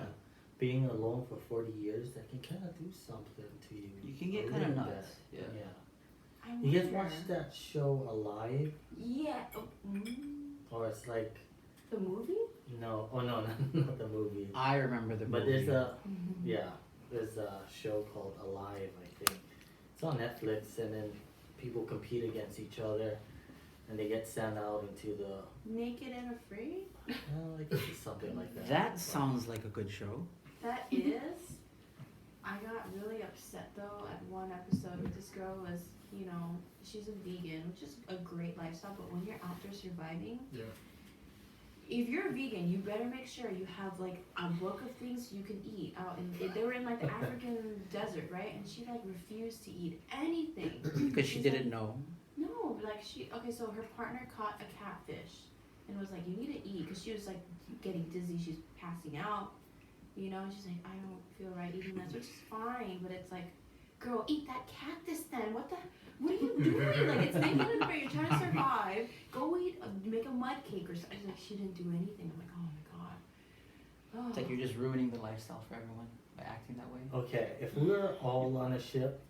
Speaker 1: Being alone for 40 years, that can kind of do something to you.
Speaker 4: You can get
Speaker 1: a
Speaker 4: kind of
Speaker 1: little
Speaker 4: nuts.
Speaker 1: bit.
Speaker 4: Yeah.
Speaker 1: Yeah.
Speaker 2: I
Speaker 1: You guys
Speaker 2: wonder.
Speaker 1: watch that show Alive?
Speaker 2: Yeah.
Speaker 1: Or it's like,
Speaker 2: The movie?
Speaker 1: no, oh no, not the movie.
Speaker 4: I remember the
Speaker 1: But
Speaker 4: movie.
Speaker 1: there's a, yeah, there's a show called Alive, I think. It's on Netflix, and then people compete against each other, and they get sent out into the,
Speaker 2: Naked and Afraid?
Speaker 1: I guess it's something like that.
Speaker 4: That sounds like a good show.
Speaker 2: That is. I got really upset though at one episode with this girl was, you know, she's a vegan, which is a great lifestyle, but when you're out there surviving,
Speaker 3: Yeah.
Speaker 2: if you're a vegan, you better make sure you have like a book of things you can eat out in, they were in like the African desert, right? And she like refused to eat anything.
Speaker 4: Because she
Speaker 2: She's
Speaker 4: didn't know.
Speaker 2: No, like okay, so her partner caught a catfish and was like, you need to eat, because she was like getting dizzy, she's passing out, you know, and she's like, I don't feel right eating this, which is fine, but it's like, girl, eat that cactus then, what are you doing? Like, it's naked and afraid, you're trying to survive, go eat, make a mud cake or something. Like, she didn't do anything. I'm like, oh my god. Oh.
Speaker 4: It's like you're just ruining the lifestyle for everyone by acting that way.
Speaker 1: Okay, if we were all on a ship,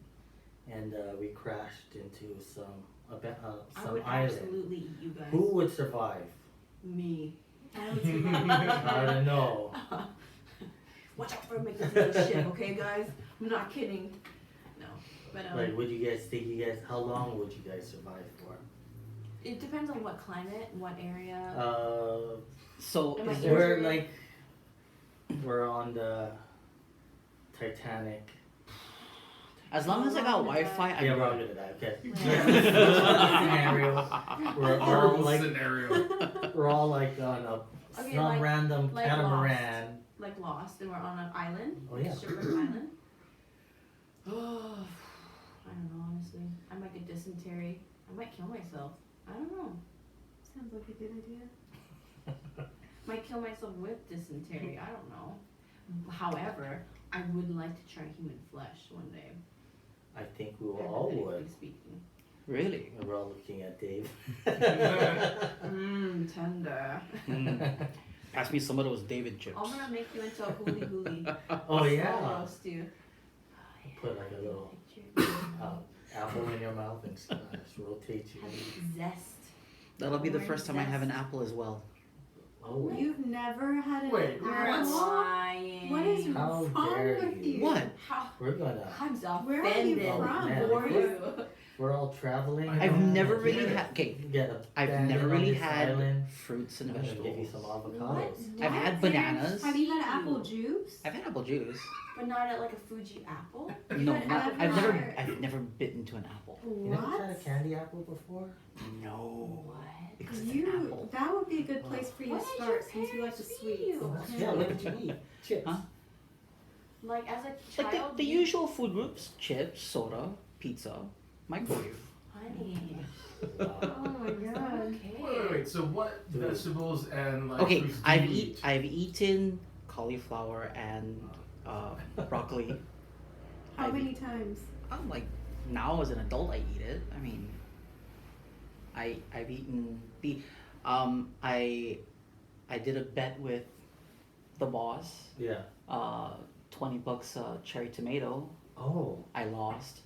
Speaker 1: and we crashed into some
Speaker 2: I would
Speaker 1: island,
Speaker 2: absolutely eat you guys.
Speaker 1: who would survive?
Speaker 2: Me.
Speaker 5: I would survive.
Speaker 1: I don't know.
Speaker 2: Watch out for a McDonald's ship, okay, guys? I'm not kidding. No, but
Speaker 1: Like, would you guys think how long would you guys survive for?
Speaker 2: it depends on what climate, what area.
Speaker 4: So
Speaker 2: Am I
Speaker 4: is
Speaker 2: injured?
Speaker 4: there
Speaker 1: We're like, we're on the Titanic.
Speaker 4: as long as I got Wi-Fi, I'm
Speaker 1: Yeah, we're all
Speaker 4: good.
Speaker 1: good at that. Okay.
Speaker 2: Yeah.
Speaker 1: Scenario. We're all
Speaker 3: Horrible
Speaker 1: like,
Speaker 3: scenario.
Speaker 1: we're all like on a
Speaker 2: Okay,
Speaker 1: some
Speaker 2: like-
Speaker 1: random
Speaker 2: like
Speaker 1: catamaran.
Speaker 2: Like Lost, and we're on an island.
Speaker 1: Oh, yeah.
Speaker 2: Shipwreck island. Oh, I don't know, honestly. I might get dysentery. I might kill myself. I don't know.
Speaker 5: Sounds like a good idea.
Speaker 2: Might kill myself with dysentery. I don't know. However, I would like to try human flesh one day.
Speaker 1: I think we all would.
Speaker 2: Hypothetically speaking.
Speaker 4: Really?
Speaker 1: We're all looking at Dave.
Speaker 2: Tender.
Speaker 4: Ask me some of those David chips.
Speaker 2: I'm gonna make you into a hooly hooly.
Speaker 1: Oh
Speaker 2: I'll
Speaker 1: yeah.
Speaker 2: roast you.
Speaker 1: Put like a little apple in your mouth and just rotate you.
Speaker 2: Have zest.
Speaker 4: That'll be the
Speaker 2: Orange
Speaker 4: first time I have an
Speaker 2: zest.
Speaker 4: apple as well.
Speaker 1: Oh,
Speaker 5: You've never had an
Speaker 3: Wait,
Speaker 2: You're
Speaker 5: apple?
Speaker 2: lying.
Speaker 5: What is
Speaker 1: How
Speaker 5: wrong
Speaker 1: dare
Speaker 5: with
Speaker 1: you.
Speaker 5: you?
Speaker 4: What?
Speaker 2: How?
Speaker 1: we're gonna.
Speaker 2: I'm
Speaker 5: Where are you
Speaker 2: offended
Speaker 1: from?
Speaker 2: for
Speaker 1: Man,
Speaker 2: you.
Speaker 1: We're all traveling.
Speaker 3: I've
Speaker 4: I've never
Speaker 1: and
Speaker 4: really
Speaker 1: get-
Speaker 4: had. Okay,
Speaker 1: Get a
Speaker 4: I've
Speaker 1: band
Speaker 4: never
Speaker 1: on
Speaker 4: really
Speaker 1: this
Speaker 4: had
Speaker 1: island.
Speaker 4: fruits and
Speaker 1: I'm gonna give you
Speaker 4: vegetables.
Speaker 1: some
Speaker 2: What?
Speaker 1: avocados.
Speaker 4: I've had bananas.
Speaker 5: Have you had apple juice?
Speaker 4: I've had apple juice.
Speaker 2: But not at like a Fuji apple.
Speaker 4: No,
Speaker 5: had
Speaker 4: not,
Speaker 5: apple
Speaker 4: I've never.
Speaker 5: pie.
Speaker 4: I've never bitten into an apple.
Speaker 1: You never tried a
Speaker 5: What?
Speaker 1: candy apple before?
Speaker 4: No.
Speaker 2: What?
Speaker 4: Because it's an
Speaker 5: You,
Speaker 4: apple.
Speaker 5: that would be a good place for you
Speaker 2: What
Speaker 5: to
Speaker 2: did
Speaker 5: start
Speaker 2: your
Speaker 5: since you like the
Speaker 2: parents
Speaker 5: sweets.
Speaker 2: feed you?
Speaker 1: Yeah, what did you eat? Chips.
Speaker 4: Huh?
Speaker 2: Like as a
Speaker 4: Like
Speaker 2: child.
Speaker 4: the
Speaker 2: you-
Speaker 4: usual food groups: chips, soda, pizza, microwave.
Speaker 2: Honey.
Speaker 1: Wow.
Speaker 5: Oh my god.
Speaker 2: Okay.
Speaker 3: Wait, so what vegetables and like
Speaker 4: Okay,
Speaker 3: fruits do
Speaker 4: I've
Speaker 3: you eat?
Speaker 4: I've eaten cauliflower and broccoli.
Speaker 5: How
Speaker 4: I've
Speaker 5: many times?
Speaker 4: I'm like now as an adult I eat it. I mean, I've eaten the I did a bet with the boss.
Speaker 1: Yeah.
Speaker 4: $20 cherry tomato.
Speaker 1: Oh.
Speaker 4: I lost.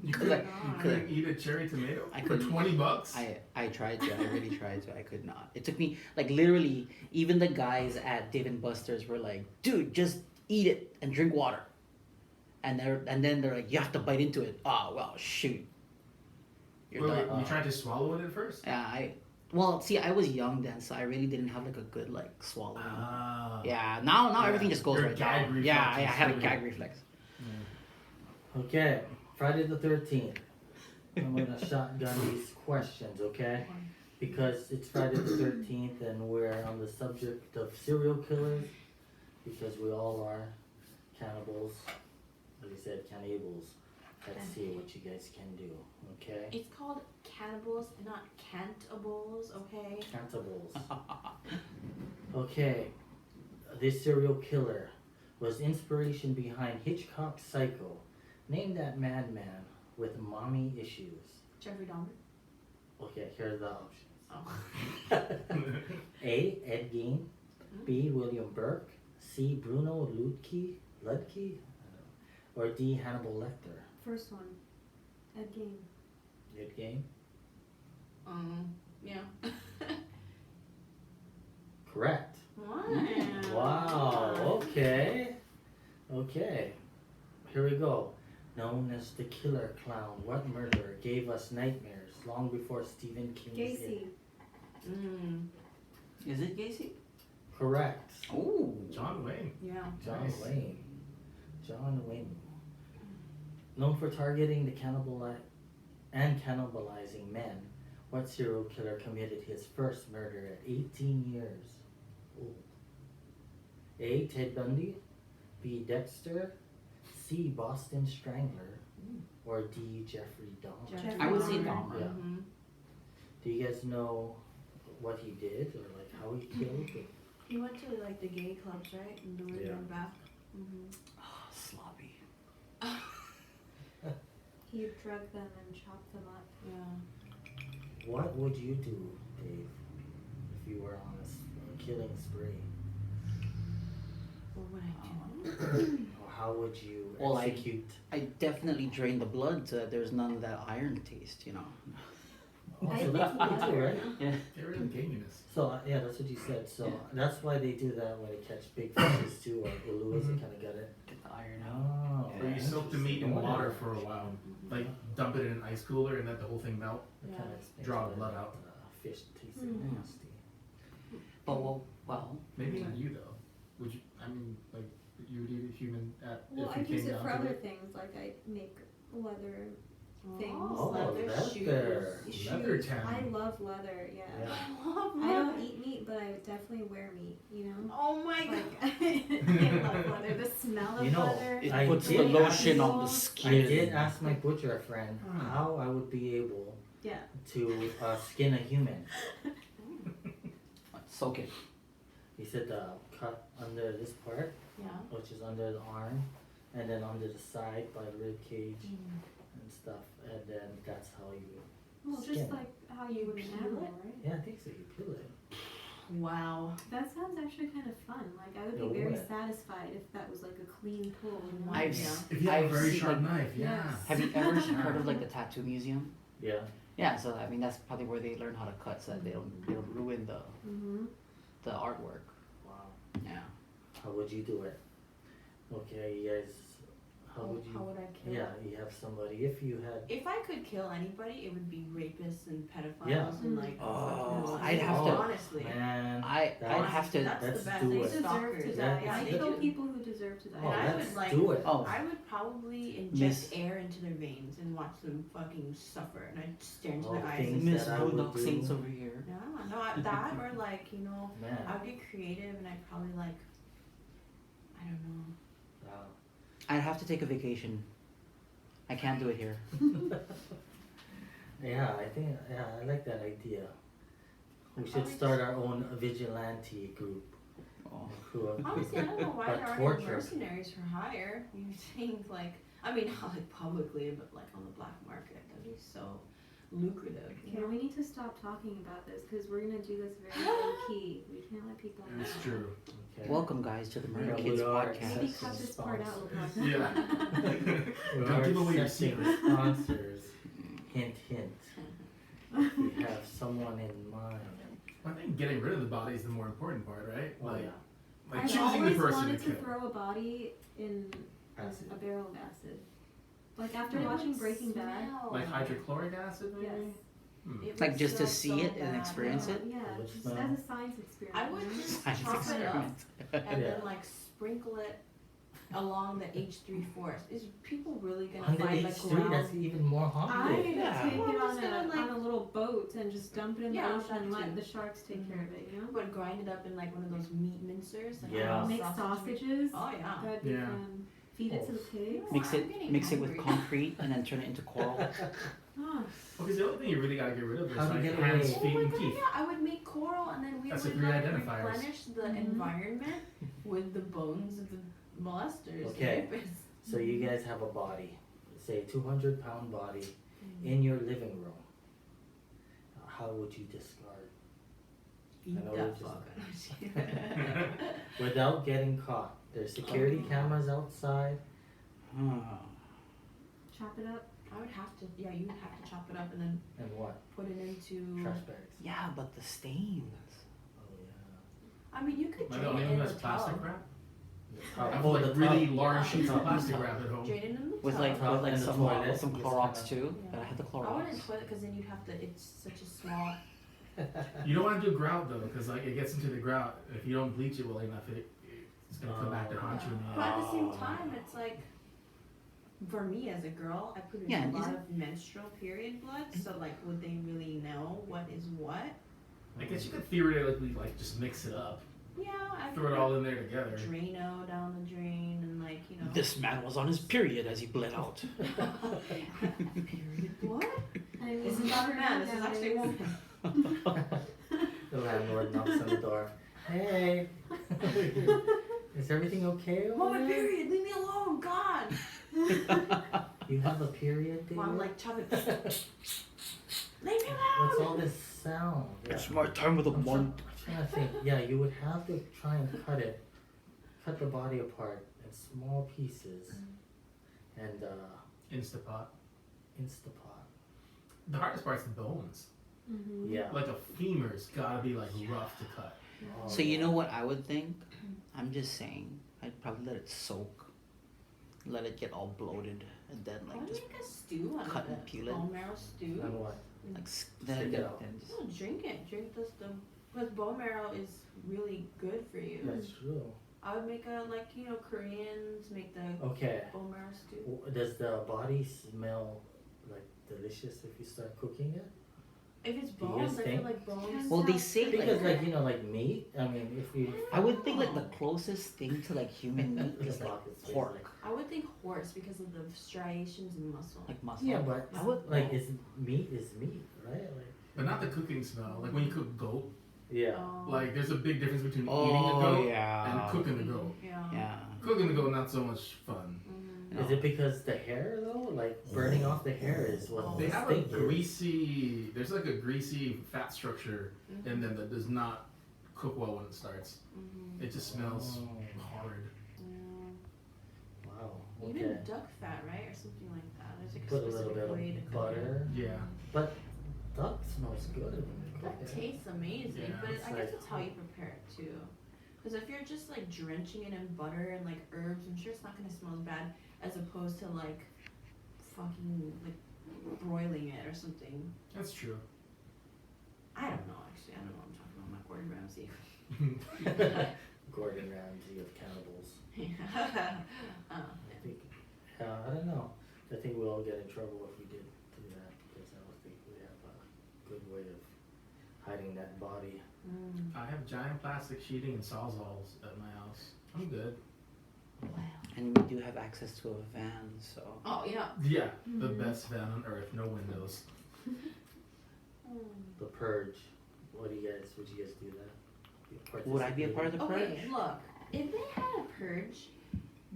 Speaker 3: You
Speaker 4: Cause I-
Speaker 3: couldn't eat a cherry tomato
Speaker 4: I
Speaker 3: for
Speaker 4: couldn't.
Speaker 3: $20?
Speaker 4: I tried to. I really tried to. I could not. It took me like literally. Even the guys at Dave and Buster's were like, "Dude, just eat it and drink water." And then they're like, "You have to bite into it." Oh well, shoot. You're
Speaker 3: Wait,
Speaker 4: done.
Speaker 3: you tried to swallow it at first?
Speaker 4: Yeah, well, see, I was young then, so I really didn't have like a good like swallowing.
Speaker 3: Ah.
Speaker 4: Yeah, now
Speaker 3: Yeah,
Speaker 4: everything just goes
Speaker 3: your
Speaker 4: right
Speaker 3: gag
Speaker 4: down.
Speaker 3: reflex
Speaker 4: Yeah, I
Speaker 3: is
Speaker 4: had a
Speaker 3: still
Speaker 4: gag
Speaker 3: there.
Speaker 4: reflex.
Speaker 1: Okay, Friday the 13th. I'm gonna shotgun these questions, okay? Because it's Friday the 13th and we're on the subject of serial killers. Because we all are cannibals. Like I said, cannibals. Let's see what you guys can do, okay?
Speaker 2: It's called cannibals, not cantables, okay?
Speaker 1: Cannibals. Okay, this serial killer was inspiration behind Hitchcock's Psycho. Name that madman with mommy issues.
Speaker 2: Jeffrey Dahmer.
Speaker 1: Okay, here are the options.
Speaker 2: Oh.
Speaker 1: A. Ed Gein. B. William Burke. C. Bruno Ludke. I don't know. Or D. Hannibal Lecter.
Speaker 5: First one. Ed Gein.
Speaker 1: Ed Gein.
Speaker 2: Yeah.
Speaker 1: Correct.
Speaker 2: Wow.
Speaker 1: Wow. Okay. Okay. Here we go. Known as the Killer Clown, what murderer gave us nightmares long before Stephen King's
Speaker 5: Gacy.
Speaker 4: Is it Gacy?
Speaker 1: Correct.
Speaker 4: Oh,
Speaker 3: John Wayne.
Speaker 2: Yeah.
Speaker 1: John
Speaker 3: Nice.
Speaker 1: Wayne. John Wayne. Known for targeting the and cannibalizing men, what serial killer committed his first murder at 18 years old? A. Ted Bundy. B. Dexter. C. Boston Strangler. Or D. Jeffrey Dahmer.
Speaker 2: Jeffrey
Speaker 4: I would say
Speaker 2: Dahmer.
Speaker 4: Dahmer.
Speaker 1: Yeah.
Speaker 2: Mhm.
Speaker 1: Do you guys know what he did or like how he killed?
Speaker 2: He went to like the gay clubs, right? And lured
Speaker 1: Yeah.
Speaker 2: them back. Mm-hmm.
Speaker 4: oh, sloppy.
Speaker 5: He drugged them and chopped them up.
Speaker 2: Yeah.
Speaker 1: What would you do, Dave, if you were on a killing spree?
Speaker 2: What would I do?
Speaker 1: Or how would you
Speaker 4: Well,
Speaker 1: execute?
Speaker 4: I definitely drained the blood so that there's none of that iron taste, you know.
Speaker 1: Oh,
Speaker 5: I
Speaker 1: so that's
Speaker 5: think
Speaker 1: what they do, right?
Speaker 4: Yeah.
Speaker 3: Get rid of the gaminess.
Speaker 1: So yeah, that's what you said. So
Speaker 4: Yeah.
Speaker 1: that's why they do that when they catch big fishes too, or uluas. They kind of get it.
Speaker 4: Get the iron out.
Speaker 1: Oh,
Speaker 3: Or you soak the meat in
Speaker 1: interesting.
Speaker 3: water for a while. Like dump it in an ice cooler and let the whole thing melt.
Speaker 1: It
Speaker 2: Yeah.
Speaker 1: kind of explains
Speaker 3: Draw
Speaker 1: why
Speaker 3: blood
Speaker 1: that,
Speaker 3: out.
Speaker 1: Fish tasting
Speaker 5: Mm.
Speaker 1: nasty.
Speaker 4: But well,
Speaker 3: Maybe not you though. Would you? I mean, like you would eat a human
Speaker 5: Well,
Speaker 3: if
Speaker 5: I
Speaker 3: you
Speaker 5: use
Speaker 3: came
Speaker 5: it
Speaker 3: down
Speaker 5: for
Speaker 3: to
Speaker 5: other
Speaker 3: it.
Speaker 5: things, like I make leather things.
Speaker 1: Oh,
Speaker 2: leather
Speaker 1: leather.
Speaker 2: shoes.
Speaker 3: Leather
Speaker 2: Shoes.
Speaker 3: tan.
Speaker 5: I love leather, yeah.
Speaker 1: Yeah.
Speaker 2: I love
Speaker 5: I don't
Speaker 2: leather.
Speaker 5: eat meat, but I would definitely wear meat, you know?
Speaker 2: Oh my god.
Speaker 5: Like, I love leather. The smell of
Speaker 1: You know,
Speaker 5: leather.
Speaker 4: it
Speaker 1: I
Speaker 4: puts the
Speaker 1: did
Speaker 4: lotion
Speaker 5: ask-
Speaker 4: on the
Speaker 1: I
Speaker 4: skin.
Speaker 1: did ask my butcher friend how I would be able
Speaker 5: Yeah.
Speaker 1: to skin a human.
Speaker 4: Soak it.
Speaker 1: He said cut under this part,
Speaker 2: Yeah.
Speaker 1: which is under the arm, and then under the side by the rib cage and stuff, and then that's how you.
Speaker 5: Well,
Speaker 1: Skin.
Speaker 5: just like how you would an
Speaker 2: Peel
Speaker 5: animal,
Speaker 2: it?
Speaker 5: right?
Speaker 1: Yeah, I think so. You peel it.
Speaker 2: Wow.
Speaker 5: That sounds actually kind of fun. Like, I would
Speaker 1: Yeah,
Speaker 5: be very
Speaker 1: what?
Speaker 5: satisfied if that was like a clean pull. You know?
Speaker 4: I've
Speaker 2: Yeah.
Speaker 4: s-
Speaker 3: If you have a
Speaker 4: I've
Speaker 3: very
Speaker 4: seen,
Speaker 3: sharp
Speaker 4: like-
Speaker 3: knife, yeah.
Speaker 5: Yes.
Speaker 4: Have you ever heard of like the tattoo museum?
Speaker 1: Yeah.
Speaker 4: Yeah, so I mean that's probably where they learn how to cut so that they don't ruin
Speaker 5: Mm-hmm.
Speaker 4: the artwork.
Speaker 1: Wow.
Speaker 4: Yeah.
Speaker 1: How would you do it? Okay, you guys. How would you?
Speaker 2: How would I kill?
Speaker 1: Yeah, you have somebody. If you had.
Speaker 2: If I could kill anybody, it would be rapists and pedophiles
Speaker 1: Yeah.
Speaker 2: and like.
Speaker 4: Oh,
Speaker 2: fucking
Speaker 4: I'd have to-
Speaker 2: Honestly.
Speaker 1: Man.
Speaker 4: I'd have to.
Speaker 2: That's
Speaker 1: Let's
Speaker 2: the best.
Speaker 1: do
Speaker 2: They
Speaker 1: it.
Speaker 5: Deserve to
Speaker 2: stalkers.
Speaker 5: die.
Speaker 1: Yeah,
Speaker 5: I
Speaker 2: they
Speaker 5: kill
Speaker 2: do.
Speaker 5: people who deserve to die.
Speaker 1: Oh,
Speaker 2: And I
Speaker 1: let's
Speaker 2: would, like-
Speaker 1: do it.
Speaker 4: Oh,
Speaker 2: I would probably inject
Speaker 4: Miss-
Speaker 2: air into their veins and watch them fucking suffer, and I'd stare into
Speaker 1: Oh,
Speaker 2: their eyes
Speaker 1: things
Speaker 2: and
Speaker 4: Miss
Speaker 1: that I would
Speaker 4: Boondock
Speaker 1: do.
Speaker 4: Saints over here.
Speaker 2: yeah, no, that or like
Speaker 1: Man.
Speaker 2: I would get creative and I'd probably like, I don't know.
Speaker 1: Wow.
Speaker 4: I'd have to take a vacation. I can't do it here.
Speaker 1: Yeah, I think. Yeah, I like that idea. We should
Speaker 2: Probably
Speaker 1: start our own vigilante group.
Speaker 4: Oh.
Speaker 1: Who
Speaker 2: Honestly, I don't know why
Speaker 1: But
Speaker 2: there aren't
Speaker 1: torture.
Speaker 2: any mercenaries for hire. You think like, I mean, not like publicly, but like on the black market. That'd be so lucrative. You
Speaker 5: Okay,
Speaker 2: know?
Speaker 5: we need to stop talking about this because we're gonna do this very low key. We can't let people know.
Speaker 3: That's true.
Speaker 1: Okay.
Speaker 4: Welcome, guys, to the Murder
Speaker 1: Yeah,
Speaker 4: Kids
Speaker 1: we are
Speaker 4: podcast.
Speaker 5: Maybe
Speaker 1: accepting
Speaker 5: cut this part out.
Speaker 1: sponsors.
Speaker 3: Yeah.
Speaker 1: We
Speaker 3: Don't
Speaker 1: are
Speaker 3: give away your
Speaker 1: accepting
Speaker 3: secret.
Speaker 1: sponsors. Hint, hint. If you have someone in mind.
Speaker 3: I think getting rid of the body is the more important part, right?
Speaker 1: Oh
Speaker 3: Like,
Speaker 1: yeah.
Speaker 3: like
Speaker 5: I've
Speaker 3: choosing the
Speaker 5: always
Speaker 3: person
Speaker 5: wanted
Speaker 3: to
Speaker 5: to
Speaker 3: kill.
Speaker 5: throw a body in
Speaker 1: Acid.
Speaker 5: a barrel of acid. Like after
Speaker 2: It would
Speaker 5: watching Breaking Bad.
Speaker 2: smell.
Speaker 3: Like hydrochloric acid, maybe?
Speaker 5: Yes.
Speaker 3: Hmm.
Speaker 2: It
Speaker 4: Like
Speaker 2: would
Speaker 4: just to
Speaker 2: smell
Speaker 4: see
Speaker 2: so
Speaker 4: it and
Speaker 2: bad.
Speaker 4: experience it?
Speaker 5: Yeah,
Speaker 1: It would
Speaker 5: just
Speaker 1: smell.
Speaker 5: as a science experiment.
Speaker 2: I would
Speaker 5: you know?
Speaker 2: just
Speaker 4: Science
Speaker 2: chop it up
Speaker 4: experiment.
Speaker 2: and
Speaker 1: Yeah.
Speaker 2: then like sprinkle it along the H3 forest. Is people really gonna
Speaker 1: On the
Speaker 2: find like
Speaker 1: H3, that's
Speaker 2: ground?
Speaker 1: even more
Speaker 5: I
Speaker 1: harmful.
Speaker 4: Yeah.
Speaker 5: take
Speaker 2: Well,
Speaker 5: it
Speaker 2: I'm
Speaker 5: on
Speaker 2: just gonna,
Speaker 5: on
Speaker 2: like-
Speaker 5: a little boat and just dump it in
Speaker 2: Yeah,
Speaker 5: the ocean and
Speaker 2: that
Speaker 5: let
Speaker 2: too.
Speaker 5: the sharks take care of it, you know?
Speaker 2: But grind it up in like one of those meat mincers. Like
Speaker 1: Yeah.
Speaker 5: Make
Speaker 2: sausage.
Speaker 5: sausages
Speaker 2: Oh yeah.
Speaker 5: that we
Speaker 3: Yeah.
Speaker 5: can feed it to the pigs.
Speaker 4: Mix
Speaker 2: I'm
Speaker 4: it,
Speaker 2: getting
Speaker 4: mix it with
Speaker 2: hungry.
Speaker 4: concrete, and then turn it into coral.
Speaker 5: Ah,
Speaker 3: Because the only thing you really gotta get rid of is
Speaker 1: How do
Speaker 3: like
Speaker 1: you get
Speaker 3: hands,
Speaker 1: away?
Speaker 3: feet,
Speaker 2: Oh my
Speaker 3: and
Speaker 2: god,
Speaker 3: teeth.
Speaker 2: yeah, I would make coral and then we
Speaker 3: That's the
Speaker 2: would
Speaker 3: three
Speaker 2: like
Speaker 3: identifiers.
Speaker 2: replenish the
Speaker 5: Mhm.
Speaker 2: environment with the bones of the molesters.
Speaker 1: Okay.
Speaker 2: rapists.
Speaker 1: So you guys have a body, say 200-pound body, in your living room. How would you discard?
Speaker 2: Eat
Speaker 1: I know
Speaker 2: that
Speaker 1: it's
Speaker 2: fucker.
Speaker 1: Without getting caught. There's security
Speaker 2: Oh.
Speaker 1: cameras outside.
Speaker 5: chop it up.
Speaker 2: I would have to, yeah, you would have to chop it up and then
Speaker 1: And what?
Speaker 2: put it into.
Speaker 1: Trash bags.
Speaker 4: Yeah, but the stains.
Speaker 1: Oh yeah.
Speaker 2: I mean, you could
Speaker 3: Like,
Speaker 2: drain
Speaker 3: the only
Speaker 2: it
Speaker 3: one
Speaker 2: in the
Speaker 3: that's plastic
Speaker 2: tub.
Speaker 3: wrap?
Speaker 1: The
Speaker 3: I
Speaker 1: top-
Speaker 3: have
Speaker 1: oh,
Speaker 3: like
Speaker 1: the
Speaker 3: really
Speaker 1: top-
Speaker 3: large sheets of
Speaker 1: top-
Speaker 3: plastic
Speaker 1: top.
Speaker 3: wrap at home.
Speaker 2: Drain it in the
Speaker 4: With
Speaker 2: tub.
Speaker 4: like
Speaker 1: Tub
Speaker 4: with
Speaker 1: and the
Speaker 4: some
Speaker 1: toilet.
Speaker 4: some
Speaker 1: Just
Speaker 4: Clorox
Speaker 1: kinda-
Speaker 4: too.
Speaker 2: Yeah.
Speaker 4: Gotta have the
Speaker 2: I
Speaker 4: Clorox.
Speaker 2: wouldn't toilet because then you'd have to. It's such a small.
Speaker 3: You don't want to do grout though, because like it gets into the grout. If you don't bleach it well enough, it's gonna come back to haunt you in the
Speaker 2: But
Speaker 3: end.
Speaker 2: at the same
Speaker 1: Oh.
Speaker 2: time, it's like. For me as a girl, I put in
Speaker 4: Yeah,
Speaker 2: a lot
Speaker 4: isn't-
Speaker 2: of menstrual period blood, so like, would they really know what is what?
Speaker 3: I guess you could theoretically like just mix it up,
Speaker 2: Yeah, I
Speaker 3: throw it all in there together.
Speaker 2: Drano down the drain and like
Speaker 4: This man was on his period as he bled out.
Speaker 2: period blood.
Speaker 5: I mean,
Speaker 2: This is not a man. This is actually a woman.
Speaker 1: The landlord knocks on the door. Hey. Is everything okay over
Speaker 2: Mama,
Speaker 1: there?
Speaker 2: period. Leave me alone. God.
Speaker 1: You have a period, David?
Speaker 2: Mom, like chop it. Leave me
Speaker 1: What's
Speaker 2: alone.
Speaker 1: all this sound? Yeah.
Speaker 4: It's my time of the
Speaker 1: I'm
Speaker 4: month.
Speaker 1: trying to think. Yeah, you would have to try and cut the body apart in small pieces, and
Speaker 3: Instapot.
Speaker 1: Instapot.
Speaker 3: The hardest part's the bones.
Speaker 5: Mm-hmm.
Speaker 1: Yeah.
Speaker 3: Like a femur's gotta be like rough to cut.
Speaker 1: Oh,
Speaker 4: So you
Speaker 1: yeah.
Speaker 4: know what I would think? I'm just saying. I'd probably let it soak. Let it get all bloated, and then
Speaker 2: I
Speaker 4: like
Speaker 2: would
Speaker 4: just
Speaker 2: make a stew out
Speaker 4: cut
Speaker 2: of
Speaker 4: and
Speaker 2: it.
Speaker 4: peel it.
Speaker 2: Bone marrow stew.
Speaker 1: And what?
Speaker 4: like
Speaker 1: Stick
Speaker 4: then,
Speaker 1: it out.
Speaker 4: then just
Speaker 2: No, drink it. Drink this. Because bone marrow is really good for you.
Speaker 1: That's true.
Speaker 2: I would make a Koreans make the
Speaker 1: Okay.
Speaker 2: bone marrow stew.
Speaker 1: Does the body smell like delicious if you start cooking it?
Speaker 2: If it's
Speaker 1: Do you
Speaker 2: bones,
Speaker 1: guys
Speaker 2: I feel
Speaker 1: think?
Speaker 2: like bones.
Speaker 4: Well, they say
Speaker 1: Because
Speaker 4: like
Speaker 1: like meat. I mean, if you
Speaker 4: I would think like the closest thing to like human meat
Speaker 1: The
Speaker 4: is like
Speaker 1: block is
Speaker 4: pork,
Speaker 2: I would think horse because of the striations and muscle.
Speaker 4: like muscle.
Speaker 1: Yeah, but
Speaker 4: I would
Speaker 1: like is meat, right? Like
Speaker 3: But not the cooking smell. Like when you cook goat,
Speaker 1: yeah.
Speaker 3: like there's a big difference between eating a
Speaker 4: Oh
Speaker 3: goat
Speaker 4: yeah.
Speaker 3: and cooking the goat.
Speaker 2: Yeah.
Speaker 4: Yeah.
Speaker 3: Cooking the goat not so much fun.
Speaker 2: Mhm.
Speaker 4: No.
Speaker 1: Is it because the hair though? Like burning off the hair is what
Speaker 3: They
Speaker 1: the
Speaker 3: have a
Speaker 1: stink is.
Speaker 3: greasy. There's like a greasy fat structure in them that does not cook well when it starts.
Speaker 2: Mhm.
Speaker 3: It just smells
Speaker 1: Oh,
Speaker 3: hard.
Speaker 2: Yeah.
Speaker 1: wow.
Speaker 2: Even
Speaker 1: Okay.
Speaker 2: duck fat, right, or something like that. There's like a
Speaker 1: Put a little
Speaker 2: specific
Speaker 1: bit
Speaker 2: way to
Speaker 1: of
Speaker 2: cook
Speaker 1: butter.
Speaker 2: it.
Speaker 3: Yeah.
Speaker 1: But duck smells good when you cook
Speaker 2: That
Speaker 1: it.
Speaker 2: tastes amazing,
Speaker 3: Yeah,
Speaker 2: but
Speaker 1: it's
Speaker 2: I guess
Speaker 1: like-
Speaker 2: it's how you prepare it too. Because if you're just like drenching it in butter and like herbs, I'm sure it's not gonna smell as bad as opposed to like fucking like broiling it or something.
Speaker 3: That's true.
Speaker 2: I don't know actually. I don't know what I'm talking about. I'm not Gordon Ramsay.
Speaker 1: Gordon Ramsay of cannibals.
Speaker 2: uh,
Speaker 1: I think. I don't know. I think we'll all get in trouble if we did do that because I don't think we have a good way of hiding that body.
Speaker 2: mm.
Speaker 3: I have giant plastic sheeting and sawzalls at my house. I'm good.
Speaker 4: And we do have access to a van, so
Speaker 2: Oh yeah.
Speaker 3: Yeah, the
Speaker 5: Mhm.
Speaker 3: best van on earth. No windows.
Speaker 1: The purge. Would you guys do that?
Speaker 4: would I be a part of the purge?
Speaker 2: Okay, look. If they had a purge,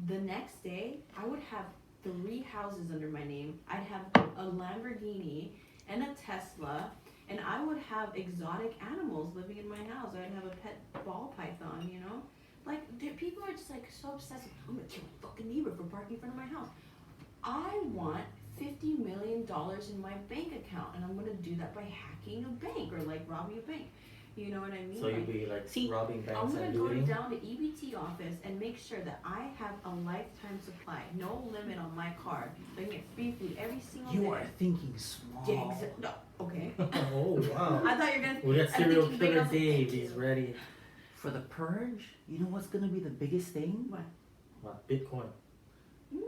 Speaker 2: the next day I would have 3 houses under my name. I'd have a Lamborghini, and a Tesla, and I would have exotic animals living in my house. I'd have a pet ball python, you know? Like, people are just like so obsessed with, I'm gonna kill my fucking neighbor for parking in front of my house. I want $50 million in my bank account, and I'm gonna do that by hacking a bank or like robbing a bank. You know what I mean?
Speaker 1: So you'd be like
Speaker 4: See,
Speaker 1: robbing
Speaker 2: I'm
Speaker 1: banks
Speaker 2: gonna
Speaker 1: and
Speaker 2: go
Speaker 1: looting?
Speaker 2: down to EBT office and make sure that I have a lifetime supply, no limit on my card. I can get free food every single day.
Speaker 4: You are thinking small.
Speaker 2: Yeah, no, okay.
Speaker 1: Oh, wow.
Speaker 2: I thought you were gonna.
Speaker 1: We got
Speaker 2: I'm
Speaker 1: serial
Speaker 2: thinking big,
Speaker 1: killer
Speaker 2: I was like,
Speaker 1: Dave,
Speaker 2: thank
Speaker 1: he's
Speaker 2: you.
Speaker 1: ready.
Speaker 4: For the purge, you know what's gonna be the biggest thing?
Speaker 2: What?
Speaker 1: What, Bitcoin?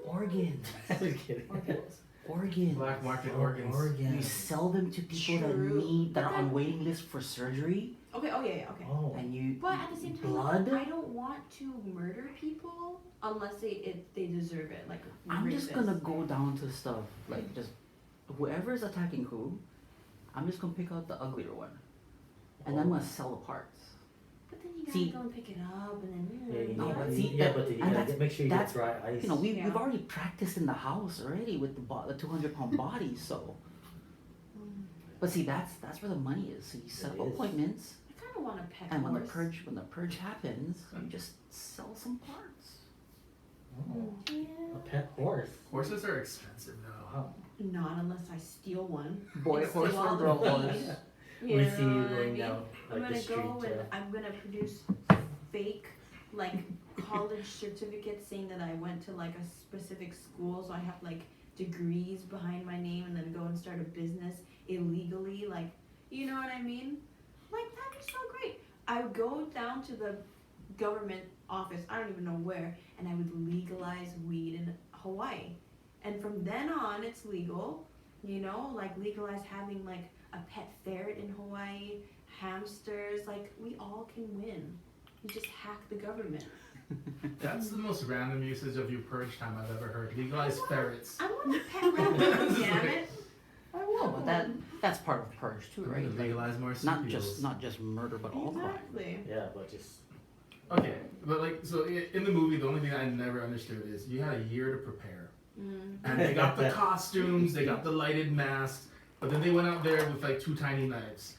Speaker 4: Organs.
Speaker 1: Just kidding.
Speaker 2: Organs.
Speaker 4: Organs.
Speaker 3: Black market
Speaker 1: Oh,
Speaker 3: organs.
Speaker 4: You
Speaker 1: organs.
Speaker 4: sell them to people
Speaker 2: True.
Speaker 4: that are
Speaker 2: But
Speaker 4: on
Speaker 2: then-
Speaker 4: waiting list for surgery,
Speaker 2: Okay. Oh yeah. Okay.
Speaker 1: Oh.
Speaker 4: and you.
Speaker 2: But at the same time,
Speaker 4: blood.
Speaker 2: I don't want to murder people unless they deserve it. Like
Speaker 4: I'm just
Speaker 2: rapists.
Speaker 4: gonna go down to stuff like just whoever's attacking who. I'm just gonna pick out the uglier one, and I'm gonna sell the parts.
Speaker 2: But then you gotta
Speaker 4: See-
Speaker 2: go and pick it up, and then
Speaker 1: Yeah, you
Speaker 4: No,
Speaker 1: need,
Speaker 4: but
Speaker 1: you-
Speaker 4: see,
Speaker 1: yeah,
Speaker 4: that-
Speaker 1: but you
Speaker 4: and
Speaker 1: gotta
Speaker 4: that's-
Speaker 1: make sure you get
Speaker 4: that's-
Speaker 1: dry ice.
Speaker 4: You know, we've
Speaker 2: Yeah.
Speaker 4: already practiced in the house already with the 200-pound bodies. So, but see, that's where the money is. So you set
Speaker 1: It
Speaker 4: up
Speaker 1: is.
Speaker 4: appointments,
Speaker 2: I kind of want a pet
Speaker 4: and when the
Speaker 2: horse.
Speaker 4: purge happens, you just sell some parts.
Speaker 1: Oh,
Speaker 2: Yeah.
Speaker 1: a pet horse.
Speaker 3: Horses are expensive now.
Speaker 1: Wow.
Speaker 2: Not unless I steal one.
Speaker 4: Boy
Speaker 2: and
Speaker 4: horse
Speaker 2: steal
Speaker 4: or
Speaker 2: all
Speaker 4: girl
Speaker 2: the
Speaker 4: horse.
Speaker 2: feed.
Speaker 1: We see you
Speaker 2: know what I
Speaker 1: going
Speaker 2: mean?
Speaker 1: down
Speaker 2: I'm
Speaker 1: like the
Speaker 2: gonna
Speaker 1: street.
Speaker 2: go and I'm gonna produce fake like college certificates saying that I went to like a specific school, so I have like degrees behind my name, and then go and start a business illegally, like, you know what I mean? Like, that'd be so great. I would go down to the government office, I don't even know where, and I would legalize weed in Hawaii. And from then on, it's legal, you know, like legalize having like a pet ferret in Hawaii, hamsters, like we all can win. You just hack the government.
Speaker 3: That's the most random usage of your purge time I've ever heard. Legalize ferrets.
Speaker 2: I want a pet rabbit, damn it. I
Speaker 4: Oh,
Speaker 2: want
Speaker 4: but that's part of purge too,
Speaker 3: We're
Speaker 4: right?
Speaker 3: gonna
Speaker 4: Like,
Speaker 3: legalize more
Speaker 4: not
Speaker 3: CPOs.
Speaker 4: just murder, but all crime.
Speaker 2: Exactly.
Speaker 1: Yeah, but just
Speaker 3: Okay, but like, so in the movie, the only thing I never understood is you had a year to prepare. And they got the costumes, they got the lighted masks, but then they went out there with like 2 tiny knives.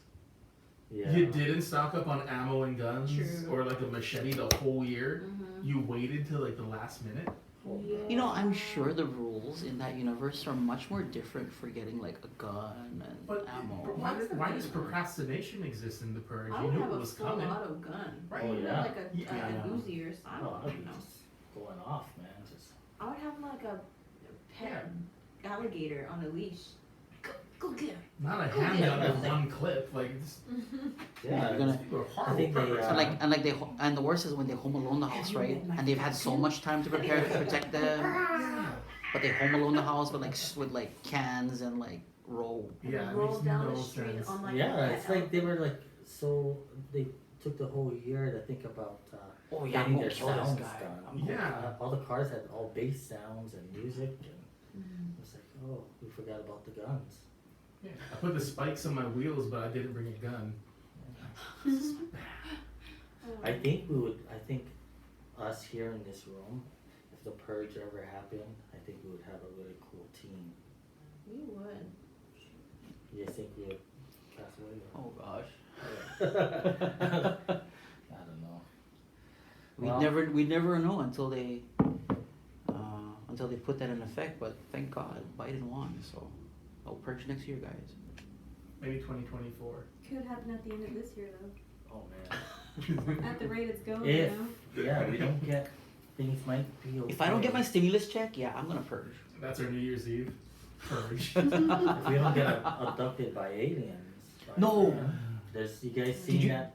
Speaker 1: yeah.
Speaker 3: You didn't stock up on ammo and guns
Speaker 2: True.
Speaker 3: or like a machete the whole year. You waited till like the last minute.
Speaker 4: You know, I'm sure the rules in that universe are much more different for getting like a gun and
Speaker 3: But
Speaker 4: ammo.
Speaker 3: why,
Speaker 2: What's the
Speaker 3: why does
Speaker 2: thing?
Speaker 3: procrastination exist in the purge?
Speaker 2: I
Speaker 3: You
Speaker 2: would
Speaker 3: knew
Speaker 2: have
Speaker 3: it
Speaker 2: a
Speaker 3: was
Speaker 2: full
Speaker 3: coming.
Speaker 2: auto gun.
Speaker 3: Right.
Speaker 1: Oh,
Speaker 2: Even
Speaker 1: yeah.
Speaker 2: like a
Speaker 3: Yeah.
Speaker 2: Uzi or something.
Speaker 1: Oh,
Speaker 2: I
Speaker 1: I'd
Speaker 2: don't
Speaker 1: be
Speaker 2: know.
Speaker 1: just going off, man. Just
Speaker 2: I would have like a pet alligator on a leash. Go get him.
Speaker 3: Not a
Speaker 2: Oh,
Speaker 3: handgun
Speaker 2: yeah.
Speaker 3: with one clip. Like, it's,
Speaker 1: yeah.
Speaker 4: You're gonna-
Speaker 3: these people are
Speaker 1: I
Speaker 3: horrible
Speaker 1: think they,
Speaker 3: preppers.
Speaker 4: And like and the worst is when they home alone the house, right? And they've had so much time to prepare to protect them, but they home alone the house with like cans and like roll.
Speaker 2: And
Speaker 3: Yeah,
Speaker 2: then
Speaker 3: it
Speaker 2: roll
Speaker 3: makes
Speaker 2: down
Speaker 3: no
Speaker 2: the street
Speaker 3: sense.
Speaker 2: on like
Speaker 1: yeah,
Speaker 2: a
Speaker 1: it's
Speaker 2: pet
Speaker 1: like they
Speaker 2: elephant.
Speaker 1: were like so they took the whole year to think about
Speaker 4: Oh yeah,
Speaker 1: getting
Speaker 4: I'm gonna
Speaker 1: their
Speaker 4: kill this
Speaker 1: sounds
Speaker 4: guy.
Speaker 1: done.
Speaker 4: I'm gonna-
Speaker 3: Yeah.
Speaker 1: All the cars had all bass sounds and music, and
Speaker 2: Mhm.
Speaker 1: it's like, oh, we forgot about the guns.
Speaker 3: Yeah. I put the spikes on my wheels, but I didn't bring a gun.
Speaker 1: I think us here in this room, if the purge ever happened, I think we would have a really cool team.
Speaker 2: We would.
Speaker 1: You think we would pass away?
Speaker 4: Oh gosh.
Speaker 1: I don't know. Well-
Speaker 4: We'd never know until they put that in effect. But thank God Biden won, so I'll purge next year, guys.
Speaker 3: Maybe 2024.
Speaker 5: Could happen at the end of this year though.
Speaker 1: Oh man.
Speaker 5: At the rate it's going,
Speaker 1: If
Speaker 5: you know.
Speaker 1: yeah, we don't get things might be okay.
Speaker 4: If I don't get my stimulus check, yeah, I'm gonna purge.
Speaker 3: That's our New Year's Eve. Purge.
Speaker 1: if we don't get abducted by aliens.
Speaker 4: No.
Speaker 1: There's you guys
Speaker 4: Did
Speaker 1: seen
Speaker 4: you-
Speaker 1: that